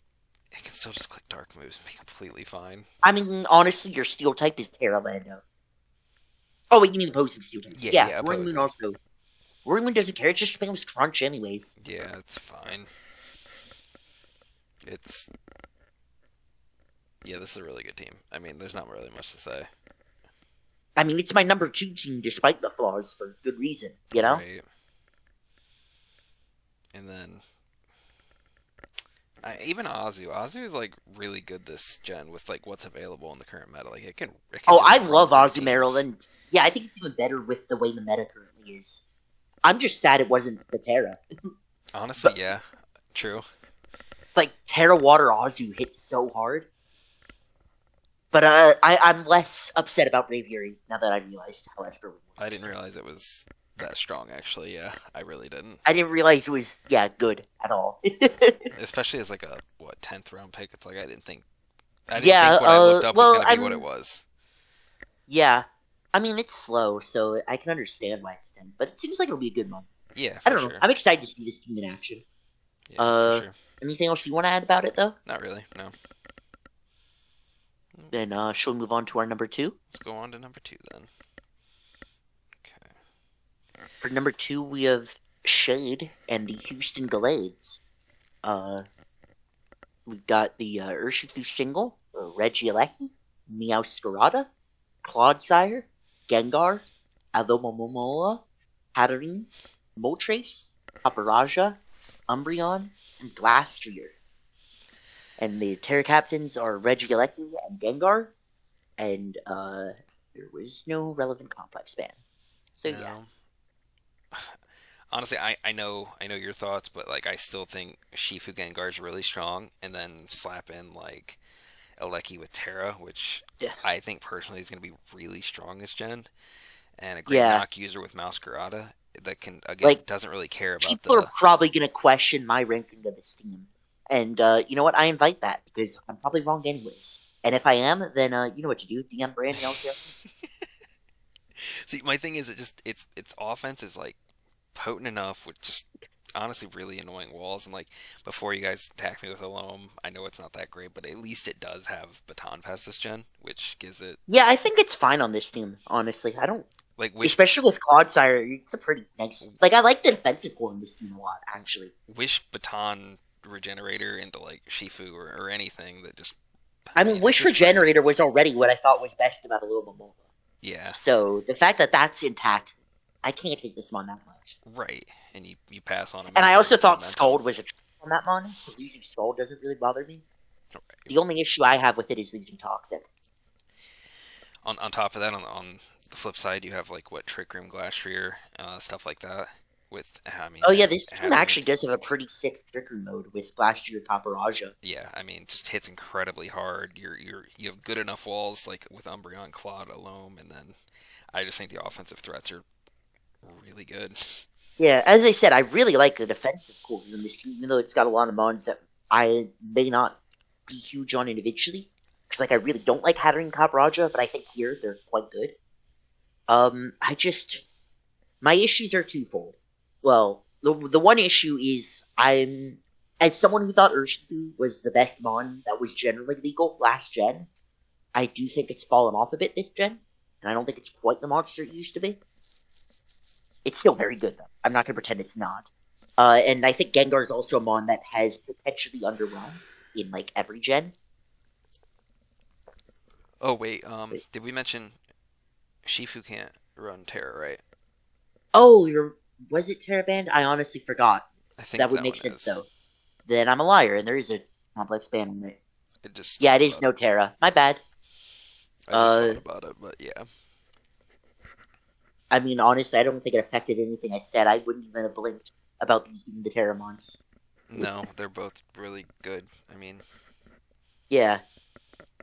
it can still just click dark moves and be completely fine. I mean, honestly, your steel type is Terra Lando. Oh, wait, you mean the opposing steel type? Yeah, Roaring Moon opposing. also. Roaring Moon doesn't care, it just spams Crunch anyways. Yeah, it's fine. It's Yeah, this is a really good team. I mean, there's not really much to say. I mean, it's my number 2 team despite the flaws for good reason, you know? Right. And then even Azu is like really good this gen with like what's available in the current meta. Like it can Oh, just I run love through Azumarill, teams. and yeah, I think it's even better with the way the meta currently is. I'm just sad it wasn't the Terra. Honestly, But- yeah, true. Like, Terra Water Azu hits so hard. But I'm less upset about Braviary now that I realized how Esper works. I didn't realize it was that strong. Actually, yeah, I really didn't. I didn't realize it was, good at all. Especially as like a 10th round pick. It's like I didn't think. Yeah, what I looked up well, was gonna be what I'm- it was. Yeah. I mean, it's slow, so I can understand why it's 10. But it seems like it'll be a good month. Yeah, I for don't sure. know. I'm excited to see this team in action. Yeah, for sure. Anything else you want to add about it, though? Not really. No. Then, shall we move on to our number 2? Let's go on to number 2 then. Okay. For number 2, we have Shade and the Houston Gallades. We've got the Urshifu single, Regieleki, Meowscarada, Clodsire, Gengar, Alomomomoa, Hatterene, Moltres, Paparaja, Umbreon, and Glastrier. And the Terra Captains are Regieleki and Gengar, and there was no relevant complex ban. So yeah. No. Honestly, I know your thoughts, but like I still think Shifu Gengar is really strong, and then slap in like Eleki with Terra, which Yeah. I think personally is going to be really strong this gen, and a great Yeah. knock user with Mouscarada that can again Like, doesn't really care about People the are probably going to question my ranking of this team. And you know what? I invite that, because I'm probably wrong anyways. And if I am, then you know what to do. DM Brand, you know, See, my thing is its offense is like potent enough with just honestly really annoying walls, and like before you guys attack me with a loam, I know it's not that great, but at least it does have baton pass this gen, which gives it Yeah, I think it's fine on this team, honestly. I don't... like wish Especially with Clodsire, it's a pretty nice... Like, I like the defensive core in this team a lot, actually. baton regenerator into like Shifu or anything that just I mean, it's Wish just free. Regenerator was already what I thought was best about Alomomola. Yeah, So, the fact that that's intact, I can't take this mon that much. right. And you pass on him. And I also thought Momentum. Scald was a trick on that mon, so losing Scald doesn't really bother me. Right. The only issue I have with it is losing Toxic. On top of that, on the flip side, you have like Trick Room, Glastrier, stuff like that. With I mean, Oh yeah, this team having- actually does have a pretty sick trickery mode with Blaster Paparaja. Yeah, I mean, just hits incredibly hard. You have good enough walls like with Umbreon, Claude, Alome, and then I just think the offensive threats are really good. Yeah, as I said, I really like the defensive core in this team, even though it's got a lot of mons that I may not be huge on individually. Because like I really don't like Hatterene and Paparaja, but I think here they're quite good. My issues are twofold. well, the one issue is as someone who thought Urshifu was the best mon that was generally legal last gen, I do think it's fallen off a bit this gen, and I don't think it's quite the monster it used to be. It's still very good though. I'm not gonna pretend it's not. And I think Gengar is also a mon that has potentially underwhelmed in like every gen. Oh wait, did we mention Shifu can't run Terra, right? Oh, was it Teraband? I honestly forgot. I think That would that make one sense is. though. Then I'm a liar, and there is a complex band in it. It just Yeah, thought it is about no it. Terra. My bad. I just thought about it, but yeah. I mean, honestly, I don't think it affected anything I said. I wouldn't even have blinked about these being the Terramons. No, they're both really good. I mean, Yeah.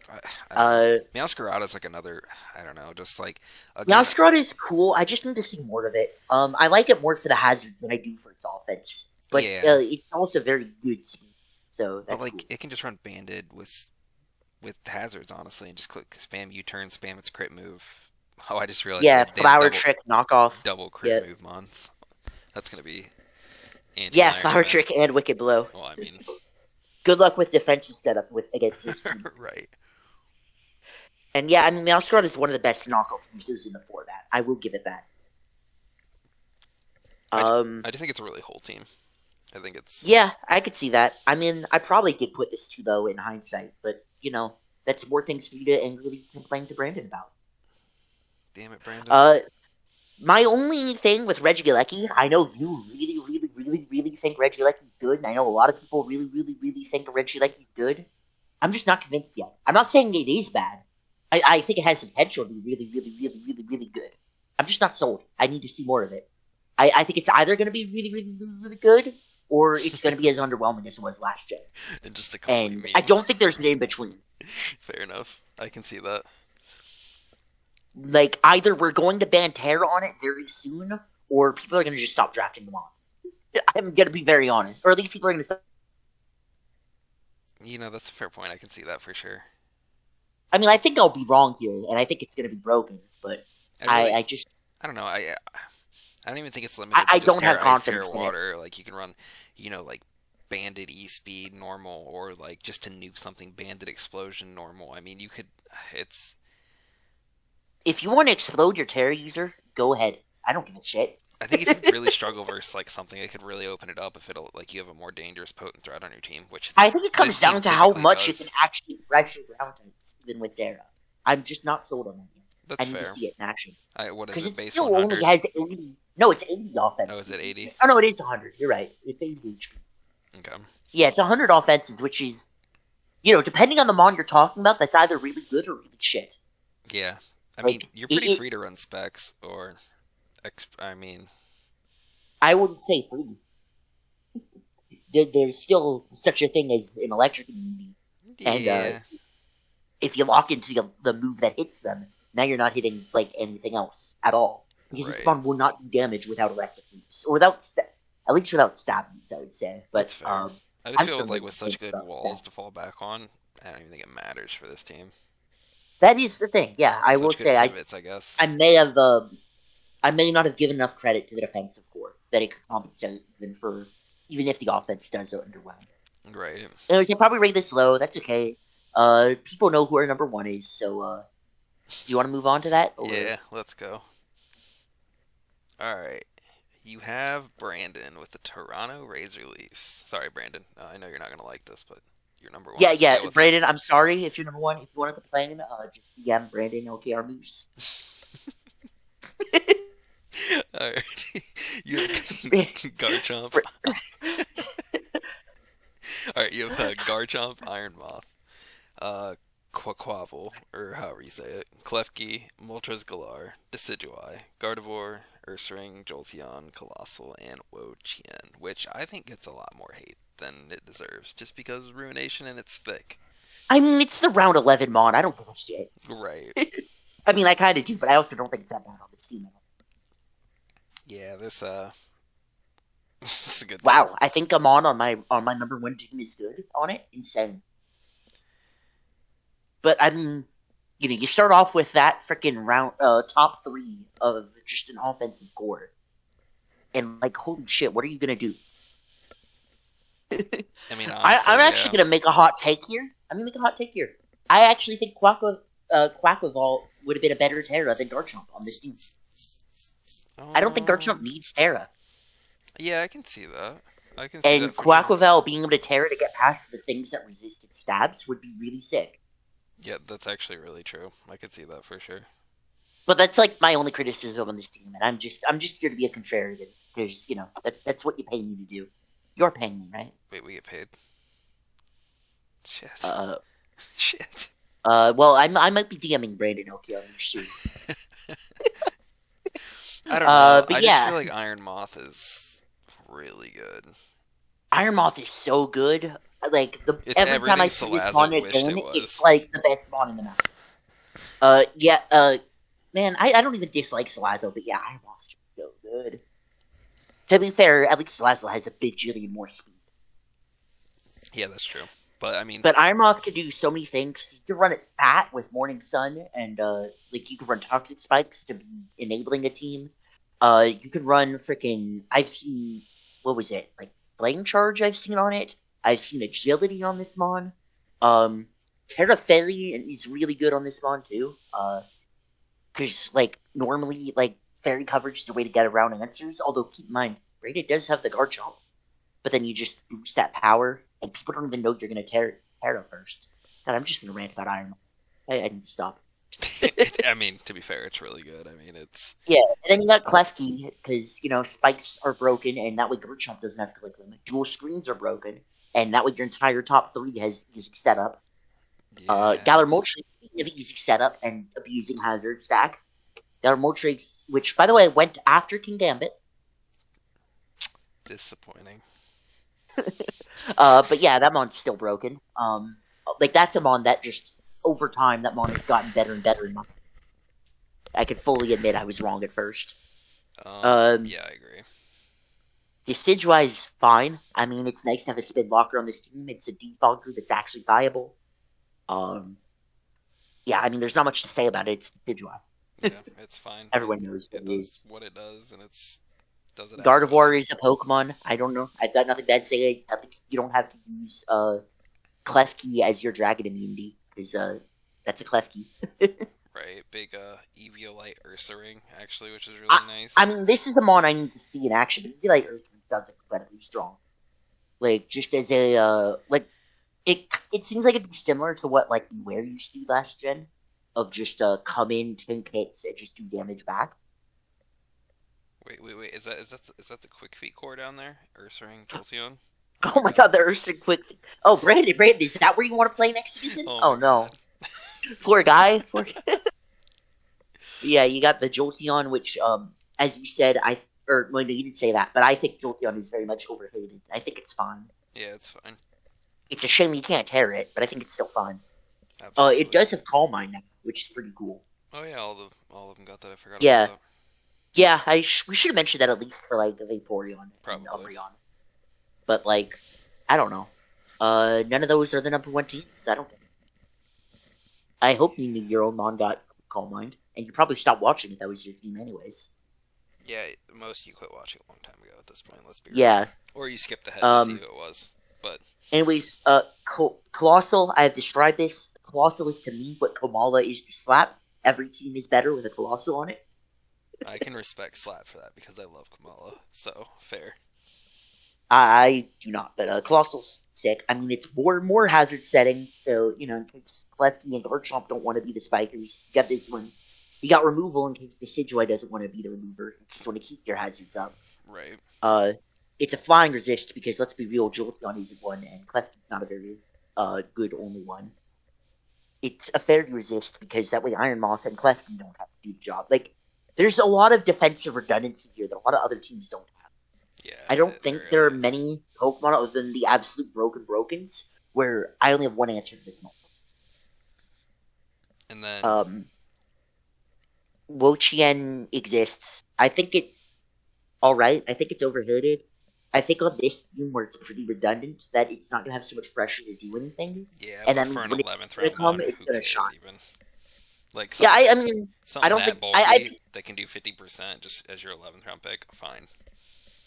I don't know. Uh, Meowscarada like another. I don't know, just like again. Meowscarada is cool. I just need to see more of it. I like it more for the hazards than I do for its offense. But Yeah, it's also very good speed, so but that's like cool. it can just run banded with hazards, honestly, and just click spam U-turn, spam its crit move. Oh, I just realized Yeah, they have Flower Trick, knockoff. double crit Yeah, move mons. That's gonna be yeah, anti-iron Flower event. Trick and Wicked Blow. Well, I mean, Good luck with defensive setup against this team. right. And yeah, I mean, Meowscarada is one of the best knockoff users in the format. I will give it that. I just think it's a really whole team. I think it's Yeah, I could see that. I mean, I probably did put this too, though, in hindsight. But, that's more things for you to angrily complain to Brandon about. damn it, Brandon. My only thing with Regieleki, I know you really, really, really, really think Regieleki's good, and I know a lot of people really, really, really think Regieleki's good. I'm just not convinced yet. I'm not saying it is bad. I think it has potential to be really, really, really, really, really good. I'm just not sold. I need to see more of it. I think it's either going to be really, really, really, really good, or it's going to be as underwhelming as it was last gen. And just a complete And meme. I don't think there's an in between. Fair enough. I can see that. Like, either we're going to ban Terra on it very soon, or people are going to just stop drafting them on. I'm going to be very honest. Or at least people are going to stop. That's a fair point. I can see that for sure. I mean, I think I'll be wrong here, and I think it's going to be broken, but I just... I don't know. I don't even think it's limited I to just don't have Terra Ice, confidence Terra in it. Water. Like, you can run, like Banded E-Speed normal, or like just to nuke something Banded Explosion normal. I mean, you could... It's... If you want to explode your Terra user, go ahead. I don't give a shit. I think if you really struggle versus like something, it could really open it up if it'll like you have a more dangerous potent threat on your team. Which I think it comes this team down to how typically much does. it can actually pressure ground types, even with Terra. I'm just not sold on that yet. That's I need fair. to see it in action. What is Because it? it Base still 100? only has 80... No, it's 80 offense. Oh, is it 80? Oh, no, it is 100. You're right. It's 80 HP. Okay. Yeah, it's 100 offenses, which is... depending on the mon you're talking about, that's either really good or really shit. Yeah. I Like, mean, you're pretty free to run specs, or... I mean... I wouldn't say free. There's still such a thing as an electric immunity. And Yeah. if you lock into the move that hits them, now you're not hitting like anything else at all. Because this Right. spawn will not do damage without electric moves. Or without... at least without stab moves, I would say. But, That's fair. I I'm just feel still like really with such thinking good about walls stab. to fall back on, I don't even think it matters for this team. That is the thing, yeah. I Such will good say, pivots, I guess. I may not have given enough credit to the defensive core that it could compensate even if the offense does underwhelm. Right. Anyways, I probably rate this low. That's okay. People know who our number one is, so do you want to move on to that? Or... Yeah, let's go. Alright. You have Brandon with the Toronto Razor Leafs. Sorry, Brandon. I know you're not going to like this, but you're number one. Yeah, so deal with Brandon, I'm sorry if you're number one. If you want to complain, just DM Brandon OKR Moose. it. Alright. You have Garchomp. Alright, you have Garchomp, Iron Moth, Quaquavel, or however you say it, Klefki, Moltres Galar, Decidueye, Gardevoir, Ursaring, Jolteon, Colossal, and Wo-Chien, which I think gets a lot more hate than it deserves, just because Ruination and it's thick. I mean, it's the round 11 mon. I don't give a shit. Right. I mean, I kind of do, but I also don't think it's that bad on this team. Yeah, this this is a good Wow, thing. I think I'm on my number one team is good on it. Insane. But I mean, you start off with that freaking round top 3 of just an offensive core. And like, holy shit, what are you gonna do? I mean, honestly, I'm yeah. actually gonna make a hot take here. I actually think Quackleval would have been a better Terra than Garchomp on this team. I don't think Garchomp needs Terra. Yeah, I can see that. I can see And that for sure. Quackleval being able to Terra to get past the things that resist its stabs would be really sick. Yeah, that's actually really true. I could see that for sure. But that's like my only criticism on this team, and I'm just here to be a contrarian because that's what you pay me to do. You're paying me, right? Wait, we get paid? Shit. Uh, Shit. well, I might be DMing Brandon Oki on your soon. I don't know. But I yeah. just feel like Iron Moth is really good. Iron Moth is so good. Like It's every time I everything see this Salazzle spawn in a wished game, it was. it's like the best spawn in the map. Man, I don't even dislike Salazzle, but yeah, Iron Moth's just so good. To be fair, at least Salazzle has a bajillion more speed. Yeah, that's true. But I mean, But Iron Moth can do so many things. You can run it fat with Morning Sun, and like you can run Toxic Spikes to be enabling a team. You can run freaking. I've seen what was it like Flame Charge? I've seen on it. I've seen Agility on this mon. Terra Fairy is really good on this mon too. Because like normally like fairy coverage is a way to get around answers. Although keep in mind, Rated does have the Garchomp, but then you just boost that power, and people don't even know you're gonna Terra first. God, I'm just gonna rant about Iron Man. I need to stop. I mean, to be fair, it's really good. I mean, it's Yeah, and then you got Klefki, because, spikes are broken, and that way Garchomp doesn't have to click them. Dual screens are broken, and that way your entire top three has easy setup. Galar Moltres have easy setup and abusing hazard stack. Galar Moltres, which, by the way, went after King Gambit. disappointing. But yeah, that mon's still broken. Like, that's a mon that just, over time, that mon has gotten better and better. I can fully admit I was wrong at first. Yeah, I agree. Decidueye is fine. I mean, it's nice to have a spin blocker on this team. It's a defogger that's actually viable. Yeah, I mean, there's not much to say about it. It's Decidueye. Yeah, it's fine. Everyone knows it does what it does, and does it. Gardevoir is a Pokemon. I don't know. I've got nothing bad to say. At least you don't have to use Klefki as your Dragon immunity, because that's a Klefki. Right, big Eviolite Ursaring, actually, which is really nice. I mean, this is a mon I need to see in action, but Eviolite Ursaring sounds incredibly strong. Like, just as a, it seems like it'd be similar to what, like, Beware used to do last gen, of just, come in, tank hits, and just do damage back. Wait, is that the Quick Feet core down there? Ursaring, Jolteon? Oh my god, the Ursaring Quick Feet. Oh, Brandon, is that where you want to play next season? Oh no. God. Poor guy. Yeah, you got the Jolteon, which, as you said, well, you didn't say that, but I think Jolteon is very much overhated. I think it's fine. Yeah, it's fine. It's a shame you can't tear it, but I think it's still fine. Absolutely. It does have Calm Mind now, which is pretty cool. Oh yeah, all of them got that. I forgot Yeah. about that. Yeah, we should have mentioned that at least for, like, the Vaporeon Probably. and Umbreon. But, like, I don't know. None of those are the number one teams, I don't think. I hope you knew your own mon got Calm Mind, and you probably stopped watching if that was your team anyways. Yeah, most of you quit watching a long time ago at this point, let's be real. Yeah. Or you skipped ahead to see who it was. But anyways, Colossal, I have described this. Colossal is to me what Komala is to Slap. Every team is better with a Colossal on it. I can respect Slap for that because I love Kamala, so fair. I do not, but Colossal's sick. I mean, it's more hazard setting, so, in case Klefki and Garchomp don't want to be the spikers, you got this one. You got removal in case Decidueye doesn't want to be the remover, in case you want to keep your hazards up. Right. It's a flying resist, because let's be real, Jolteon isn't one, and Klefki's not a very good only one. It's a fairy resist, because that way Iron Moth and Klefki don't have to do the job. Like, there's a lot of defensive redundancy here that a lot of other teams don't have. Yeah. I don't think there are many Pokemon other than the absolute brokens where I only have one answer to this moment. And then Wo-Chien exists. I think it's alright. I think it's overrated. I think on this team where it's pretty redundant that it's not going to have so much pressure to do anything. Yeah, and but then for an when 11th round mon, who cares even? Like, yeah, I mean, something I don't that think bulky that can do 50% just as your 11th round pick, fine.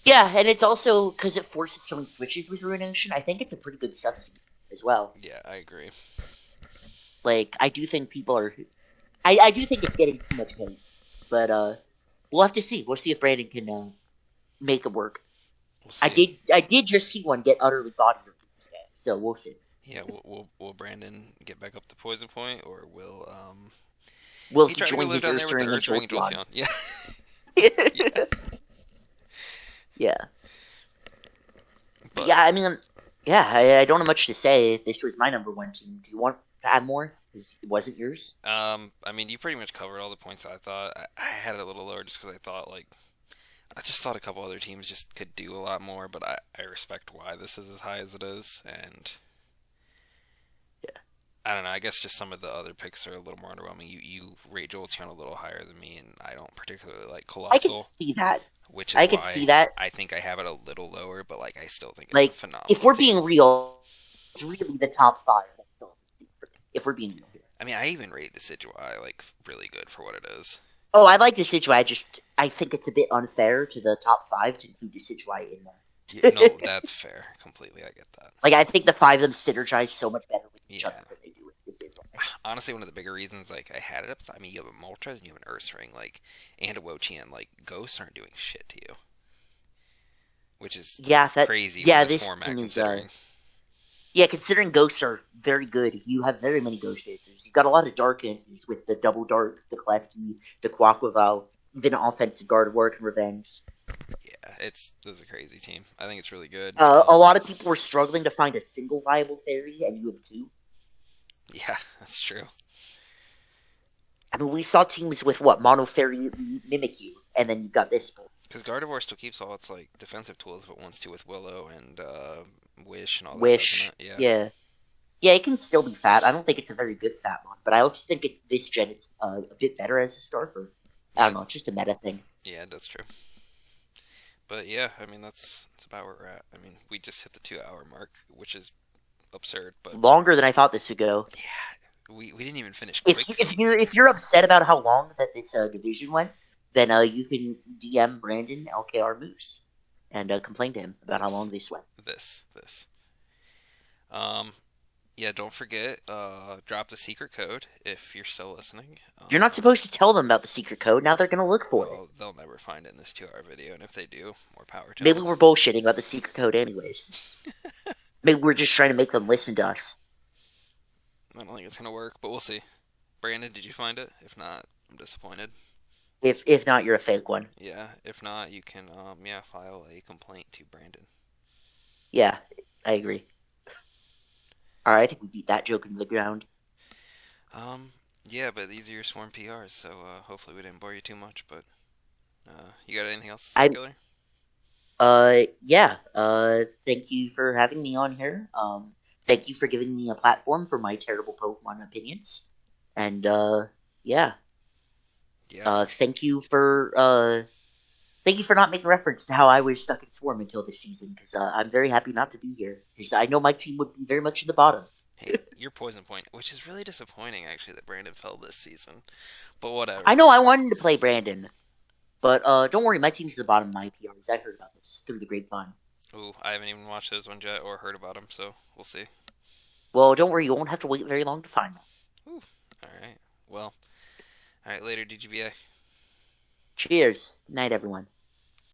Yeah, and it's also because it forces so many switches with Ruination. I think it's a pretty good substitute as well. Yeah, I agree. Like, I do think people are. I do think it's getting too much hate, but we'll have to see. We'll see if Brandon can make it work. We'll see. I did just see one get utterly bodied today, so we'll see. Yeah, will Brandon get back up to poison point, or will Will he he try to go join live his down there with the Ursaring and Earth Ring and Jolteon? Jolteon? Yeah, yeah. Yeah. But But yeah, I mean, yeah, I don't have much to say. This was my number one team. Do you want to add more? Because it wasn't yours. I mean, you pretty much covered all the points I thought. I had it a little lower just because I thought I just thought a couple other teams just could do a lot more. But I respect why this is as high as it is, and Yeah. I don't know. I guess just some of the other picks are a little more underwhelming. You rate Jolteon a little higher than me, and I don't particularly like I can Colossal, see that. which is I can see why that. I think I have it a little lower. But I still think it's a Like, if phenomenal we're team. being real, it's really the top five. That's still if we're being real here. I mean, I even rate Decidueye really good for what it is. Oh, I like Decidueye. I think it's a bit unfair to the top five to include Decidueye in Yeah, there. no, that's fair. Completely, I get that. Like, I think the five of them synergize so much better with each Yeah. other than they do with Decidueye. Honestly, one of the bigger reasons I had it up. I mean, you have a Moltres and you have an Ursaring, and a Wo-Chien. Ghosts aren't doing shit to you, which is Yeah, crazy with yeah, this this format team is considering. yeah, considering ghosts are very good, you have very many ghost answers. You've got a lot of dark answers with the double dark, the Klefki, the Quaquaval, even offensive Gardevoir and Revenge. Yeah, this is a crazy team. I think it's really good. A lot of people were struggling to find a single viable fairy, and you have two. Yeah, that's true. I mean, we saw teams with what Mono Fairy Mimikyu, and then you got this. Because Gardevoir still keeps all its defensive tools if it wants to with Willow and Wish and all that, Wish, doesn't it? Yeah. yeah, yeah, it can still be fat. I don't think it's a very good fat one, but I also think this gen it's a bit better as a starter. I don't know, it's just a meta thing. Yeah, that's true. But yeah, I mean that's about where we're at. I mean, we just hit the 2 hour mark, which is absurd. But Longer than I thought this would go. yeah, we didn't even finish If quick. if you're upset about how long that this division went, then you can DM Brandon LKR Moose and complain to him about how long this went. This. Um, yeah, don't forget, drop the secret code if you're still listening. You're not supposed to tell them about the secret code. Now they're gonna look for it. Well, they'll never find it in this 2 hour video, and if they do, more power to Maybe them. we're bullshitting about the secret code anyways. Maybe we're just trying to make them listen to us. I don't think it's gonna work, but we'll see. Brandon, did you find it? If not, I'm disappointed. If not, you're a fake one. Yeah, if not, you can file a complaint to Brandon. Yeah, I agree. All right, I think we beat that joke into the ground. Yeah, but these are your sworn PRs, so hopefully we didn't bore you too much. But you got anything else to say, I Killer? yeah. Thank you for having me on here. Thank you for giving me a platform for my terrible Pokemon opinions. And yeah. Yeah. Thank you for not making reference to how I was stuck in Swarm until this season, because I'm very happy not to be here. Because I know my team would be very much at the bottom. Hey, your poison point, which is really disappointing actually that Brandon fell this season. But whatever. I know I wanted to play Brandon, but don't worry, my team's at the bottom of my PRs. I heard about this through the grapevine. Ooh, I haven't even watched those ones yet or heard about them, so we'll see. Well, don't worry, you won't have to wait very long to find them. Ooh, all right. Well, all right. Later, DGBA. Cheers. Night, everyone.